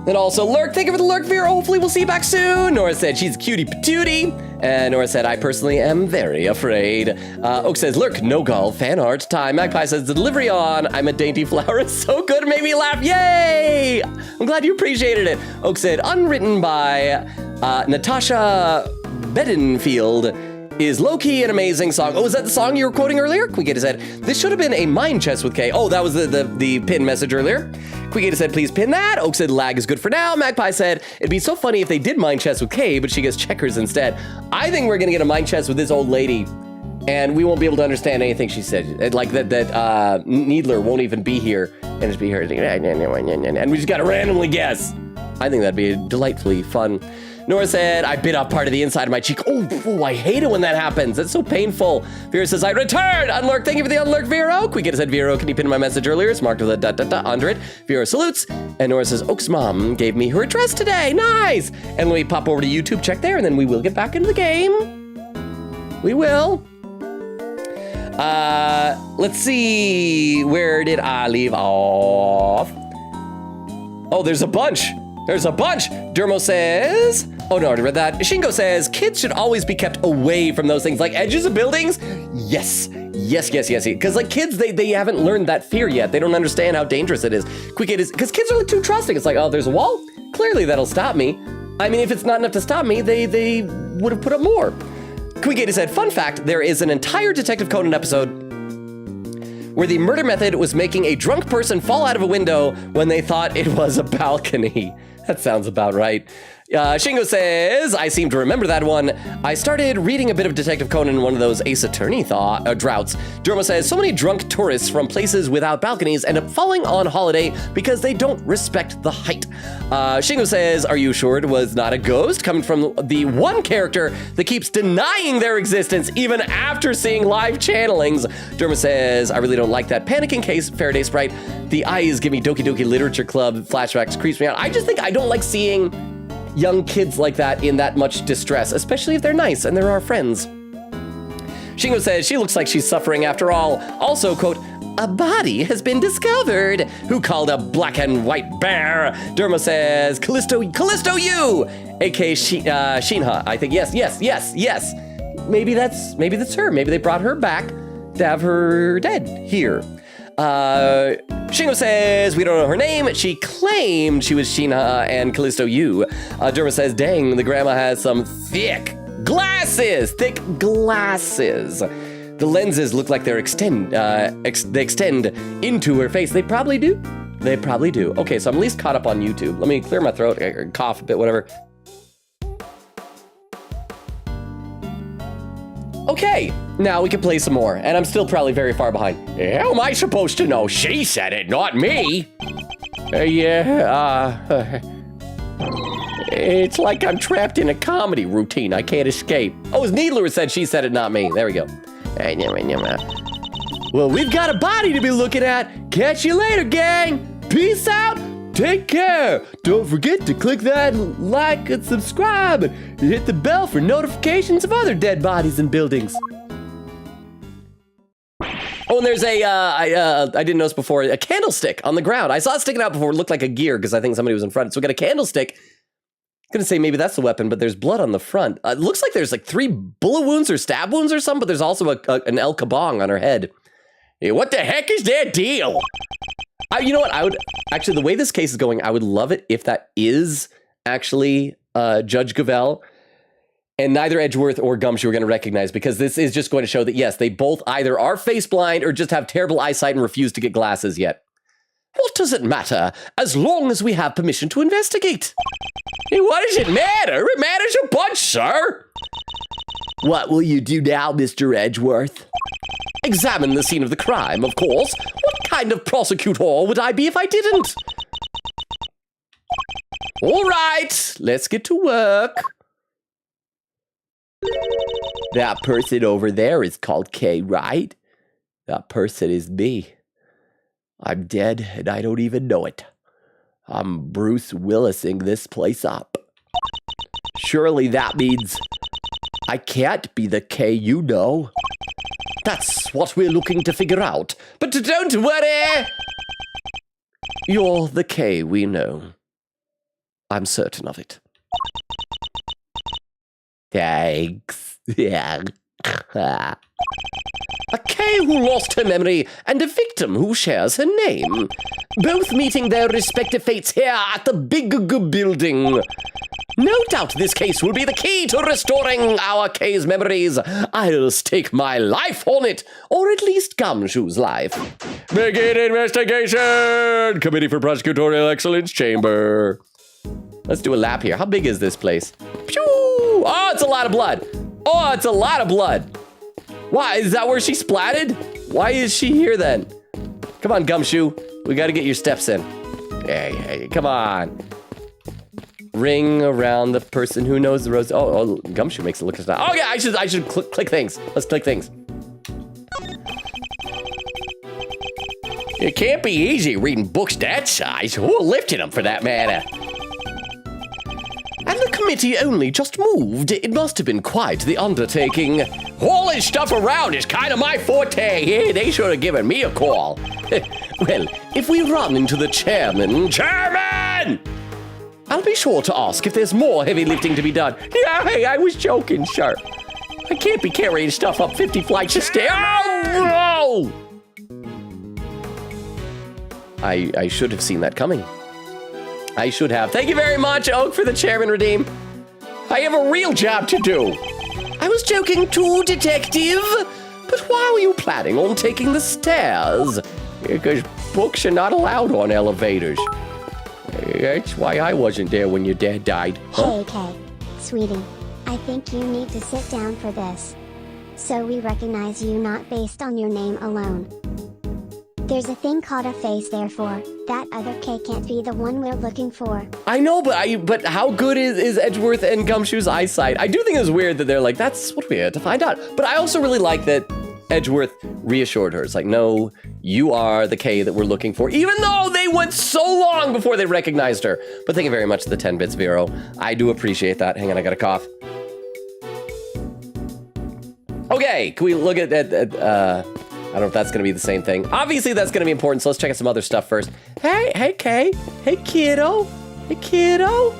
And also, Lurk, thank you for the Lurk, Vera. Hopefully we'll see you back soon. Nora said she's a cutie patootie. And Nora said, I personally am very afraid. Oak says, Lurk, no gall, fan art time. Magpie says, the delivery on. I'm a dainty flower. It's so good, it made me laugh. Yay! I'm glad you appreciated it. Oak said, unwritten by Natasha Bedingfield. Is low-key an amazing song. Oh, is that the song you were quoting earlier? Quiggated said, this should have been a mind chest with K. Oh, that was the pin message earlier. Quiggated said, please pin that. Oak said, lag is good for now. Magpie said, it'd be so funny if they did mind chest with K, but she gets checkers instead. I think we're gonna get a mind chest with this old lady, and we won't be able to understand anything she said. Like that Needler won't even be here, and just be here, and we just gotta randomly guess. I think that'd be delightfully fun. Nora said, I bit off part of the inside of my cheek. Oh, I hate it when that happens. That's so painful. Vera says, I returned. Unlurk, thank you for the unlurk, Vero. Quiggated said, Vero, can you pin my message earlier? It's marked with a ... under it. Vero salutes. And Nora says, Oak's mom gave me her address today. Nice. And let me pop over to YouTube, check there, and then we will get back into the game. We will. Let's see. Where did I leave off? Oh, there's a bunch. There's a bunch. Dermo says, oh no, I already read that. Shingo says, kids should always be kept away from those things like edges of buildings. Yes. Because like kids, they haven't learned that fear yet. They don't understand how dangerous it is. Because kids are like too trusting. It's like, oh, there's a wall? Clearly that'll stop me. I mean, if it's not enough to stop me, they would have put up more. Quiggated said, fun fact, there is an entire Detective Conan episode where the murder method was making a drunk person fall out of a window when they thought it was a balcony. That sounds about right. Shingo says, I seem to remember that one. I started reading a bit of Detective Conan in one of those Ace Attorney droughts. Dermo says, so many drunk tourists from places without balconies end up falling on holiday because they don't respect the height. Shingo says, are you sure it was not a ghost? Coming from the one character that keeps denying their existence even after seeing live channelings. Dermo says, I really don't like that panicking case, Faraday Sprite. The eyes give me Doki Doki Literature Club flashbacks, creeps me out. I just think I don't like seeing young kids like that in that much distress, especially if they're nice and they're our friends. Shingo says she looks like she's suffering after all. Also, quote, a body has been discovered. Who called a black and white bear? Dermo says, Callisto you, aka Shinha. I think, yes. Maybe that's her. Maybe they brought her back to have her dead here. Shingo says we don't know her name. She claimed she was Shinha and Callisto Yu. Derma says, dang, the grandma has some thick glasses. The lenses look like they extend into her face. They probably do. Okay, so I'm at least caught up on YouTube. Let me clear my throat, cough a bit, whatever. Okay, now we can play some more, and I'm still probably very far behind. How am I supposed to know? She said it, not me. It's like I'm trapped in a comedy routine. I can't escape. Oh, it was Needler who said she said it, not me. There we go. Well, we've got a body to be looking at. Catch you later, gang. Peace out. Take care. Don't forget to click that like and subscribe and hit the bell for notifications of other dead bodies and buildings. Oh, and there's I didn't notice before, a candlestick on the ground. I saw it sticking out before. It looked like a gear because I think somebody was in front. So we got a candlestick. I'm gonna say maybe that's the weapon, but there's blood on the front. It looks like there's like 3 bullet wounds or stab wounds or something, but there's also an El Kabong on her head. Hey, what the heck is their deal? You know what? I would actually, the way this case is going, I would love it if that is actually Judge Gavel, and neither Edgeworth or Gumshoe are going to recognize, because this is just going to show that yes, they both either are face blind or just have terrible eyesight and refuse to get glasses yet. What does it matter as long as we have permission to investigate? Hey, what does it matter? It matters a bunch, sir. What will you do now, Mr. Edgeworth? Examine the scene of the crime, of course. What kind of prosecutor would I be if I didn't? All right, let's get to work. That person over there is called K, right? That person is me. I'm dead and I don't even know it. I'm Bruce Willising this place up. Surely that means I can't be the K you know. That's what we're looking to figure out. But don't worry! You're the K we know. I'm certain of it. Thanks. Yeah. A K who lost her memory and a victim who shares her name. Both meeting their respective fates here at the big building. No doubt this case will be the key to restoring our K's memories. I'll stake my life on it, or at least Gumshoe's life. Begin investigation! Committee for Prosecutorial Excellence Chamber. Let's do a lap here. How big is this place? Pew! Oh, it's a lot of blood. Oh, it's a lot of blood. Why? Is that where she splatted? Why is she here then? Come on, Gumshoe. We got to get your steps in. Hey, come on. Ring around the person who knows the roads. Oh, Gumshoe makes it look like that. Oh yeah, I should click things. Let's click things. It can't be easy reading books that size, or lifting them for that matter. And the committee only just moved. It must have been quite the undertaking. Hauling stuff around is kind of my forte. Yeah, they should have given me a call. Well, if we run into the chairman... Chairman! I'll be sure to ask if there's more heavy lifting to be done. Yeah, hey, I was joking, sir. I can't be carrying stuff up 50 flights of stairs. Oh, no! I should have seen that coming. I should have. Thank you very much, Oak, for the chairman redeem. I have a real job to do. I was joking too, detective. But why were you planning on taking the stairs? Because books are not allowed on elevators. That's why I wasn't there when your dad died. Hey, Kay. Sweetie, I think you need to sit down for this. So we recognize you not based on your name alone. There's a thing called a face, therefore, that other K can't be the one we're looking for. I know, but how good is Edgeworth and Gumshoe's eyesight? I do think it's weird that they're like, that's what we had to find out. But I also really like that Edgeworth reassured her. It's like, no, you are the K that we're looking for, even though they went so long before they recognized her. But thank you very much for the 10 bits, Vero. I do appreciate that. Hang on, I got a cough. Okay, can we look at I don't know if that's gonna be the same thing. Obviously, that's gonna be important, so let's check out some other stuff first. Hey, Kay. Hey, kiddo. Hey, kiddo.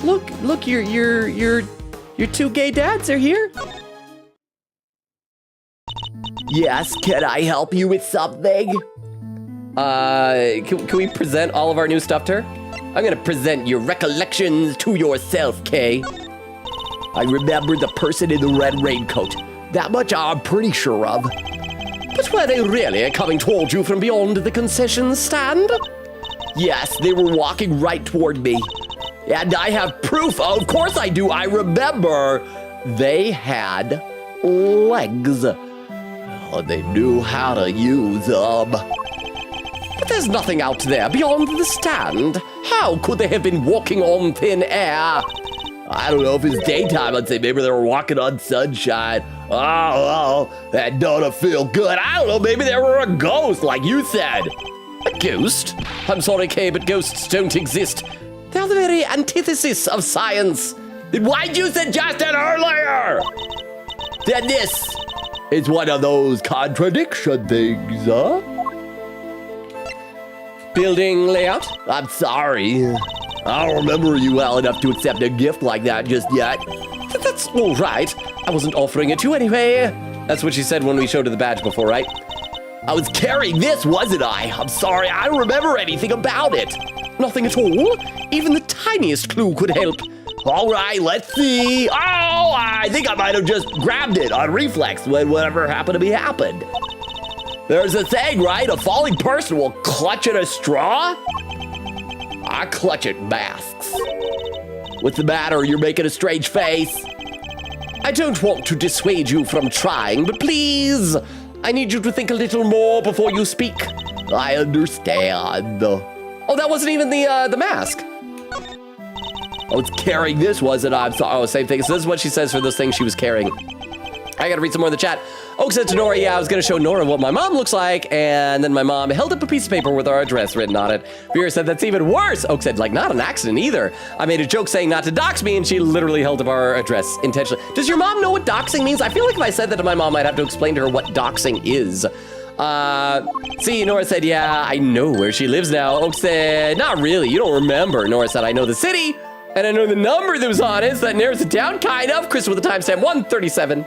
Look, your two gay dads are here. Yes, can I help you with something? Can we present all of our new stuff to her? I'm gonna present your recollections to yourself, Kay. I remember the person in the red raincoat. That much I'm pretty sure of. But were they really coming toward you from beyond the concession stand? Yes, they were walking right toward me. And I have proof. Of course I do. I remember they had legs. Oh, they knew how to use them. But there's nothing out there beyond the stand. How could they have been walking on thin air? I don't know if it's daytime. I'd say maybe they were walking on sunshine. Oh, that don't feel good. I don't know. Maybe they were a ghost, like you said. A ghost? I'm sorry, Kay, but ghosts don't exist. They're the very antithesis of science. Then why'd you suggest it earlier? Then this is one of those contradiction things, huh? Building layout? I'm sorry. I don't remember you well enough to accept a gift like that just yet. That's all right. I wasn't offering it to you anyway. That's what she said when we showed her the badge before, right? I was carrying this, wasn't I? I'm sorry, I don't remember anything about it. Nothing at all? Even the tiniest clue could help. All right, let's see. Oh, I think I might have just grabbed it on reflex when whatever happened to me happened. There's a saying, right? A falling person will clutch at a straw? I clutch at masks. What's the matter? You're making a strange face. I don't want to dissuade you from trying, but please, I need you to think a little more before you speak. I understand. Oh, that wasn't even the mask. I was carrying this, wasn't I? I'm sorry. Oh, same thing. So this is what she says for those things she was carrying. I gotta read some more in the chat. Oak said to Nora, yeah, I was gonna show Nora what my mom looks like, and then my mom held up a piece of paper with our address written on it. Vera said, that's even worse. Oak said, like, not an accident either. I made a joke saying not to dox me, and she literally held up our address intentionally. Does your mom know what doxing means? I feel like if I said that to my mom, I'd have to explain to her what doxing is. See, Nora said, yeah, I know where she lives now. Oak said, not really, you don't remember. Nora said, I know the city, and I know the number that was on it, so that narrows it down, kind of. Chris with the timestamp, 1:37.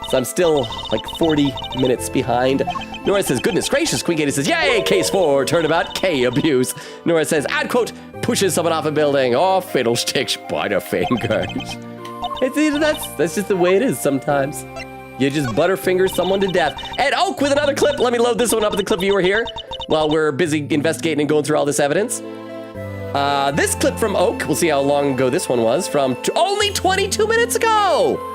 So I'm still like 40 minutes behind. Nora says, goodness gracious. Queen Katie says, yay, case 4, turnabout, K abuse. Nora says, ad quote, pushes someone off a building. Oh, fiddlesticks, butterfingers. That's just the way it is sometimes. You just butterfinger someone to death. And Oak with another clip. Let me load this one up with the clip viewer here while we're busy investigating and going through all this evidence. This clip from Oak, we'll see how long ago this one was, from only 22 minutes ago.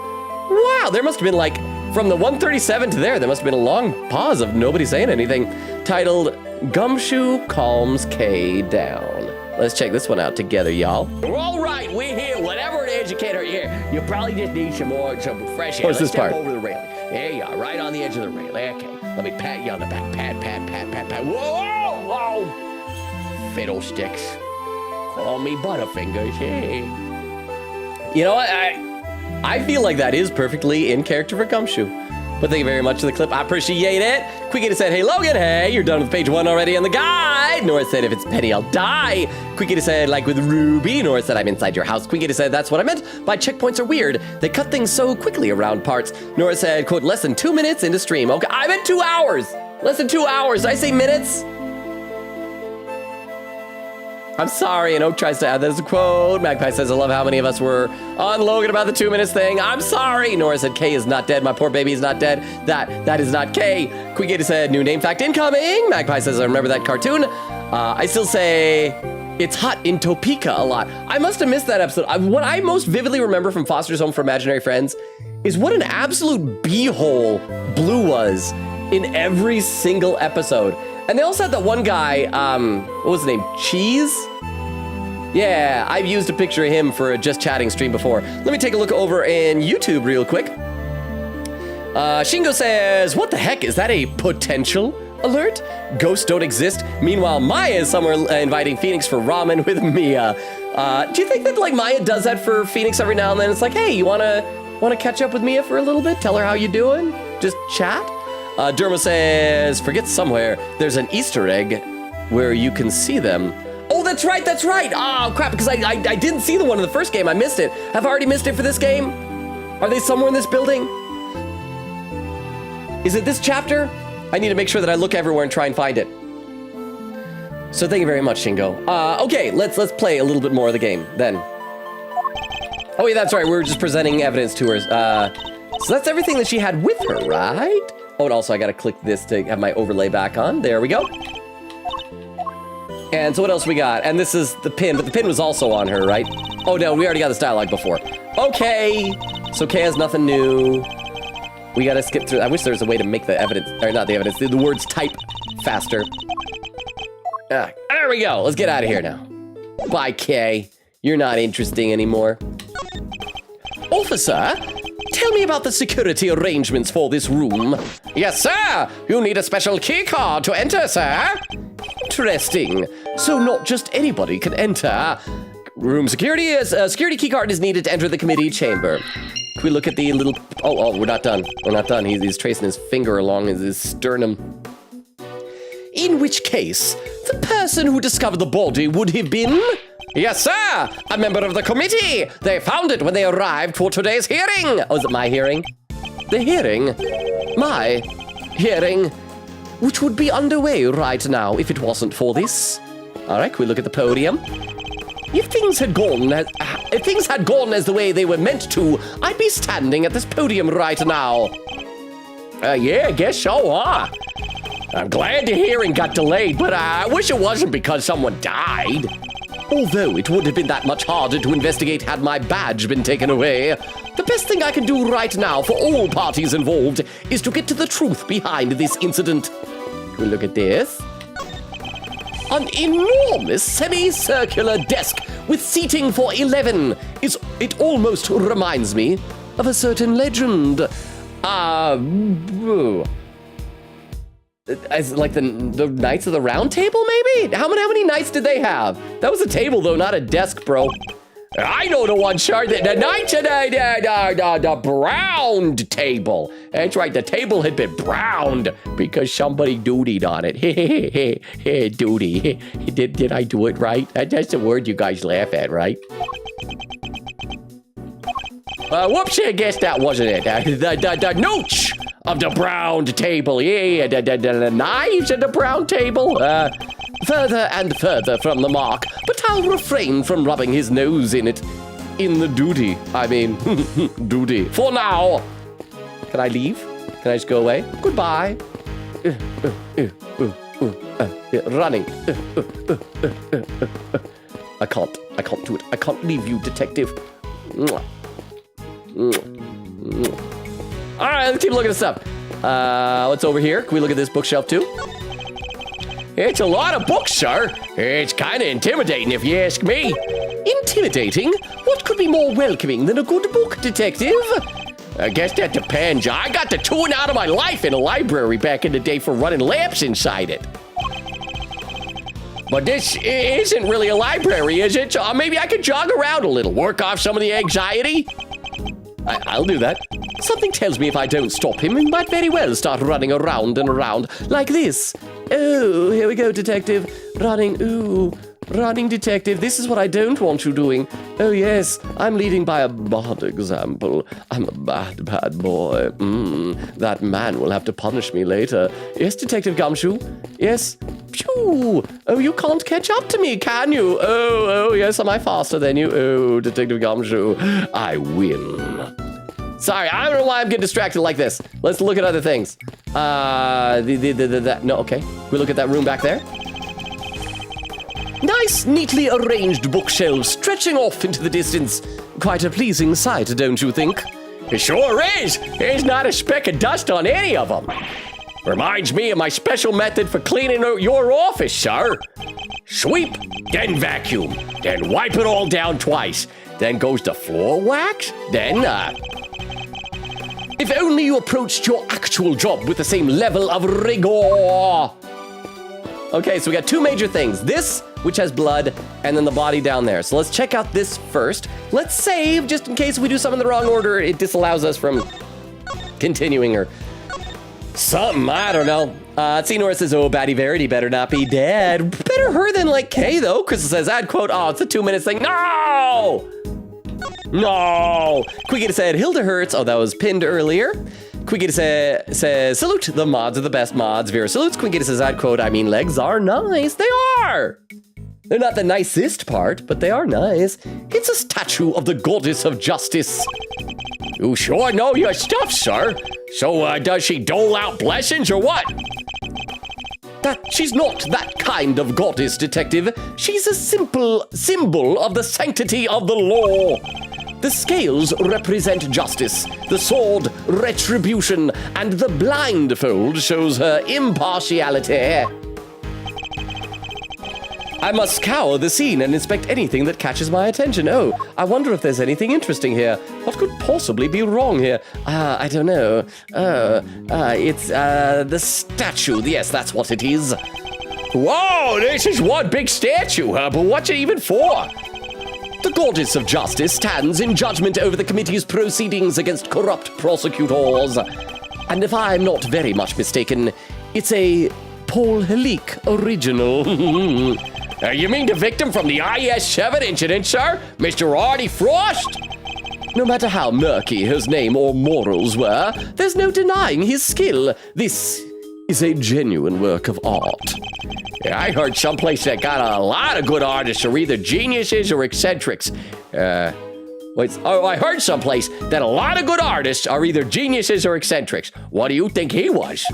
Wow, there must have been like, from the 1:37 to there must have been a long pause of nobody saying anything. Titled, Gumshoe Calms K Down. Let's check this one out together, y'all. All right, we're here. Whatever an educator here, you probably just need some fresh air. What's this part? Let's step over the railing. There you are, right on the edge of the railing. Okay, let me pat you on the back. Pat. Whoa! Fiddlesticks. Call me Butterfingers, hey. You know what? I feel like that is perfectly in character for Gumshoe. But thank you very much for the clip. I appreciate it. Quickie said, hey, Logan, hey, you're done with page 1 already on the guide. Nora said, if it's Penny, I'll die. Quickie said, like with Ruby. Nora said, I'm inside your house. Quickie said, that's what I meant by checkpoints are weird. They cut things so quickly around parts. Nora said, quote, less than 2 minutes into stream. Okay, I meant 2 hours. Less than 2 hours. Did I say minutes? I'm sorry, and Oak tries to add that as a quote. Magpie says, I love how many of us were on Logan about the 2 minutes thing. I'm sorry. Nora said, Kay is not dead. My poor baby is not dead. That is not Kay. Quigata said, new name fact incoming. Magpie says, I remember that cartoon. I still say It's hot in Topeka a lot. I must have missed that episode. What I most vividly remember from Foster's Home for Imaginary Friends is what an absolute beehole Blue was in every single episode. And they also had that one guy, what was his name? Cheese? Yeah, I've used a picture of him for a Just Chatting stream before. Let me take a look over in YouTube real quick. Shingo says, what the heck, is that a potential alert? Ghosts don't exist. Meanwhile, Maya is somewhere inviting Phoenix for ramen with Mia. Do you think that like Maya does that for Phoenix every now and then? It's like, hey, you wanna catch up with Mia for a little bit? Tell her how you doing? Just chat? Derma says, forget somewhere. There's an Easter egg where you can see them. Oh, that's right, that's right. Oh, crap, because I didn't see the one in the first game. I missed it. Have I already missed it for this game? Are they somewhere in this building? Is it this chapter? I need to make sure that I look everywhere and try and find it. So thank you very much, Shingo. Okay, let's play a little bit more of the game then. Oh yeah, that's right. We were just presenting evidence to her. So that's everything that she had with her, right? Oh, and also I gotta click this to have my overlay back on. There we go. And so what else we got? And this is the pin, but the pin was also on her, right? Oh no, we already got this dialogue before. Okay, so Kay has nothing new. We gotta skip through. I wish there was a way to make the evidence, or not the evidence, the words type faster. There we go. Let's get out of here now. Bye, Kay. You're not interesting anymore. Officer, tell me about the security arrangements for this room. Yes, sir. You need a special key card to enter, sir. Interesting. So not just anybody can enter. Room security is a security key card is needed to enter the committee chamber. Can we look at the little... Oh, we're not done. We're not done. He's tracing his finger along his sternum. In which case, the person who discovered the body would have been... Yes, sir! A member of the committee! They found it when they arrived for today's hearing! Oh, is it my hearing? The hearing? My hearing? Which would be underway right now if it wasn't for this. All right, can we look at the podium? If things had gone as the way they were meant to, I'd be standing at this podium right now. Yeah, I guess so, huh? I'm glad the hearing got delayed, but I wish it wasn't because someone died. Although it would have been that much harder to investigate had my badge been taken away. The best thing I can do right now for all parties involved is to get to the truth behind this incident. Can we look at this? An enormous semicircular desk with seating for 11. It almost reminds me of a certain legend. As like the Knights of the Round Table, maybe? How many knights did they have? That was a table, though, not a desk, bro. I know the one, Shard. The Knights of the browned table. That's right, the table had been browned because somebody doodied on it. Hey, doody. Did I do it right? That's the word you guys laugh at, right? Whoops, I guess that wasn't it. The nooch of the browned table. Yeah, the knives of the brown table. Further and further from the mark, but I'll refrain from rubbing his nose in it. In the duty. I mean, duty. For now. Can I leave? Can I just go away? Goodbye. Running. I can't do it. I can't leave you, detective. All right, let's keep looking at stuff. What's over here? Can we look at this bookshelf too? It's a lot of books, sir. It's kind of intimidating if you ask me. Intimidating? What could be more welcoming than a good book, detective? I guess that depends. I got the tune out of my life in a library back in the day for running laps inside it. But this isn't really a library, is it? So maybe I could jog around a little, work off some of the anxiety. I'll do that. Something tells me if I don't stop him, he might very well start running around and around like this. Oh, here we go, detective. Running, ooh. Running, detective. This is what I don't want you doing. Oh, yes, I'm leading by a bad example. I'm a bad, bad boy. That man will have to punish me later. Yes, Detective Gumshoe? Yes? Phew! Oh, you can't catch up to me, can you? Oh, yes, am I faster than you? Oh, Detective Gumshoe, I win. Sorry, I don't know why I'm getting distracted like this. Let's look at other things. No, okay. We look at that room back there. Nice, neatly arranged bookshelves stretching off into the distance. Quite a pleasing sight, don't you think? It sure is. There's not a speck of dust on any of them. Reminds me of my special method for cleaning out your office, sir. Sweep, then vacuum, then wipe it all down twice. Then goes the floor wax, then, If only you approached your actual job with the same level of rigor. Okay, so we got two major things. This, which has blood, and then the body down there. So let's check out this first. Let's save, just in case we do something in the wrong order. It disallows us from continuing or something. I don't know. Senor says, oh, Batty Verity better not be dead. Better her than like Kay, though. Crystal says, I'd quote, oh, it's a 2 minutes thing. No! No! Quiggity said, Hilda hurts. Oh, that was pinned earlier. Quiggity says, salute, the mods are the best mods. Vera salutes. Quiggity says, I'd quote, I mean, legs are nice. They are! They're not the nicest part, but they are nice. It's a statue of the goddess of justice. you sure know your stuff, sir. So, does she dole out blessings or what? She's not that kind of goddess, detective. She's a simple symbol of the sanctity of the law. The scales represent justice, the sword, retribution, and the blindfold shows her impartiality. I must scour the scene and inspect anything that catches my attention. Oh, I wonder if there's anything interesting here. What could possibly be wrong here? I don't know. It's the statue. Yes, that's what it is. Whoa, this is one big statue, but what's it even for? The goddess of justice stands in judgment over the committee's proceedings against corrupt prosecutors. And if I'm not very much mistaken, it's a Paul Helique original. You mean the victim from the IS-7 incident, sir? Mr. Artie Frost? No matter how murky his name or morals were, there's no denying his skill. This is a genuine work of art. Yeah, I heard someplace that got a lot of good artists are either geniuses or eccentrics. I heard someplace that a lot of good artists are either geniuses or eccentrics. What do you think he was?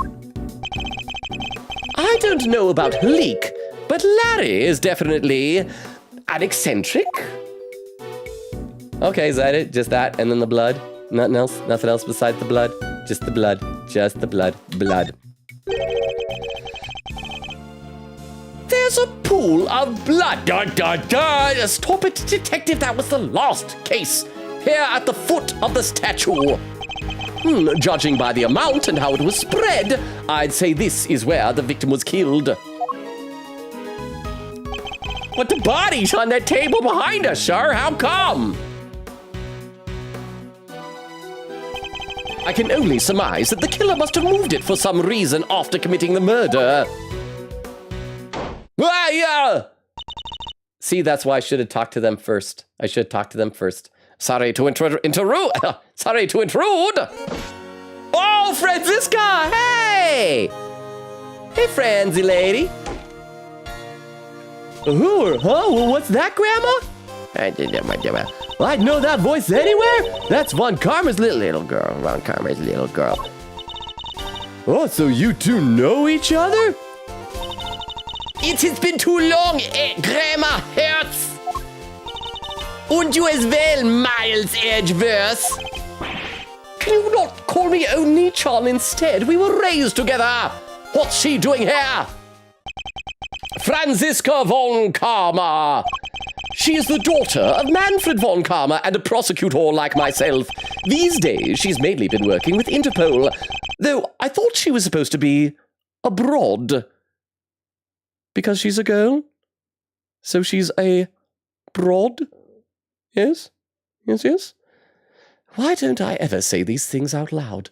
I don't know about Helique, but Larry is definitely an eccentric. Okay, is that it? Just that, and then the blood? Nothing else? Nothing else besides the blood? Just the blood. Just the blood. Blood. There's a pool of blood. Dun, dun, dun. Stop it, detective. That was the last case. Here at the foot of the statue. Judging by the amount and how it was spread, I'd say this is where the victim was killed. But the body's on that table behind us, sir. How come? I can only surmise that the killer must have moved it for some reason after committing the murder. See, that's why I should have talked to them first. Sorry to intrude. Sorry to intrude. Oh, Franziska! Hey! Hey, Franzi lady. Huh? Well, what's that, Grandma? I'd know that voice anywhere. That's Von Karma's little girl. Oh, so you two know each other? It has been too long, Grandma Herz. And you as well, Miles Edgeworth. Can you not call me Oni-chan instead? We were raised together. What's she doing here? Franziska von Karma. She is the daughter of Manfred von Karma and a prosecutor like myself. These days, she's mainly been working with Interpol, though I thought she was supposed to be abroad. Because she's a girl? So she's a broad? Yes? Yes? Why don't I ever say these things out loud?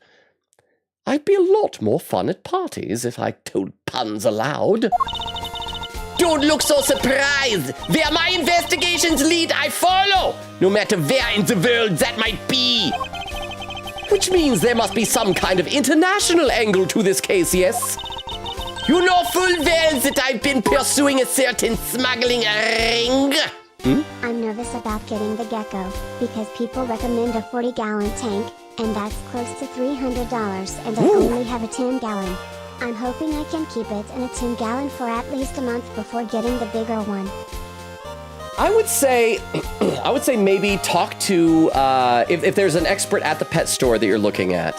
I'd be a lot more fun at parties if I told puns aloud. Don't look so surprised! Where my investigations lead, I follow! No matter where in the world that might be! Which means there must be some kind of international angle to this case, yes? You know full well that I've been pursuing a certain smuggling ring. I'm nervous about getting the gecko, because people recommend a 40-gallon tank, and that's close to $300, and I only have a 10-gallon. I'm hoping I can keep it in a 10-gallon for at least a month before getting the bigger one. I would say maybe talk to, if there's an expert at the pet store that you're looking at.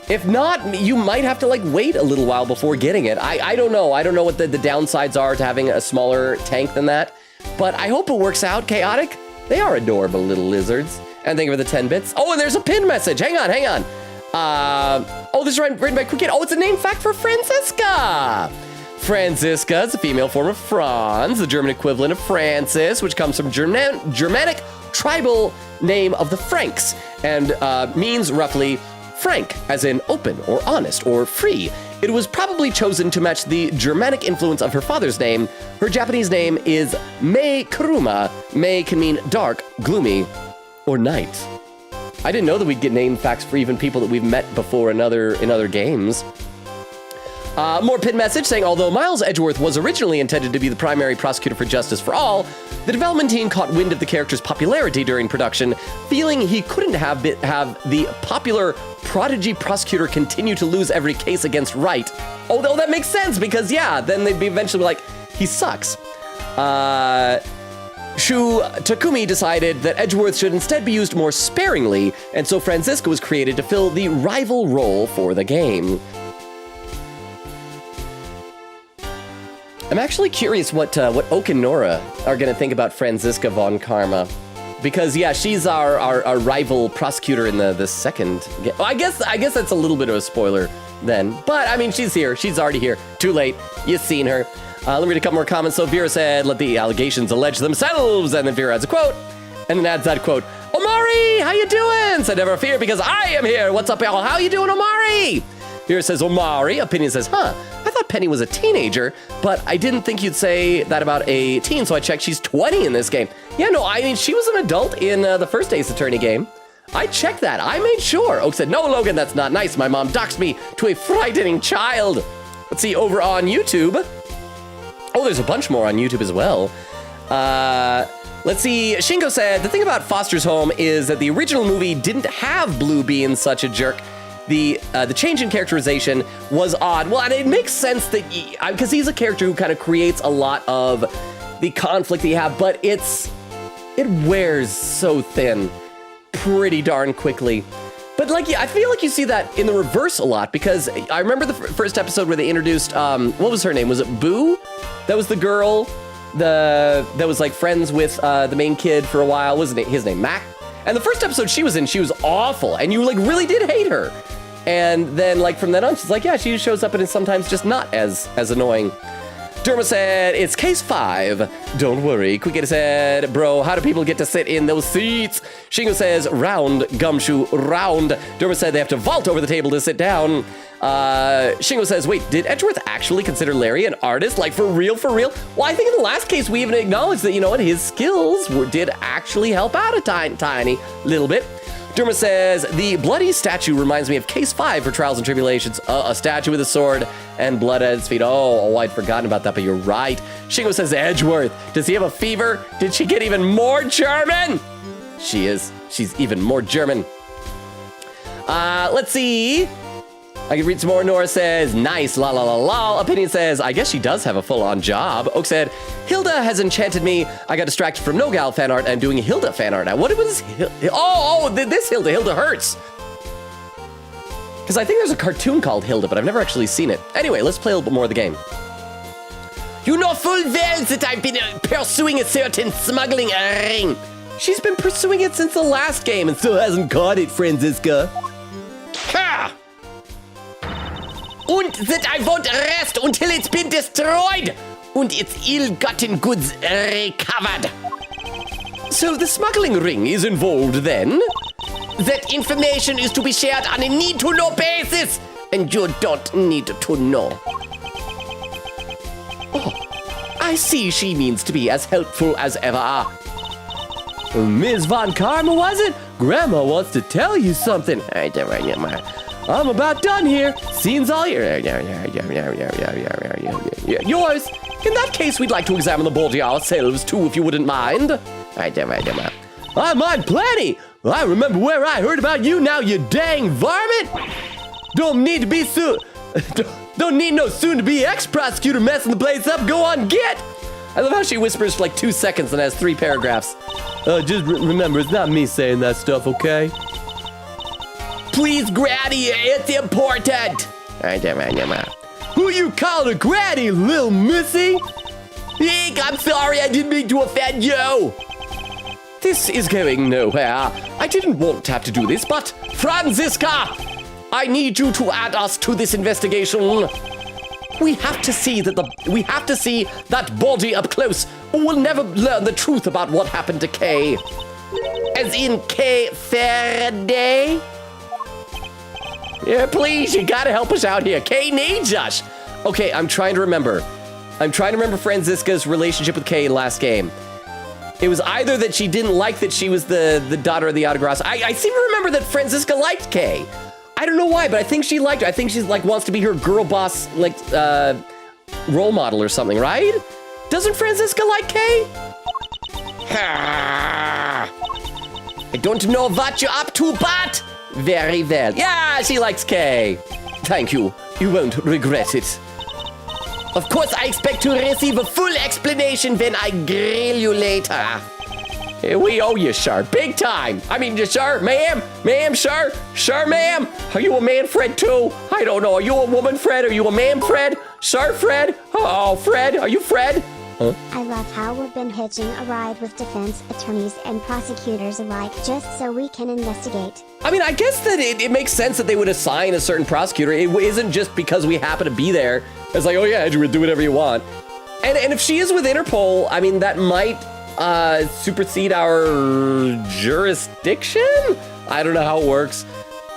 If not, you might have to like wait a little while before getting it. I don't know. I don't know what the downsides are to having a smaller tank than that. But I hope it works out, Chaotic. They are adorable little lizards. And thank you for the 10 bits. Oh, and there's a pin message. Hang on. Oh, this is written by Cricket. Oh, it's a name fact for Franziska. Franziska is a female form of Franz, the German equivalent of Francis, which comes from Germanic tribal name of the Franks, and means roughly frank, as in open or honest or free. It was probably chosen to match the Germanic influence of her father's name. Her Japanese name is Mei Kuruma. Mei can mean dark, gloomy, or night. I didn't know that we'd get name facts for even people that we've met before in other games. More pin message saying, although Miles Edgeworth was originally intended to be the primary prosecutor for Justice for All, the development team caught wind of the character's popularity during production, feeling he couldn't have the popular prodigy prosecutor continue to lose every case against Wright. Although that makes sense, because yeah, then they'd be eventually like, he sucks. Shu Takumi decided that Edgeworth should instead be used more sparingly, and so Franziska was created to fill the rival role for the game. I'm actually curious what Oak and Nora are going to think about Franziska von Karma. Because, yeah, she's our rival prosecutor in the second game. Well, I guess that's a little bit of a spoiler then. But, I mean, she's here. She's already here. Too late. You've seen her. Let me read a couple more comments. So Vera said, let the allegations allege themselves. And then Vera adds a quote. And then adds that quote. Omari, how you doing? Said never fear because I am here. What's up, y'all? How you doing, Omari? Vera says, Omari. Opinion says, I thought Penny was a teenager, but I didn't think you'd say that about a teen, so I checked. She's 20 in this game. Yeah, no, I mean, she was an adult in the first Ace Attorney game. I checked that. I made sure. Oak said, no, Logan, that's not nice. My mom doxed me to a frightening child. Let's see, over on YouTube. Oh, there's a bunch more on YouTube as well. Let's see. Shingo said, the thing about Foster's Home is that the original movie didn't have Blue being such a jerk. The change in characterization was odd. Well, and it makes sense that because he's a character who kind of creates a lot of the conflict that you have, but it wears so thin pretty darn quickly. But like, I feel like you see that in the reverse a lot, because I remember the first episode where they introduced, what was her name? Was it Boo? That was the girl that was like friends with the main kid for a while. Wasn't it his name? Mac? And the first episode she was in, she was awful, and you like really did hate her. And then like from then on, she's like, yeah, she shows up and is sometimes just not as annoying. Derma said, it's case 5. Don't worry. Quicketa said, bro, how do people get to sit in those seats? Shingo says, round, Gumshoe, round. Derma said they have to vault over the table to sit down. Shingo says, wait, did Edgeworth actually consider Larry an artist? Like, for real, for real? Well, I think in the last case, we even acknowledged that, you know what, his skills did actually help out a tiny little bit. Derma says, the bloody statue reminds me of case 5 for Trials and Tribulations. A statue with a sword and blood at its feet. Oh, I'd forgotten about that, but you're right. Shingo says, Edgeworth, does he have a fever? Did she get even more German? She is. She's even more German. Let's see. I can read some more. Nora says, nice, la la la la. Opinion says, I guess she does have a full-on job. Oak said, Hilda has enchanted me. I got distracted from No Gal fan art and doing Hilda fan art. Now, what was this Hilda? Hilda hurts. Because I think there's a cartoon called Hilda, but I've never actually seen it. Anyway, let's play a little bit more of the game. You know full well that I've been pursuing a certain smuggling ring. She's been pursuing it since the last game and still hasn't caught it, Franziska. Ha! Und that I won't rest until it's been destroyed and its ill-gotten goods recovered. So the smuggling ring is involved then? That information is to be shared on a need-to-know basis, and you don't need to know. Oh, I see she means to be as helpful as ever. Ms. Von Karma, was it? Grandma wants to tell you something. I'm about done here. Scene's all yours. In that case, we'd like to examine the body ourselves, too, if you wouldn't mind. I mind plenty. I remember where I heard about you now, you dang varmint. Don't need to be Don't need no soon-to-be ex-prosecutor messing the place up. Go on, get! I love how she whispers for like 2 seconds and has 3 paragraphs. Just remember, it's not me saying that stuff, okay? Please, Granny, it's important. Who you calling a granny, little missy? Eek, I'm sorry, I didn't mean to offend you. This is going nowhere. I didn't want to have to do this, but Franziska, I need you to add us to this investigation. We have to see that body up close, or we'll never learn the truth about what happened to Kay. As in Kay Faraday? Yeah, please, you gotta help us out here. Kay needs us. Okay, I'm trying to remember Franziska's relationship with Kay in last game. It was either that she didn't like that she was the daughter of the Autograss. I seem to remember that Franziska liked Kay. I don't know why, but I think she liked her. I think she's like wants to be her girl boss, like, role model or something, right? Doesn't Franziska like Kay? I don't know what you're up to, but very well. Yeah, she likes Kay. Thank you. You won't regret it. Of course, I expect to receive a full explanation when I grill you later. We owe you, sir. Big time. I mean, sir, ma'am, sir, ma'am. Are you a man, Fred, too? I don't know. Are you a woman, Fred? Are you a man, Fred? Sir, Fred? Oh, Fred. Are you Fred? Huh? I love how we've been hitching a ride with defense attorneys and prosecutors alike just so we can investigate. I mean, I guess that it makes sense that they would assign a certain prosecutor. It isn't just because we happen to be there. It's like, oh yeah, Andrew, do whatever you want. And if she is with Interpol, I mean, that might supersede our jurisdiction? I don't know how it works.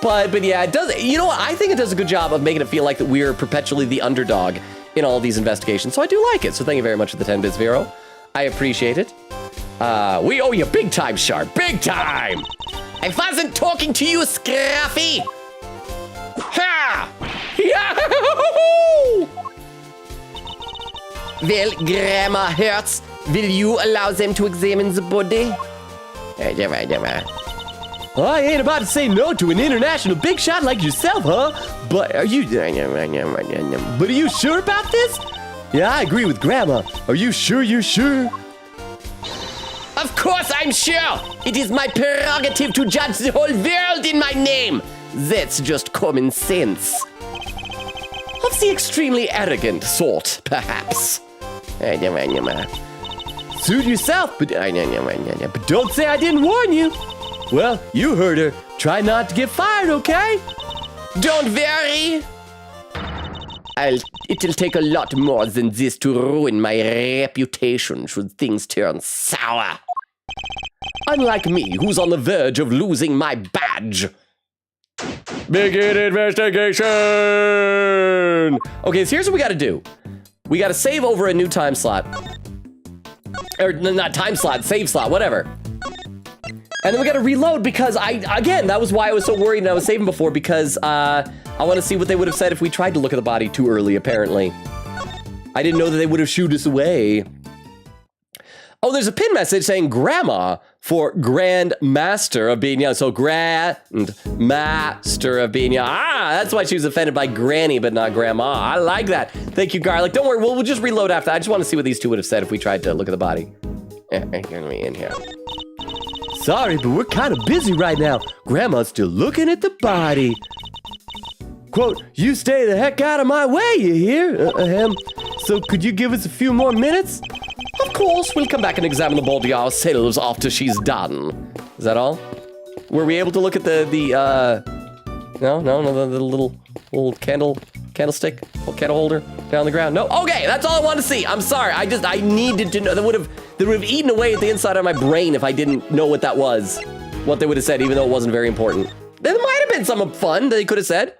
But yeah, it does. You know what? I think it does a good job of making it feel like that we're perpetually the underdog in all these investigations. So I do like it. So thank you very much for the 10 bits, Vero. I appreciate it. We owe you big time, Sharp. Big time. I wasn't talking to you, Scruffy. Ha! Yahoo! Well, Grandma Hertz, will you allow them to examine the body? Well, I ain't about to say no to an international big shot like yourself, huh? But are you sure about this? Yeah, I agree with Grandma. Are you sure you're sure? Of course I'm sure. It is my prerogative to judge the whole world in my name. That's just common sense. Of the extremely arrogant sort, perhaps. Suit yourself, but don't say I didn't warn you. Well, you heard her. Try not to get fired, okay? Don't worry. It'll take a lot more than this to ruin my reputation should things turn sour. Unlike me, who's on the verge of losing my badge. Begin investigation! Okay, so here's what we gotta do. We gotta save over a new time slot. Or, not time slot, save slot, whatever. And then we gotta reload because again, that was why I was so worried and I was saving before because I want to see what they would have said if we tried to look at the body too early, apparently. I didn't know that they would have shooed us away. Oh, there's a pin message saying Grandma for Grand Master of being young. So Grand Master of being young. Ah, that's why she was offended by Granny, but not Grandma. I like that. Thank you, Garlic. Don't worry, we'll just reload after. I just want to see what these two would have said if we tried to look at the body. Let me in here. Sorry, but we're kind of busy right now. Grandma's still looking at the body. Quote, you stay the heck out of my way, you hear? So could you give us a few more minutes? Of course, we'll come back and examine the body ourselves after she's done. Is that all? Were we able to look at the little candlestick, candle holder down the ground? No, okay, that's all I wanted to see. I'm sorry, I needed to know. That would have eaten away at the inside of my brain if I didn't know what that was. What they would have said, even though it wasn't very important. There might have been some fun they could have said.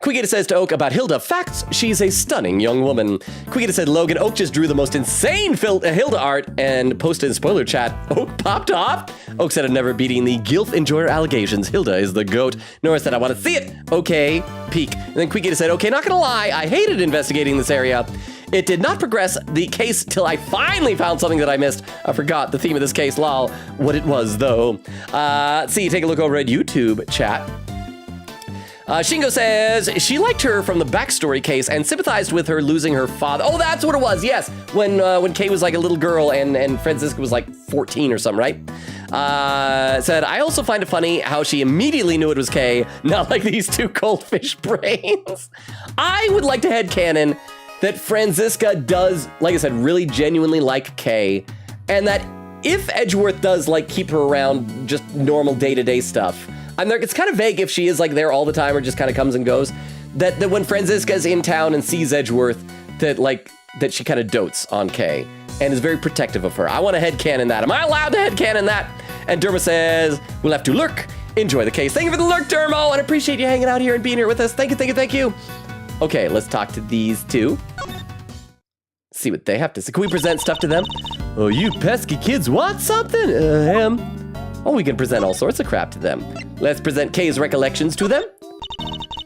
Quiggita says to Oak about Hilda, facts, she's a stunning young woman. Quiggita said Logan, Oak just drew the most insane Hilda art and posted in spoiler chat. Oak popped off. Oak said, I'm never beating the Gilf enjoyer allegations. Hilda is the GOAT. Nora said, I want to see it. Okay, peek. And then Quiggita said, okay, not gonna lie, I hated investigating this area. It did not progress the case till I finally found something that I missed. I forgot the theme of this case, lol. What it was, though. See, take a look over at YouTube chat. Shingo says she liked her from the backstory case and sympathized with her losing her father. Oh, that's what it was. Yes, when Kay was like a little girl and Franziska was like 14 or something, right? Said, I also find it funny how she immediately knew it was Kay, not like these two goldfish brains. I would like to headcanon that Franziska does, like I said, really genuinely like Kay, and that if Edgeworth does like keep her around just normal day-to-day stuff, it's kind of vague if she is like there all the time or just kind of comes and goes, that when Franziska's in town and sees Edgeworth, that she kind of dotes on Kay and is very protective of her. I want to headcanon that. Am I allowed to headcanon that? And Derma says, we'll have to lurk. Enjoy the case. Thank you for the lurk, Dermo, and appreciate you hanging out here and being here with us. Thank you, thank you, thank you. Okay, let's talk to these two. See what they have to say. Can we present stuff to them? Oh, you pesky kids want something? Oh, we can present all sorts of crap to them. Let's present Kay's recollections to them.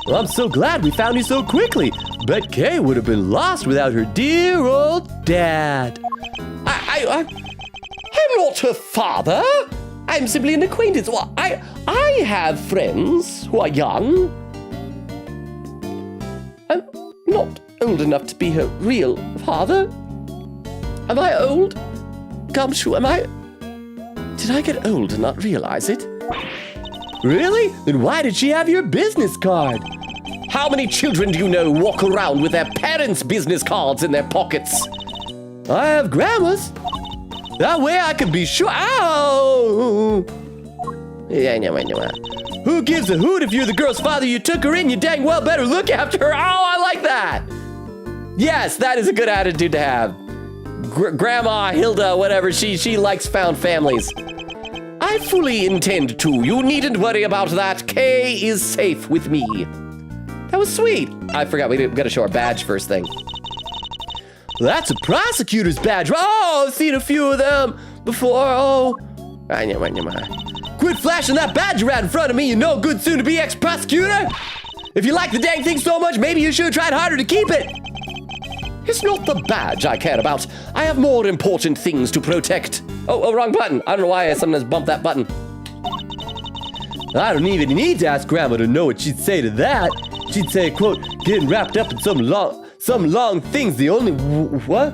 Well, I'm so glad we found you so quickly. Bet Kay would have been lost without her dear old dad. I'm not her father. I'm simply an acquaintance. Well, I have friends who are young. I'm not old enough to be her real father. Am I old? Gumshoe, am I? Did I get old and not realize it? Really? Then why did she have your business card? How many children do you know walk around with their parents' business cards in their pockets? I have Grandma's. That way I can be sure. Ow! Who gives a hoot if you're the girl's father? You took her in, you dang well better look after her. Oh, I like that. Yes, that is a good attitude to have. Grandma Hilda, whatever, she likes found families. I fully intend to. You needn't worry about that. Kay is safe with me. That was sweet. I forgot we got to show our badge first thing. That's a prosecutor's badge. Oh, I've seen a few of them before. Oh. Quit flashing that badge around in front of me, you know good soon to be ex-prosecutor. If you like the dang thing so much, maybe you should have tried harder to keep it. It's not the badge I care about. I have more important things to protect. Oh, wrong button. I don't know why I sometimes bump that button. I don't even need to ask Grandma to know what she'd say to that. She'd say, quote, getting wrapped up in some long things, the only, what?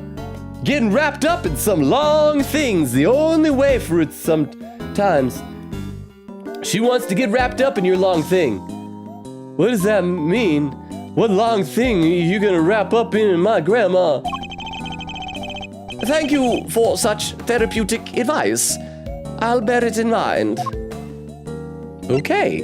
Getting wrapped up in some long things, the only way for it sometimes. She wants to get wrapped up in your long thing. What does that mean? What long thing are you gonna wrap up in my grandma? Thank you for such therapeutic advice. I'll bear it in mind. Okay.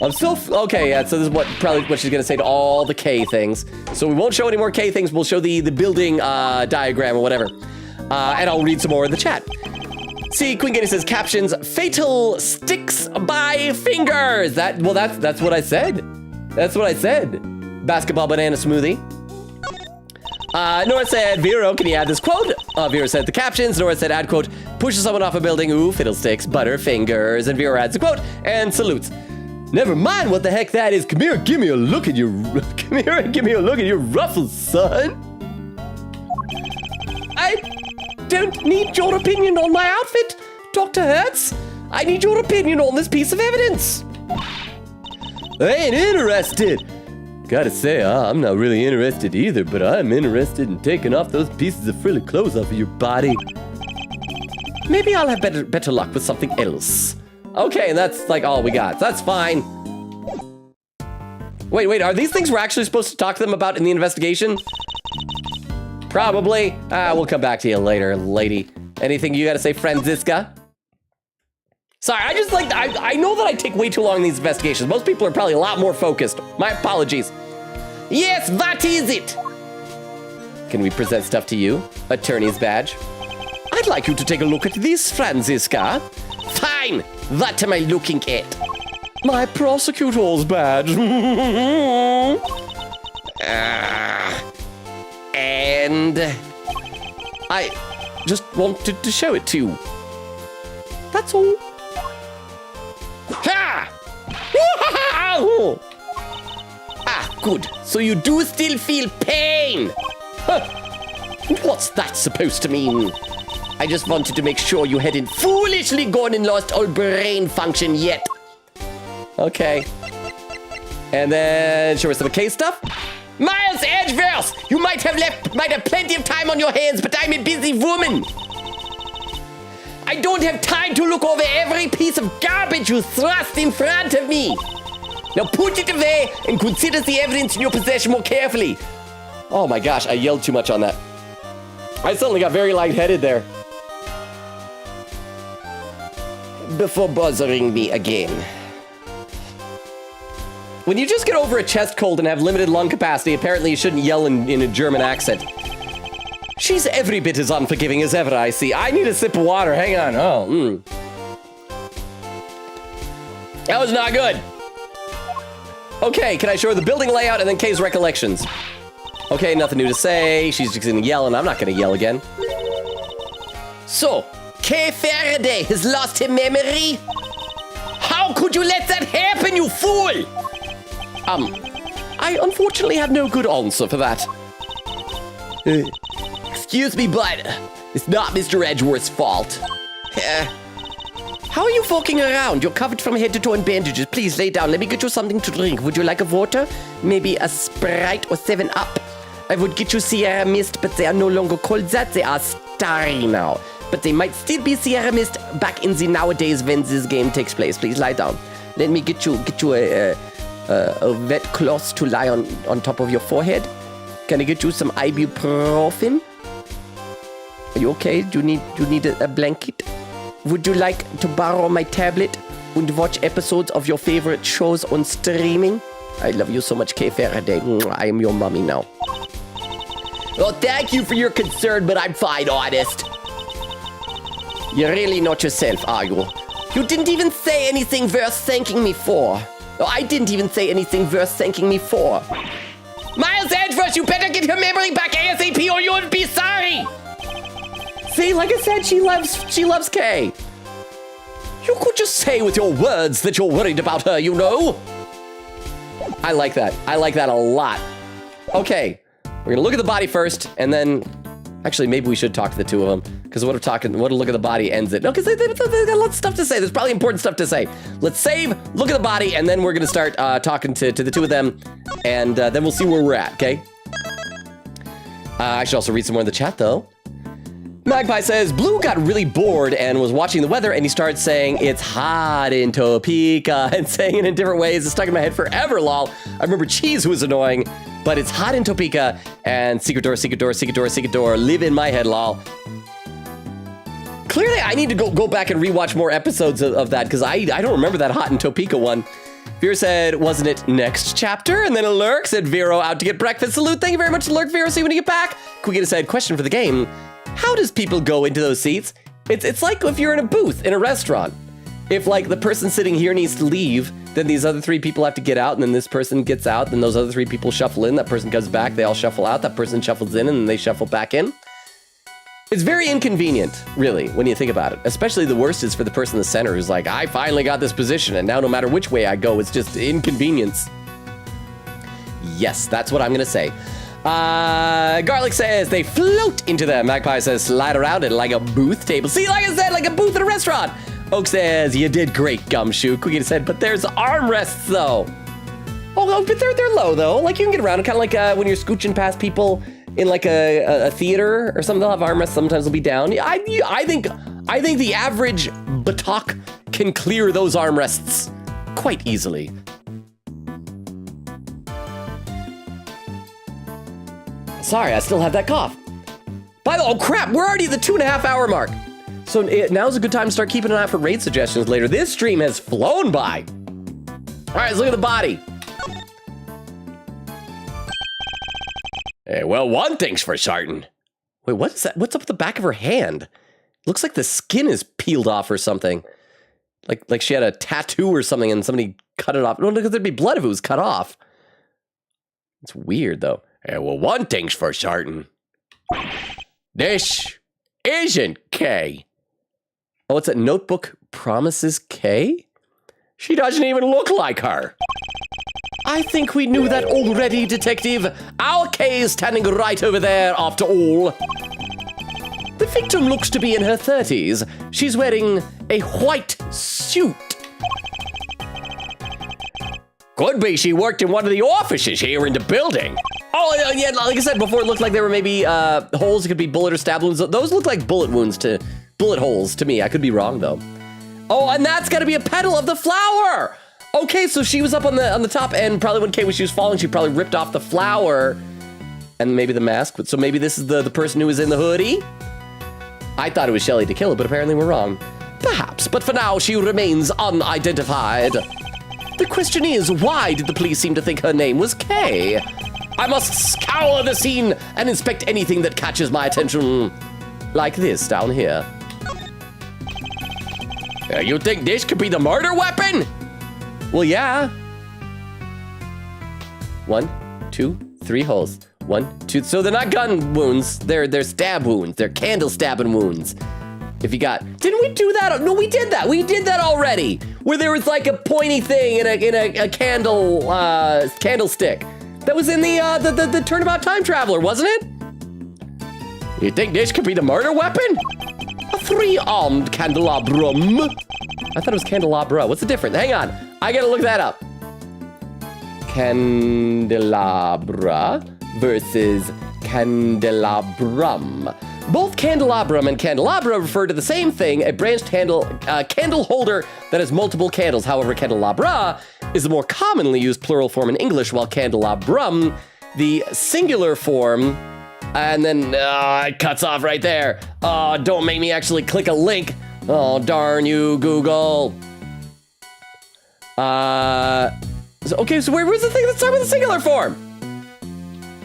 Okay, yeah, so this is probably what she's gonna say to all the K things. So we won't show any more K things, we'll show the building diagram or whatever. And I'll read some more in the chat. See, Queen Gator says captions, fatal sticks by fingers. That's what I said. That's what I said. Basketball banana smoothie. Nora said, Vero, can you add this quote? Vero said the captions. Nora said, add quote, pushes someone off a building, ooh, fiddlesticks, butterfingers. And Vero adds a quote and salutes. Never mind what the heck that is. Come here, give me a look at your, come here and give me a look at your ruffles, son. I don't need your opinion on my outfit, Dr. Hertz. I need your opinion on this piece of evidence. I ain't interested. Gotta say, I'm not really interested either, but I'm interested in taking off those pieces of frilly clothes off of your body. Maybe I'll have better luck with something else. Okay, and that's like all we got. That's fine. Wait, are these things we're actually supposed to talk to them about in the investigation? Probably. We'll come back to you later, lady. Anything you gotta say, Franziska? Sorry, I know that I take way too long in these investigations. Most people are probably a lot more focused. My apologies. Yes, that is it. Can we present stuff to you? Attorney's badge. I'd like you to take a look at this, Franziska. Fine. What am I looking at? My prosecutor's badge. And I just wanted to show it to you. That's all. Ha! Ah, good. So you do still feel pain. Huh. What's that supposed to mean? I just wanted to make sure you hadn't foolishly gone and lost all brain function yet. Okay. And then show her some case stuff. Miles Edgeverse, you might have plenty of time on your hands, but I'm a busy woman. I don't have time to look over every piece of garbage you thrust in front of me. Now put it away and consider the evidence in your possession more carefully. Oh my gosh, I yelled too much on that. I suddenly got very lightheaded there. Before bothering me again. When you just get over a chest cold and have limited lung capacity, apparently you shouldn't yell in a German accent. She's every bit as unforgiving as ever, I see. I need a sip of water. Hang on. Oh, That was not good. Okay, can I show her the building layout and then Kay's recollections? Okay, nothing new to say. She's just gonna yell, and I'm not gonna yell again. So, Kay Faraday has lost her memory? How could you let that happen, you fool? I unfortunately have no good answer for that. Excuse me, but it's not Mr. Edgeworth's fault. How are you walking around? You're covered from head to toe in bandages. Please lay down. Let me get you something to drink. Would you like a water? Maybe a Sprite or 7-Up? I would get you Sierra Mist, but they are no longer called that. They are starry now. But they might still be Sierra Mist back in the nowadays when this game takes place. Please lie down. Let me get you a wet cloth to lie on top of your forehead. Can I get you some ibuprofen? Are you okay? Do you need a blanket? Would you like to borrow my tablet and watch episodes of your favorite shows on streaming? I love you so much, Kay Faraday. I am your mommy now. Well, thank you for your concern, but I'm fine, honest. You're really not yourself, are you? You didn't even say anything worth thanking me for. Oh, I didn't even say anything worth thanking me for. Miles Edgeworth, you better get your memory back ASAP or you'll be sorry! See, like I said, she loves Kay. You could just say with your words that you're worried about her, you know? I like that. I like that a lot. Okay, we're gonna look at the body first, and then... Actually, maybe we should talk to the two of them, because what a look at the body ends it. No, because they got a lot of stuff to say. There's probably important stuff to say. Let's save, look at the body, and then we're gonna start talking to the two of them, and then we'll see where we're at, okay? I should also read some more in the chat, though. Magpie says, Blue got really bored and was watching the weather, and he started saying, it's hot in Topeka, and saying it in different ways. It's stuck in my head forever, lol. I remember Cheese was annoying, but it's hot in Topeka, and secret door, secret door, secret door, secret door, live in my head, lol. Clearly, I need to go back and rewatch more episodes of that, because I don't remember that hot in Topeka one. Vera said, wasn't it next chapter? And then a Lurk said, Vero out to get breakfast. Salute, thank you very much, Lurk, Vero, see you when you get back. Quigita said, question for the game. How does people go into those seats? It's like if you're in a booth in a restaurant. If like the person sitting here needs to leave, then these other three people have to get out, and then this person gets out, then those other three people shuffle in, that person comes back, they all shuffle out, that person shuffles in, and then they shuffle back in. It's very inconvenient, really, when you think about it. Especially the worst is for the person in the center who's like, I finally got this position, and now no matter which way I go, it's just inconvenience. Yes, that's what I'm gonna say. Garlic says they float into them. Magpie says slide around it like a booth table. See, like I said, like a booth at a restaurant. Oak says you did great, Gumshoe. Quigita said, but there's armrests though. Oh, but they're low though. Like you can get around, kind of like when you're scooching past people in like a theater or something. They'll have armrests. Sometimes they'll be down. I think the average buttock can clear those armrests quite easily. Sorry, I still have that cough. By the way, oh crap, we're already at the 2.5 hour mark. So now's a good time to start keeping an eye out for raid suggestions later. This stream has flown by. All right, let's look at the body. Hey, well, one thing's for certain. Wait, what is that? What's up with the back of her hand? Looks like the skin is peeled off or something. Like she had a tattoo or something and somebody cut it off. No, because there'd be blood if it was cut off. It's weird, though. Yeah, well, one thing's for certain. This isn't Kay. Oh, it's a notebook promises Kay? She doesn't even look like her. I think we knew that already, Detective. Our Kay is standing right over there, after all. The victim looks to be in her 30s. She's wearing a white suit. Could be she worked in one of the offices here in the building. Oh, yeah, like I said before, it looked like there were maybe holes. It could be bullet or stab wounds. Those look like bullet holes to me. I could be wrong, though. Oh, and that's got to be a petal of the flower. Okay, so she was up on the top, and probably when she was falling, she probably ripped off the flower and maybe the mask. So maybe this is the person who was in the hoodie? I thought it was Shelly DeKilla, but apparently we're wrong. Perhaps, but for now, she remains unidentified. The question is, why did the police seem to think her name was Kay? I must scour the scene and inspect anything that catches my attention. Like this down here. You think this could be the murder weapon? Well, yeah. 1, 2, 3 holes. 1, 2. So they're not gun wounds. They're stab wounds. They're candle stabbing wounds. If you got, didn't we do that? No, we did that. We did that already. Where there was like a pointy thing in a candle candlestick. That was in the Turnabout Time Traveler, wasn't it? You think this could be the murder weapon? A 3-armed candelabrum. I thought it was candelabra. What's the difference? Hang on. I gotta look that up. Candelabra versus candelabrum. Both candelabrum and candelabra refer to the same thing, a branched candle holder that has multiple candles. However, candelabra is the more commonly used plural form in English, while candelabrum, the singular form, and then it cuts off right there. Oh, don't make me actually click a link. Oh, darn you, Google. Okay, so where's the thing that's talking about the singular form?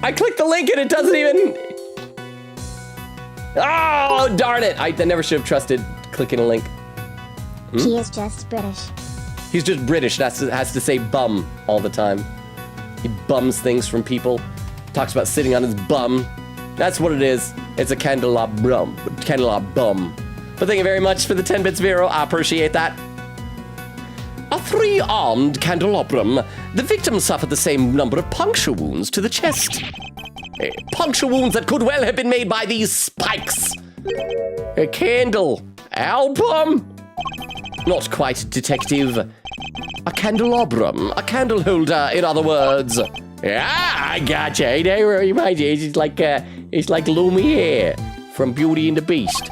I clicked the link and it doesn't even... Oh, darn it. I never should have trusted clicking a link. He is just British. He's just British. Has to say bum all the time. He bums things from people. Talks about sitting on his bum. That's what it is. It's a candelabrum. Candelabrum. But thank you very much for the 10 bits, Vero. I appreciate that. A 3-armed candelabrum. The victim suffered the same number of puncture wounds to the chest. Puncture wounds that could well have been made by these spikes. A candle album? Not quite, detective. A candelabrum, a candle holder, in other words. Yeah, I gotcha. It's like Lumiere from Beauty and the Beast.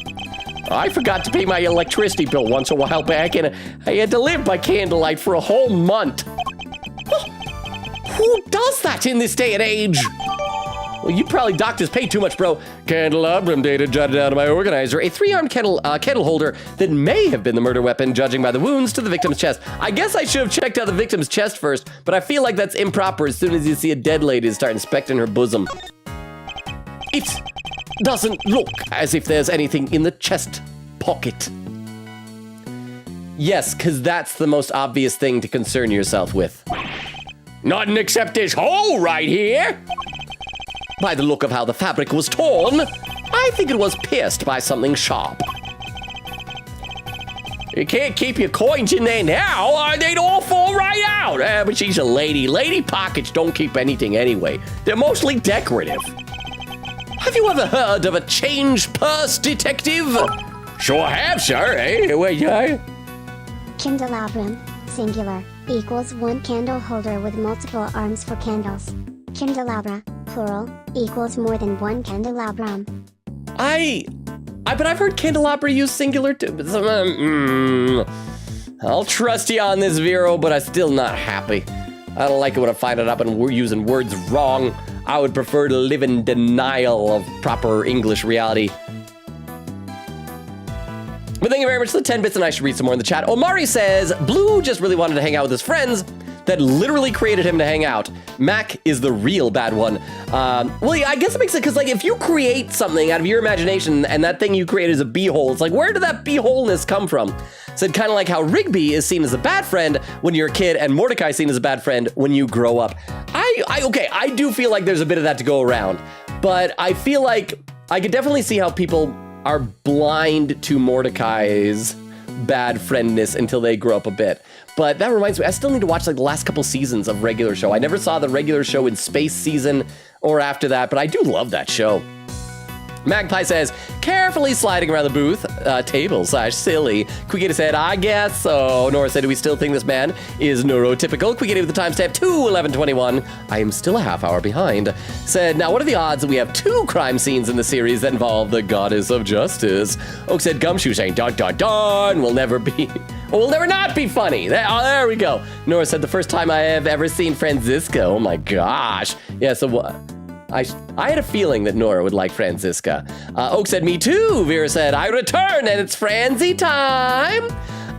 I forgot to pay my electricity bill once a while back, and I had to live by candlelight for a whole month. Who does that in this day and age? Well, you probably doctors pay too much, bro. Candelabrum data jotted down to my organizer. A 3-armed candle holder that may have been the murder weapon, judging by the wounds to the victim's chest. I guess I should have checked out the victim's chest first, but I feel like that's improper as soon as you see a dead lady start inspecting her bosom. It doesn't look as if there's anything in the chest pocket. Yes, because that's the most obvious thing to concern yourself with. Nothing except this hole right here. By the look of how the fabric was torn, I think it was pierced by something sharp. You can't keep your coins in there now, or they'd all fall right out. But she's a lady. Lady pockets don't keep anything anyway. They're mostly decorative. Have you ever heard of a change purse, detective? Sure have, sir. Hey, wait, Candelabrum, singular, equals 1 candle holder with multiple arms for candles. Candelabra, plural, equals more than 1 candelabrum. But I've heard candelabra used singular too. I'll trust you on this, Vero, but I'm still not happy. I don't like it when I find it up and we're using words wrong. I would prefer to live in denial of proper English reality. But thank you very much for the 10 bits, and I should read some more in the chat. Omari says, Blue just really wanted to hang out with his friends that literally created him to hang out. Mac is the real bad one. Well, yeah, I guess it makes sense, because like, if you create something out of your imagination and that thing you create is a beehole, it's like, where did that beeholeness come from? So kind of like how Rigby is seen as a bad friend when you're a kid, and Mordecai is seen as a bad friend when you grow up. Okay, I do feel like there's a bit of that to go around, but I feel like I could definitely see how people are blind to Mordecai's bad friendness until they grow up a bit. But that reminds me, I still need to watch like the last couple seasons of regular show. I never saw the regular show in space season or after that, but I do love that show. Magpie says, carefully sliding around the booth, table/silly. Quigita said, I guess so. Nora said, do we still think this man is neurotypical? Quigita with the timestamp 2:11:21. I am still a half hour behind. Said, now what are the odds that we have 2 crime scenes in the series that involve the goddess of justice? Oak said, Gumshoe saying, dun dun dun, will never not be funny. There we go. Nora said, the first time I have ever seen Franziska. Oh my gosh. Yeah, so what? I had a feeling that Nora would like Franziska. Oak said, me too. Vera said, I return and it's Franzi time.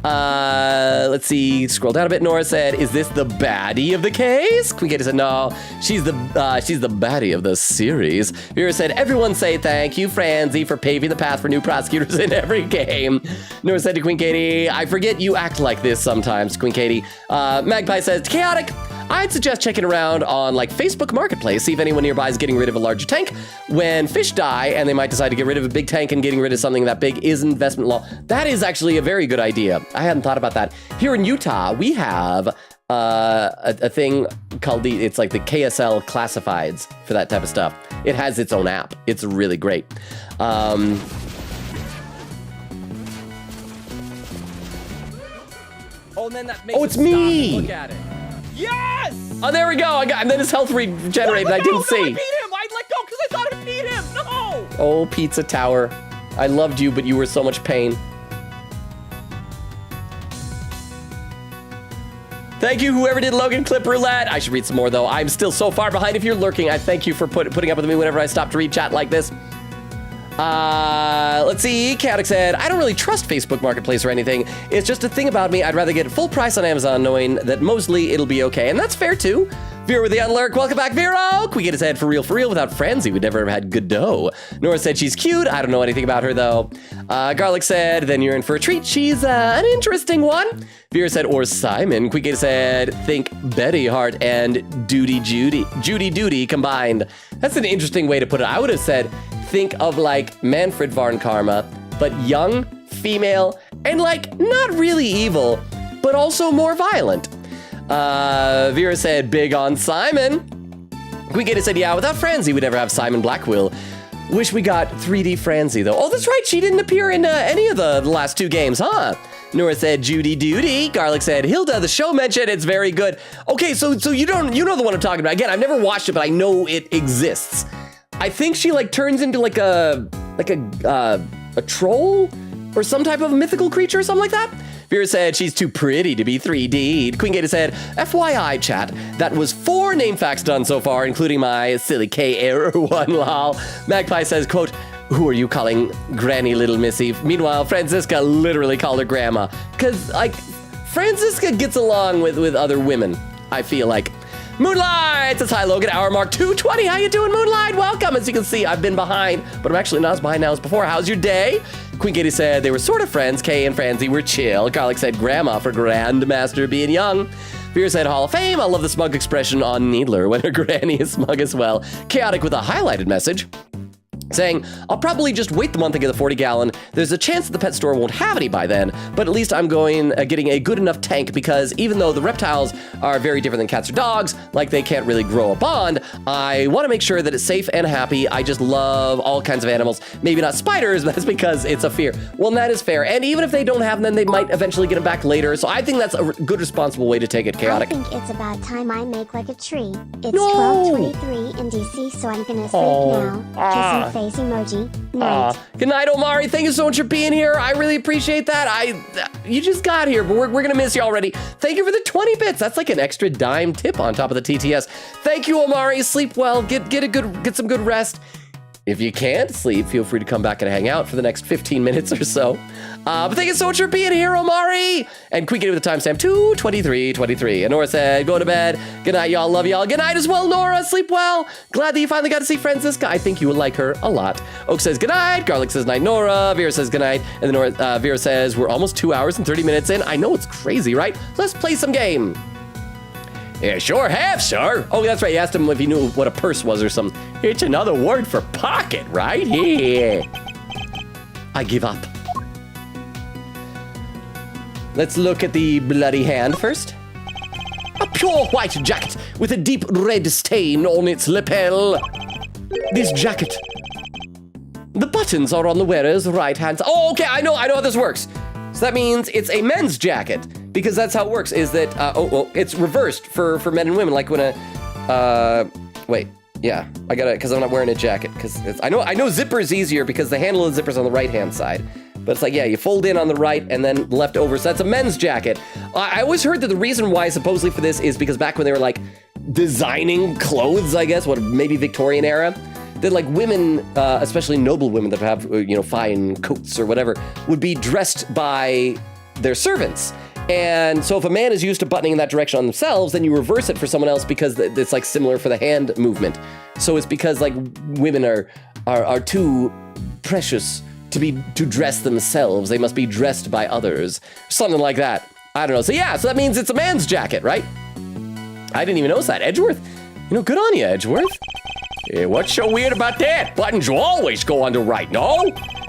Let's see, scroll down a bit. Nora said, is this the baddie of the case? Quigata said, no, she's the baddie of the series. Vera said, everyone say thank you, Franzi, for paving the path for new prosecutors in every game. Nora said to Queen Katie, I forget you act like this sometimes, Queen Katie. Magpie says, chaotic. I'd suggest checking around on like Facebook Marketplace, see if anyone nearby is getting rid of a larger tank. When fish die and they might decide to get rid of a big tank, and getting rid of something that big is investment law. That is actually a very good idea. I hadn't thought about that. Here in Utah, we have a thing called it's like the KSL classifieds for that type of stuff. It has its own app. It's really great. Oh, and then that makes it's me. Look at it. Yes! Oh, there we go. And then his health regenerated. I didn't see. No, I beat him. I let go because I thought I beat him. No! Oh, Pizza Tower. I loved you, but you were so much pain. Thank you, whoever did Logan Clip Roulette. I should read some more, though. I'm still so far behind. If you're lurking, I thank you for putting up with me whenever I stop to read chat like this. Let's see. Chaotic said, I don't really trust Facebook Marketplace or anything. It's just a thing about me. I'd rather get full price on Amazon knowing that mostly it'll be okay. And that's fair, too. Vera with the unlurk. Welcome back, Vera. We get his head for real. Without Franzi, we'd never have had good dough. Nora said she's cute. I don't know anything about her, though. Garlic said, then you're in for a treat. She's an interesting one. Vera said, or Simon. Quigata said, think Betty Hart and Judy combined. That's an interesting way to put it. I would have said, think of like Manfred Varn Karma, but young, female, and like not really evil, but also more violent. Vera said, big on Simon. Quigata said, yeah, without Franzi, we'd never have Simon Blackwill. Wish we got 3D Franzi, though. Oh, that's right, she didn't appear in any of the last 2 games, huh? Nora said, Judy Duty. Garlic said, Hilda, the show mentioned, it's very good. Okay, so you know the one I'm talking about. Again, I've never watched it, but I know it exists. I think she like turns into like a troll or some type of mythical creature or something like that. Vera said she's too pretty to be 3D'd. Queen Gata said, FYI, chat, that was 4 name facts done so far, including my silly K error one, lol. Magpie says, quote, who are you calling Granny Little Missy? Meanwhile, Franziska literally called her grandma. Because, like, Franziska gets along with other women, I feel like. Moonlight says, hi, Logan, hour mark 2:20. How you doing, Moonlight? Welcome. As you can see, I've been behind, but I'm actually not as behind now as before. How's your day? Queen Katie said they were sort of friends. Kay and Franzi were chill. Garlic said grandma for Grandmaster being young. Veer said Hall of Fame. I love the smug expression on Needler when her granny is smug as well. Chaotic with a highlighted message saying, I'll probably just wait the month to get the 40-gallon. There's a chance that the pet store won't have any by then, but at least I'm getting a good enough tank because even though the reptiles are very different than cats or dogs, like they can't really grow a bond, I want to make sure that it's safe and happy. I just love all kinds of animals. Maybe not spiders, but that's because it's a fear. Well, that is fair. And even if they don't have them, they might eventually get them back later. So I think that's a good, responsible way to take it, Chaotic. I think it's about time I make like a tree. It's 12:23 in DC, so I'm gonna sleep now. Kissing face emoji. Night. Good night, Omari. Thank you so much for being here. I really appreciate that. You just got here, but we're gonna miss you already. Thank you for the 20 bits. That's like an extra dime tip on top of the TTS. Thank you, Omari. Sleep well. Get some good rest. If you can't sleep, feel free to come back and hang out for the next 15 minutes or so. But thank you so much for being here, Omari. And Queen with the timestamp 2:23:23. And Nora said, go to bed. Good night, y'all. Love y'all. Good night as well, Nora. Sleep well. Glad that you finally got to see Franziska. I think you would like her a lot. Oak says good night. Garlic says night, Nora. Vera says good night. And then Vera says we're almost 2 hours and 30 minutes in. I know it's crazy, right? Let's play some game. Yeah, sure have, sir. Oh, that's right. You asked him if he knew what a purse was or something. It's another word for pocket, right? Yeah. I give up. Let's look at the bloody hand first. A pure white jacket with a deep red stain on its lapel. This jacket The buttons are on the wearer's right hand. Oh, okay, I know how this works. So that means it's a men's jacket, because that's how it works, is that, it's reversed for men and women, like when wait, yeah, I gotta, because I'm not wearing a jacket, because I know zipper is easier because the handle of the zipper's on the right-hand side, but it's like, yeah, you fold in on the right and then left over, so that's a men's jacket. I always heard that the reason why, supposedly for this, is because back when they were, like, designing clothes, I guess, maybe Victorian era, that like women, especially noble women that have, fine coats or whatever, would be dressed by their servants. And so if a man is used to buttoning in that direction on themselves, then you reverse it for someone else because it's like similar for the hand movement. So it's because like women are too precious to dress themselves. They must be dressed by others. Something like that. I don't know. So yeah, so that means it's a man's jacket, right? I didn't even notice that. Edgeworth, good on you, Edgeworth. Hey, what's so weird about that? Buttons will always go on the right, no?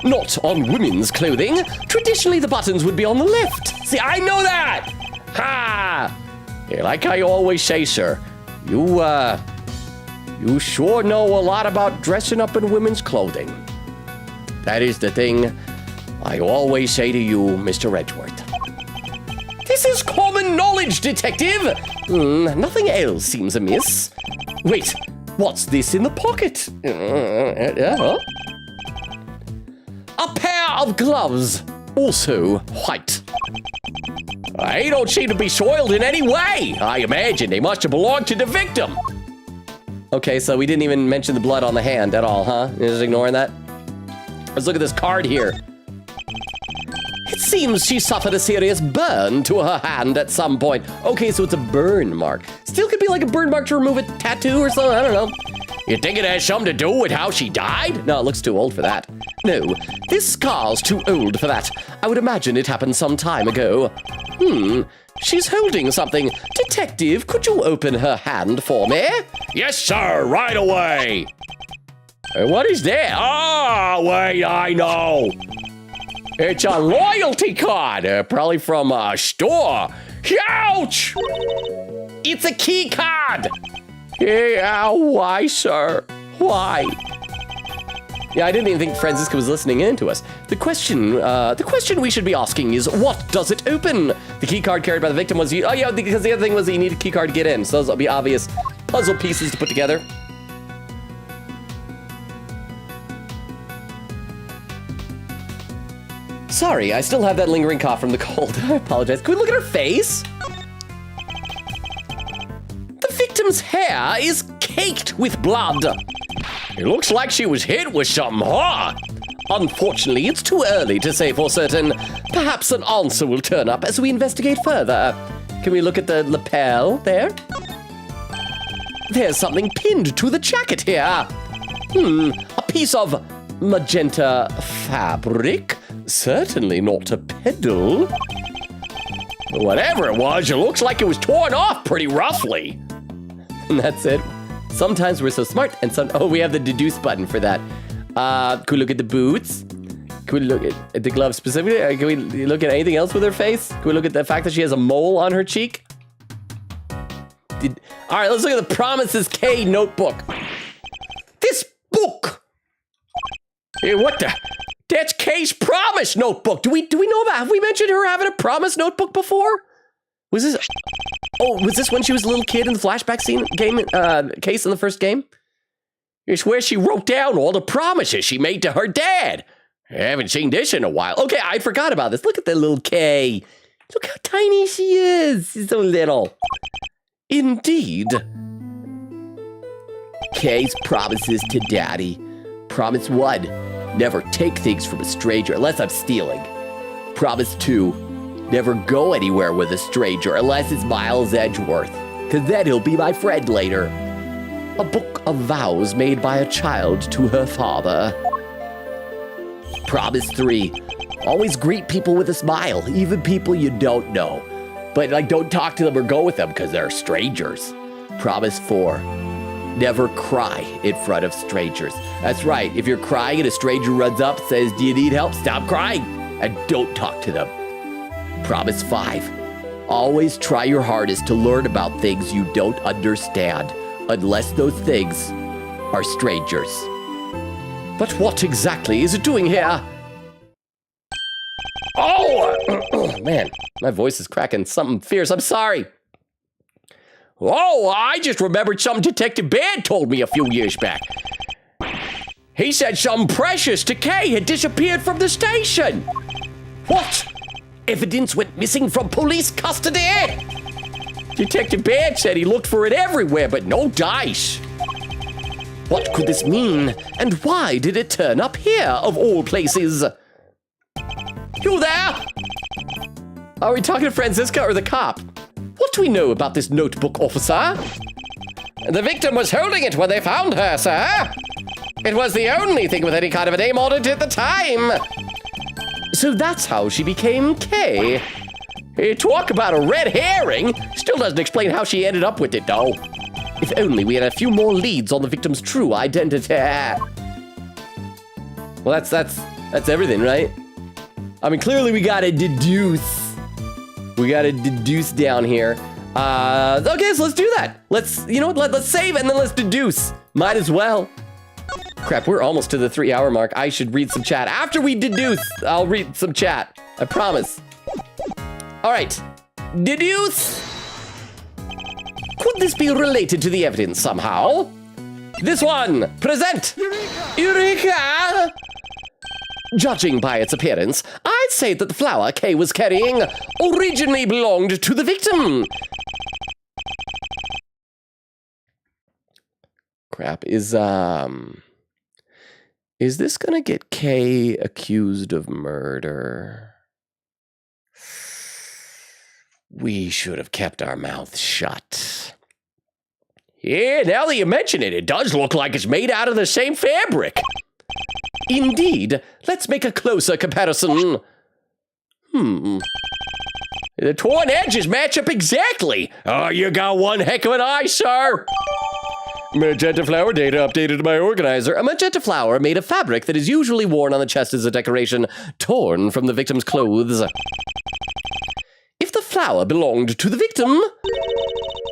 Not on women's clothing. Traditionally, the buttons would be on the left. See, I know that! Ha! Yeah, like I always say, sir, you sure know a lot about dressing up in women's clothing. That is the thing I always say to you, Mr. Edgeworth. This is common knowledge, detective. Nothing else seems amiss. Wait. What's this in the pocket? A pair of gloves, also white. They don't seem to be soiled in any way. I imagine they must have belonged to the victim. Okay, so we didn't even mention the blood on the hand at all, huh? You're just ignoring that? Let's look at this card here. It seems she suffered a serious burn to her hand at some point. Okay, so it's a burn mark. Still could be like a burn mark to remove a tattoo or something, I don't know. You think it has something to do with how she died? No, it looks too old for that. No, this scar's too old for that. I would imagine it happened some time ago. She's holding something. Detective, could you open her hand for me? Yes, sir, right away. What is that? Oh, wait, I know. It's a loyalty card, probably from a store. Ouch! It's a key card. Yeah, why, sir? Why? Yeah, I didn't even think Franziska was listening in to us. The question we should be asking is, what does it open? The key card carried by the victim was, oh yeah, because the other thing was that you need a key card to get in. So those will be obvious puzzle pieces to put together. Sorry, I still have that lingering cough from the cold. I apologize. Can we look at her face? The victim's hair is caked with blood. It looks like she was hit with something hard. Unfortunately, it's too early to say for certain. Perhaps an answer will turn up as we investigate further. Can we look at the lapel there? There's something pinned to the jacket here. A piece of magenta fabric. Certainly not a pedal. Whatever it was, it looks like it was torn off pretty roughly. And that's it. Sometimes we're so smart, and we have the deduce button for that. Can we look at the boots? Can we look at the gloves specifically? Can we look at anything else with her face? Can we look at the fact that she has a mole on her cheek? All right, let's look at the Promises K notebook. This book. Hey, what the? That's Kay's promise notebook. Do we know about? Have we mentioned her having a promise notebook before? Was this? Oh, was this when she was a little kid in the flashback case in the first game? It's where she wrote down all the promises she made to her dad. I haven't seen this in a while. Okay, I forgot about this. Look at the little Kay. Look how tiny she is. She's so little. Indeed. Kay's promises to Daddy. Promise 1. Never take things from a stranger unless I'm stealing. Promise 2. Never go anywhere with a stranger unless it's Miles Edgeworth, because then he'll be my friend later. A book of vows made by a child to her father. Promise 3. Always greet people with a smile, even people you don't know. But don't talk to them or go with them because they're strangers. Promise 4. Never cry in front of strangers. That's right, if you're crying and a stranger runs up, says, "Do you need help?" Stop crying and don't talk to them. Promise 5. Always try your hardest to learn about things you don't understand, unless those things are strangers. But what exactly is it doing here? Oh! Man, my voice is cracking something fierce. I'm sorry. Oh, I just remembered something Detective Bear told me a few years back. He said something precious to Kay had disappeared from the station. What? Evidence went missing from police custody? Detective Bear said he looked for it everywhere, but no dice. What could this mean? And why did it turn up here, of all places? You there? Are we talking to Franziska or the cop? What do we know about this notebook, officer? The victim was holding it when they found her, sir. It was the only thing with any kind of a name on it at the time. So that's how she became Kay. Talk about a red herring. Still doesn't explain how she ended up with it, though. If only we had a few more leads on the victim's true identity. Well, that's everything, right? I mean, clearly we gotta deduce. We gotta deduce down here. Okay, so let's do that. Let's save and then let's deduce. Might as well. Crap, we're almost to the 3-hour mark. I should read some chat. After we deduce, I'll read some chat. I promise. All right, deduce. Could this be related to the evidence somehow? This one, present. Eureka! Judging by its appearance, I'd say that the flower Kay was carrying originally belonged to the victim. Crap, is this gonna get Kay accused of murder? We should have kept our mouths shut. Yeah, now that you mention it, it does look like it's made out of the same fabric. Indeed. Let's make a closer comparison. The torn edges match up exactly. Oh, you got one heck of an eye, sir. Magenta flower data updated to my organizer. A magenta flower made of fabric that is usually worn on the chest as a decoration, torn from the victim's clothes. If the flower belonged to the victim,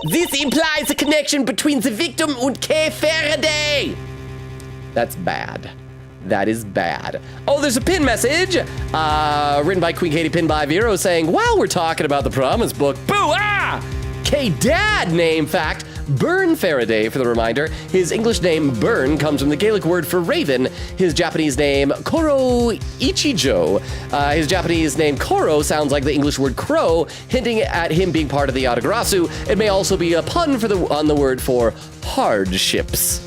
this implies a connection between the victim and Kay Faraday. That's bad. That is bad. Oh, there's a pin message written by Queen Katie, pinned by Vero, saying, while we're talking about the Promise Book, boo, ah! Kay dad name fact, Byrne Faraday, for the reminder. His English name, Byrne, comes from the Gaelic word for raven. His Japanese name, Koro Ichijo. His Japanese name, Koro, sounds like the English word crow, hinting at him being part of the Yatagarasu. It may also be a pun on the word for hardships.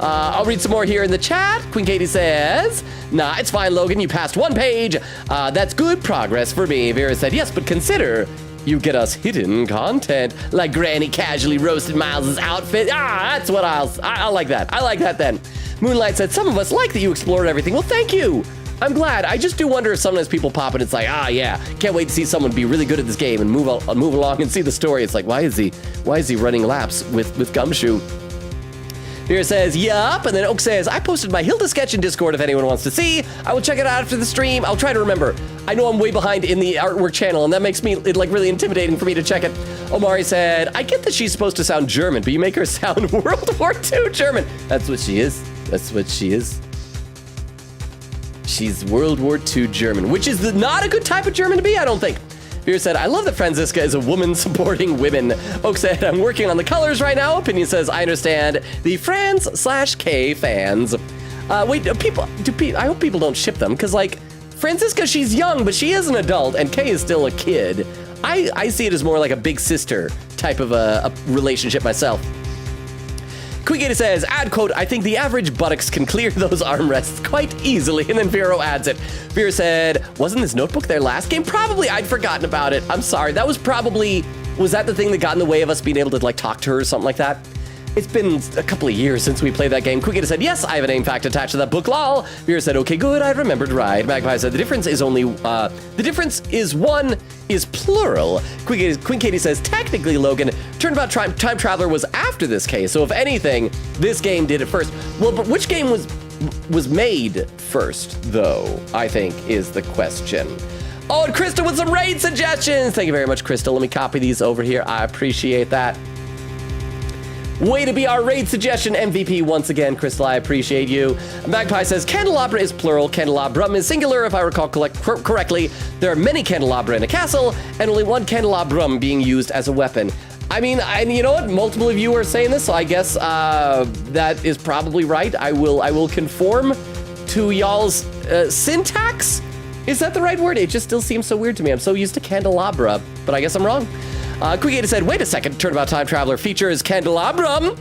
I'll read some more here in the chat. Queen Katie says, nah, it's fine, Logan. You passed one page. That's good progress for me. Vera said, yes, but consider you get us hidden content, like Granny casually roasted Miles's outfit. That's what I like that. I like that then. Moonlight said, some of us like that you explored everything. Well, thank you. I'm glad. I just do wonder if sometimes people pop and it's like, yeah, can't wait to see someone be really good at this game and move along and see the story. It's like, why is he running laps with Gumshoe? Vera says, yup, and then Oak says, I posted my Hilda sketch in Discord if anyone wants to see. I will check it out after the stream. I'll try to remember. I know I'm way behind in the artwork channel, and that makes it like really intimidating for me to check it. Omari said, I get that she's supposed to sound German, but you make her sound World War II German. That's what she is. That's what she is. She's World War II German, which is not a good type of German to be, I don't think. Vera said, I love that Franziska is a woman supporting women. Oak said, I'm working on the colors right now. Opinion says, I understand the Franz/K fans. Wait, I hope people don't ship them, because, like, Franziska, she's young, but she is an adult, and Kay is still a kid. I see it as more like a big sister type of a relationship myself. Queen Gator says, add quote, I think the average buttocks can clear those armrests quite easily. And then Vero adds it. Vera said, wasn't this notebook their last game? Probably. I'd forgotten about it. I'm sorry. That was that the thing that got in the way of us being able to like talk to her or something like that? It's been a couple of years since we played that game. Queen Gator said, yes, I have a name fact attached to that book, lol. Vera said, okay, good, I remembered right. Magpie said, the difference is one is plural. Queen Katie says, technically, Logan, Turnabout Time Traveler was after this case, so if anything, this game did it first. Well, but which game was made first, though, I think, is the question. Oh, and Crystal with some raid suggestions! Thank you very much, Crystal. Let me copy these over here. I appreciate that. Way to be our raid suggestion MVP once again, Crystal. I appreciate you. Magpie says candelabra is plural, candelabrum is singular. If I recall correctly, there are many candelabra in a castle, and only one candelabrum being used as a weapon. I mean, and you know what? Multiple of you are saying this, so I guess that is probably right. I will conform to y'all's syntax. Is that the right word? It just still seems so weird to me. I'm so used to candelabra, but I guess I'm wrong. Quigator said, wait a second, Turnabout Time Traveler features candelabrum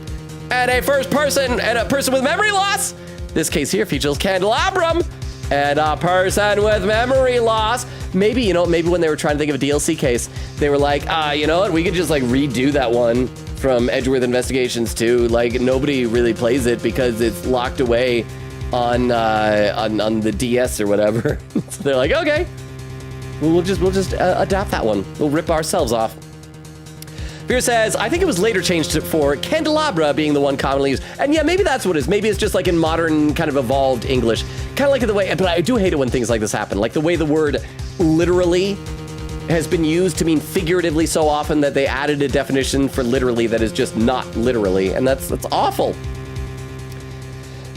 and a first person and a person with memory loss. This case here features candelabrum and a person with memory loss. Maybe, you know, maybe when they were trying to think of a DLC case, they were like, you know what, we could just like redo that one from Edgeworth Investigations 2. Like nobody really plays it because it's locked away on the DS or whatever. So they're like, okay, we'll just adapt that one. We'll rip ourselves off. Fear says, I think it was later changed for candelabra being the one commonly used. And yeah, maybe that's what it is. Maybe it's just like in modern kind of evolved English. Kind of like the way, but I do hate it when things like this happen. Like the way the word literally has been used to mean figuratively so often that they added a definition for literally that is just not literally. And that's awful.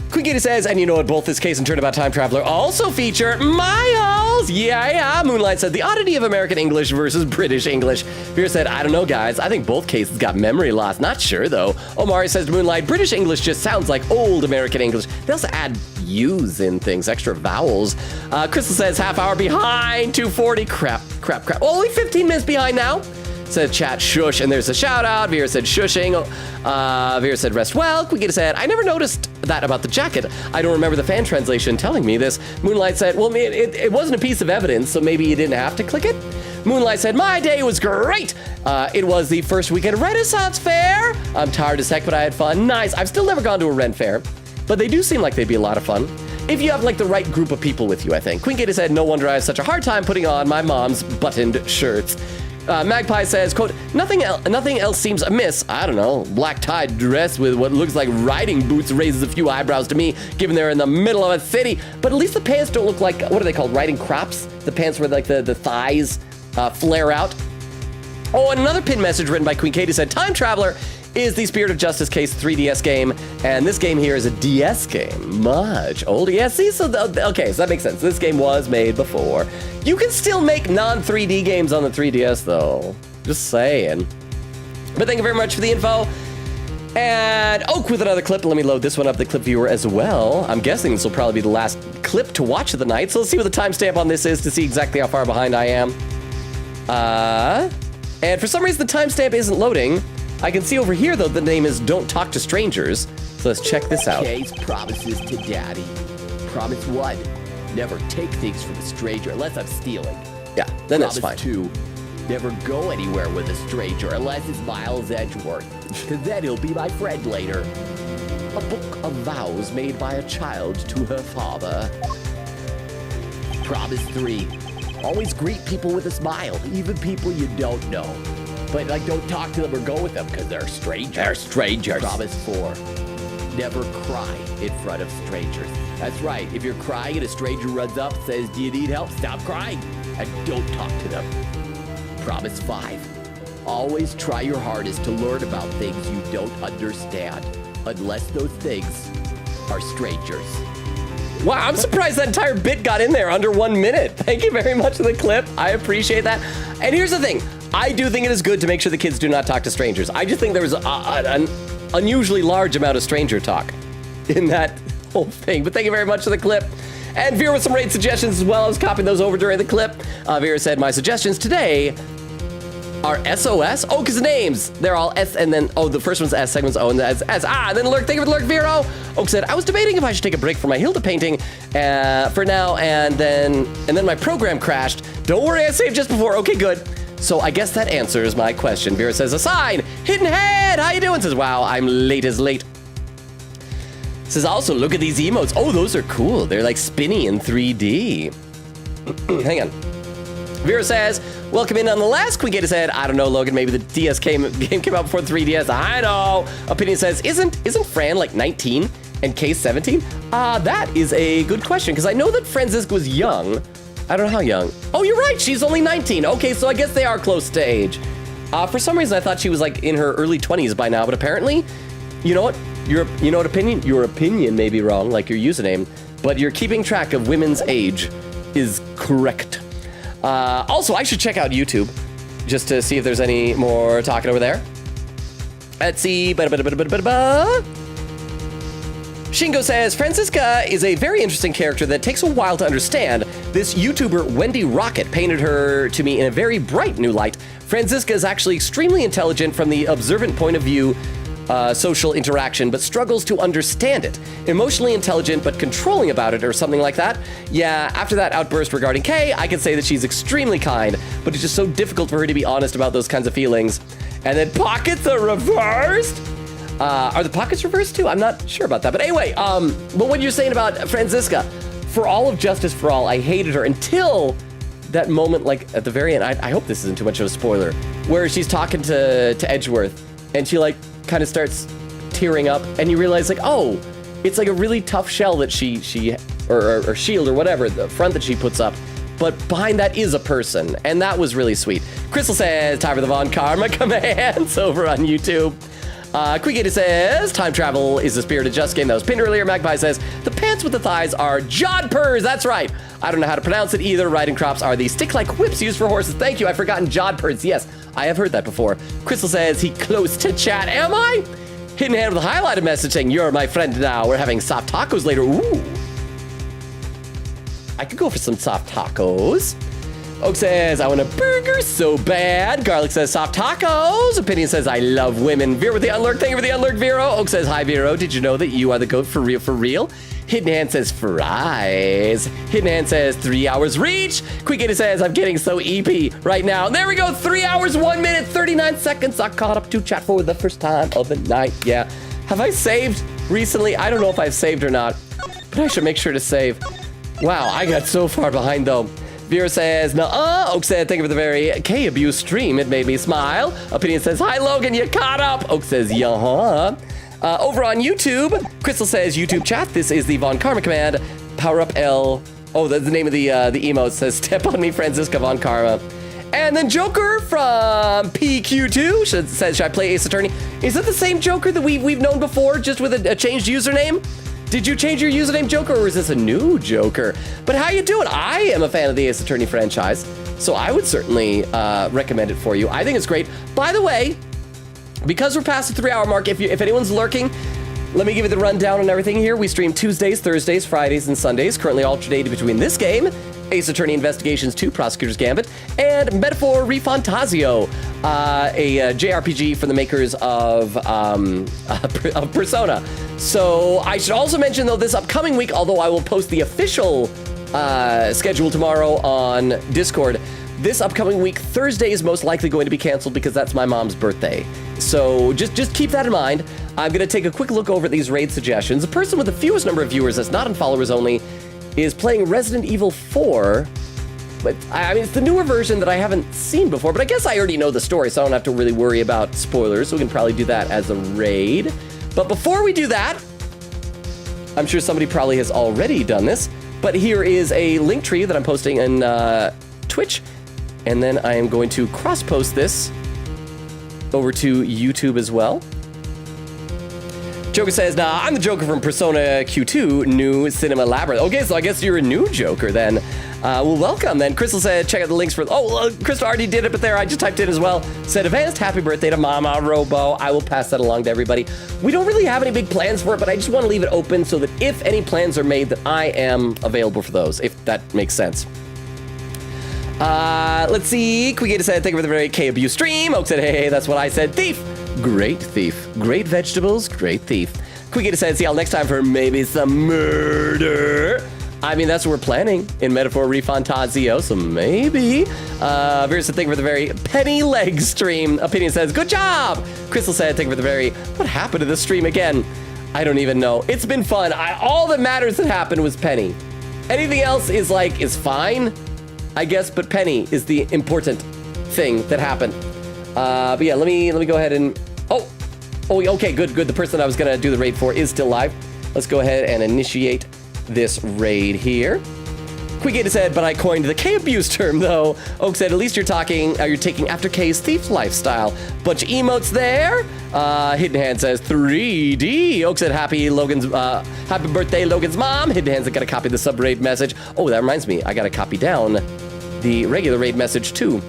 Quigator says, and you know what, both this case and Turnabout Time Traveler also feature Miles. Yeah. Moonlight said, the oddity of American English versus British English. Fear said, I don't know, guys. I think both cases got memory loss. Not sure, though. Omari says to Moonlight, British English just sounds like old American English. They also add U's in things, extra vowels. Crystal says, half hour behind, 2:40. Crap. Only 15 minutes behind now. Said chat shush, and there's a shout out. Vera said shushing. Vera said rest well. Quigator said, I never noticed that about the jacket. I don't remember the fan translation telling me this. Moonlight said, well, it wasn't a piece of evidence, so maybe you didn't have to click it. Moonlight said, my day was great. It was the first weekend Renaissance Fair. I'm tired as heck, but I had fun. Nice. I've still never gone to a Ren Fair, but they do seem like they'd be a lot of fun. If you have like the right group of people with you, I think. Queen Gator said, no wonder I have such a hard time putting on my mom's buttoned shirts. Magpie says, quote, nothing else seems amiss. I don't know, black tie dress with what looks like riding boots raises a few eyebrows to me, given they're in the middle of a city. But at least the pants don't look like, what are they called, riding crops? The pants where like the thighs flare out. Oh, and another pin message written by Queen Katie said, Time Traveler is the Spirit of Justice case 3DS game, and this game here is a DS game, much older. Yeah, see, so okay, so that makes sense. This game was made before. You can still make non-3D games on the 3DS, though. Just saying. But thank you very much for the info. And Oak with another clip. Let me load this one up, the clip viewer as well. I'm guessing this will probably be the last clip to watch of the night, so let's see what the timestamp on this is to see exactly how far behind I am. And for some reason, the timestamp isn't loading. I can see over here, though, the name is Don't Talk to Strangers. So let's check this out. Case promises to Daddy. Promise 1, never take things from a stranger unless I'm stealing. Yeah, then that's fine. Promise 2, never go anywhere with a stranger unless it's Miles Edgeworth, because then he'll be my friend later. A book of vows made by a child to her father. Promise 3, always greet people with a smile, even people you don't know. But like, don't talk to them or go with them because they're strangers. They're strangers. Promise 4, never cry in front of strangers. That's right, if you're crying and a stranger runs up and says, do you need help? Stop crying and don't talk to them. Promise 5, always try your hardest to learn about things you don't understand, unless those things are strangers. Wow, I'm surprised that entire bit got in there under 1 minute. Thank you very much for the clip. I appreciate that. And here's the thing. I do think it is good to make sure the kids do not talk to strangers. I just think there was an unusually large amount of stranger talk in that whole thing. But thank you very much for the clip. And Vera with some raid suggestions as well. I was copying those over during the clip. Vera said, my suggestions today are SOS. Oh, because names. They're all S and then, oh, the first one's S, second one's O, and that's S. And then Lurk, thank you for the Lurk, Vero. Oak said, I was debating if I should take a break from my Hilda painting for now, and then my program crashed. Don't worry, I saved just before. Okay, good. So I guess that answers my question. Vera says, a sign. Hidden head. How you doing? Says, wow, I'm late as late. Says, also, look at these emotes. Oh, those are cool. They're like spinny in 3D. Hang on. Vera says, welcome in on the last Queen Gator said, I don't know, Logan, maybe the DS game came out before the 3DS. I know. Opinion says, isn't Fran like 19 and Case 17? That is a good question, because I know that Franziska was young. I don't know how young. Oh, you're right. She's only 19. Okay, so I guess they are close to age. For some reason, I thought she was like in her early 20s by now, but apparently you know what? You know what opinion? Your opinion may be wrong, like your username, but you're keeping track of women's age is correct. Also, I should check out YouTube just to see if there's any more talking over there. Let's see. Shingo says, Franziska is a very interesting character that takes a while to understand. This YouTuber, Wendy Rocket, painted her to me in a very bright new light. Franziska is actually extremely intelligent from the observant point of view, social interaction, but struggles to understand it. Emotionally intelligent, but controlling about it, or something like that. Yeah, after that outburst regarding Kay, I can say that she's extremely kind, but it's just so difficult for her to be honest about those kinds of feelings. And then pockets are reversed? Are the pockets reversed too? I'm not sure about that. But anyway, but what you're saying about Franziska, for all of Justice for All, I hated her until that moment, like at the very end. I hope this isn't too much of a spoiler, where she's talking to Edgeworth, and she like kind of starts tearing up, and you realize like, oh, it's like a really tough shell that she or shield or whatever, the front that she puts up. But behind that is a person, and that was really sweet. Crystal says, time for the Von Karma commands over on YouTube. Quickgator says, time travel is the spirit of Just Game that was pinned earlier. Magpie says, the pants with the thighs are jodhpurs. That's right. I don't know how to pronounce it either. Riding crops are the stick-like whips used for horses. Thank you. I've forgotten jodhpurs. Yes, I have heard that before. Crystal says, he close to chat. Am I? Hidden hand with a highlighted message saying, you're my friend now. We're having soft tacos later. Ooh. I could go for some soft tacos. Oak says, I want a burger so bad. Garlic says, soft tacos. Opinion says, I love women. Veer with the unlurk. Thank you for the unlurk, Vero. Oak says, hi, Vero. Did you know that you are the goat for real, for real? Hidden hand says, fries. Hidden hand says, 3 hours reach. Quickgator says, I'm getting so EP right now. There we go. 3 hours, 1 minute, 39 seconds. I caught up to chat for the first time of the night. Yeah. Have I saved recently? I don't know if I've saved or not, but I should make sure to save. Wow, I got so far behind though. Vera says, nuh-uh. Oak said, thank you for the very K-abuse stream. It made me smile. Opinion says, hi, Logan, you caught up. Oak says, yeah. Over on YouTube, Crystal says, YouTube chat, this is the Von Karma command. Power up L. Oh, that's the name of the emote. Says, step on me, Franziska Von Karma. And then Joker from PQ2 says, should I play Ace Attorney? Is it the same Joker that we've known before, just with a changed username? Did you change your username, Joker, or is this a new Joker? But how you doing? I am a fan of the Ace Attorney franchise, so I would certainly recommend it for you. I think it's great. By the way, because we're past the 3 hour mark, if anyone's lurking, let me give you the rundown on everything here. We stream Tuesdays, Thursdays, Fridays, and Sundays, currently alternated between this game, Ace Attorney Investigations 2, Prosecutor's Gambit, and Metaphor Refantazio, a JRPG from the makers of Persona. So I should also mention, though, this upcoming week, although I will post the official schedule tomorrow on Discord, this upcoming week, Thursday is most likely going to be canceled because that's my mom's birthday. So just keep that in mind. I'm going to take a quick look over at these raid suggestions. The person with the fewest number of viewers that's not on followers only is playing Resident Evil 4. But, I mean, it's the newer version that I haven't seen before, but I guess I already know the story, so I don't have to really worry about spoilers, so we can probably do that as a raid. But before we do that, I'm sure somebody probably has already done this, but here is a link tree that I'm posting in Twitch, and then I am going to cross-post this over to YouTube as well. Joker says, nah, I'm the Joker from Persona Q2, new Cinema Labyrinth. Okay, so I guess you're a new Joker then. Well, welcome then. Crystal said, check out the links for... Oh, Crystal already did it, but there, I just typed in as well. Said, advanced happy birthday to Mama Robo. I will pass that along to everybody. We don't really have any big plans for it, but I just want to leave it open so that if any plans are made, that I am available for those, if that makes sense. Let's see. Quickgator said, thank you for the very K-abuse stream. Oak said, hey, that's what I said. Thief. Great thief. Great vegetables, great thief. Quickgator said, see y'all next time for maybe some murder. I mean, that's what we're planning in Metaphor Refantazio, so maybe. Vera said, thank you for the very penny leg stream. Opinion says, good job. Crystal said, thank you for the very, what happened to the stream again? I don't even know. It's been fun. All that matters that happened was Penny. Anything else is fine, I guess, but Penny is the important thing that happened. But yeah, let me go ahead and, oh, okay, good. The person I was gonna do the raid for is still live. Let's go ahead and initiate this raid here. Quigator said, but I coined the K-abuse term, though. Oak said, at least you're taking after K's thief lifestyle. Bunch of emotes there. Hidden Hand says, 3D. Oak said, happy birthday, Logan's mom. Hidden Hand's got to copy the sub-raid message. Oh, that reminds me. I got to copy down the regular raid message, too.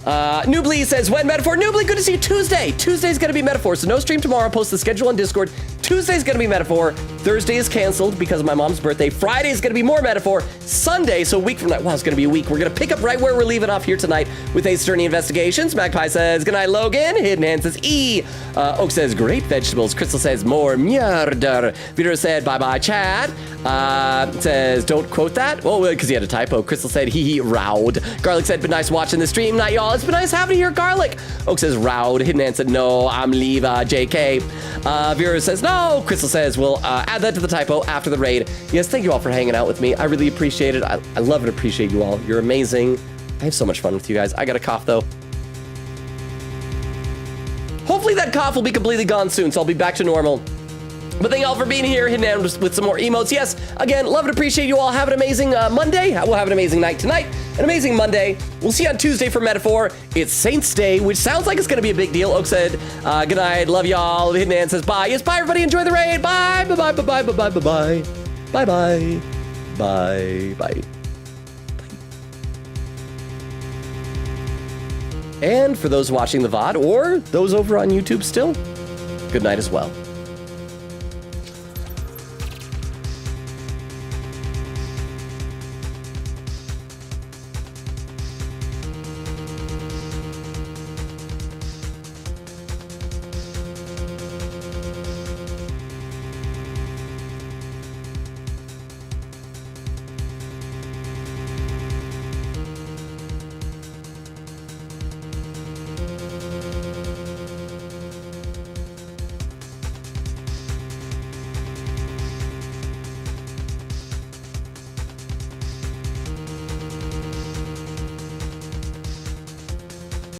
Noobly says, when Metaphor? Noobly, good to see you Tuesday. Tuesday's going to be Metaphor, so no stream tomorrow. Post the schedule on Discord. Tuesday's going to be Metaphor. Thursday is canceled because of my mom's birthday. Friday's going to be more Metaphor. Sunday, so a week from now. Wow, it's going to be a week. We're going to pick up right where we're leaving off here tonight with Ace Attorney Investigations. Magpie says, good night, Logan. Hidden Hand says, E. Oak says, great vegetables. Crystal says, more murder. Vito said, bye-bye, Chad. Says, don't quote that. Well, because he had a typo. Crystal said, hee rowed. Garlic said, been nice watching the stream. Night, y'all. It's been nice having you here, Garlic. Oak says, rowed. Hidden Hand said, no, I'm leave, JK. Vera says, no. Crystal says, we'll add that to the typo after the raid. Yes, thank you all for hanging out with me. I really appreciate it. I love and appreciate you all. You're amazing. I have so much fun with you guys. I got a cough, though. Hopefully that cough will be completely gone soon, so I'll be back to normal. But thank you all for being here, Hidden Hand with some more emotes. Yes, again, love and appreciate you all. Have an amazing Monday. We'll have an amazing night tonight. An amazing Monday. We'll see you on Tuesday for Metaphor. It's Saints Day, which sounds like it's going to be a big deal. Oak said, good night. Love y'all. Hidden Hand says, bye. Yes, bye, everybody. Enjoy the raid. Bye. Bye-bye. Bye-bye. Bye-bye. Bye-bye. Bye-bye. Bye-bye. And for those watching the VOD or those over on YouTube still, good night as well.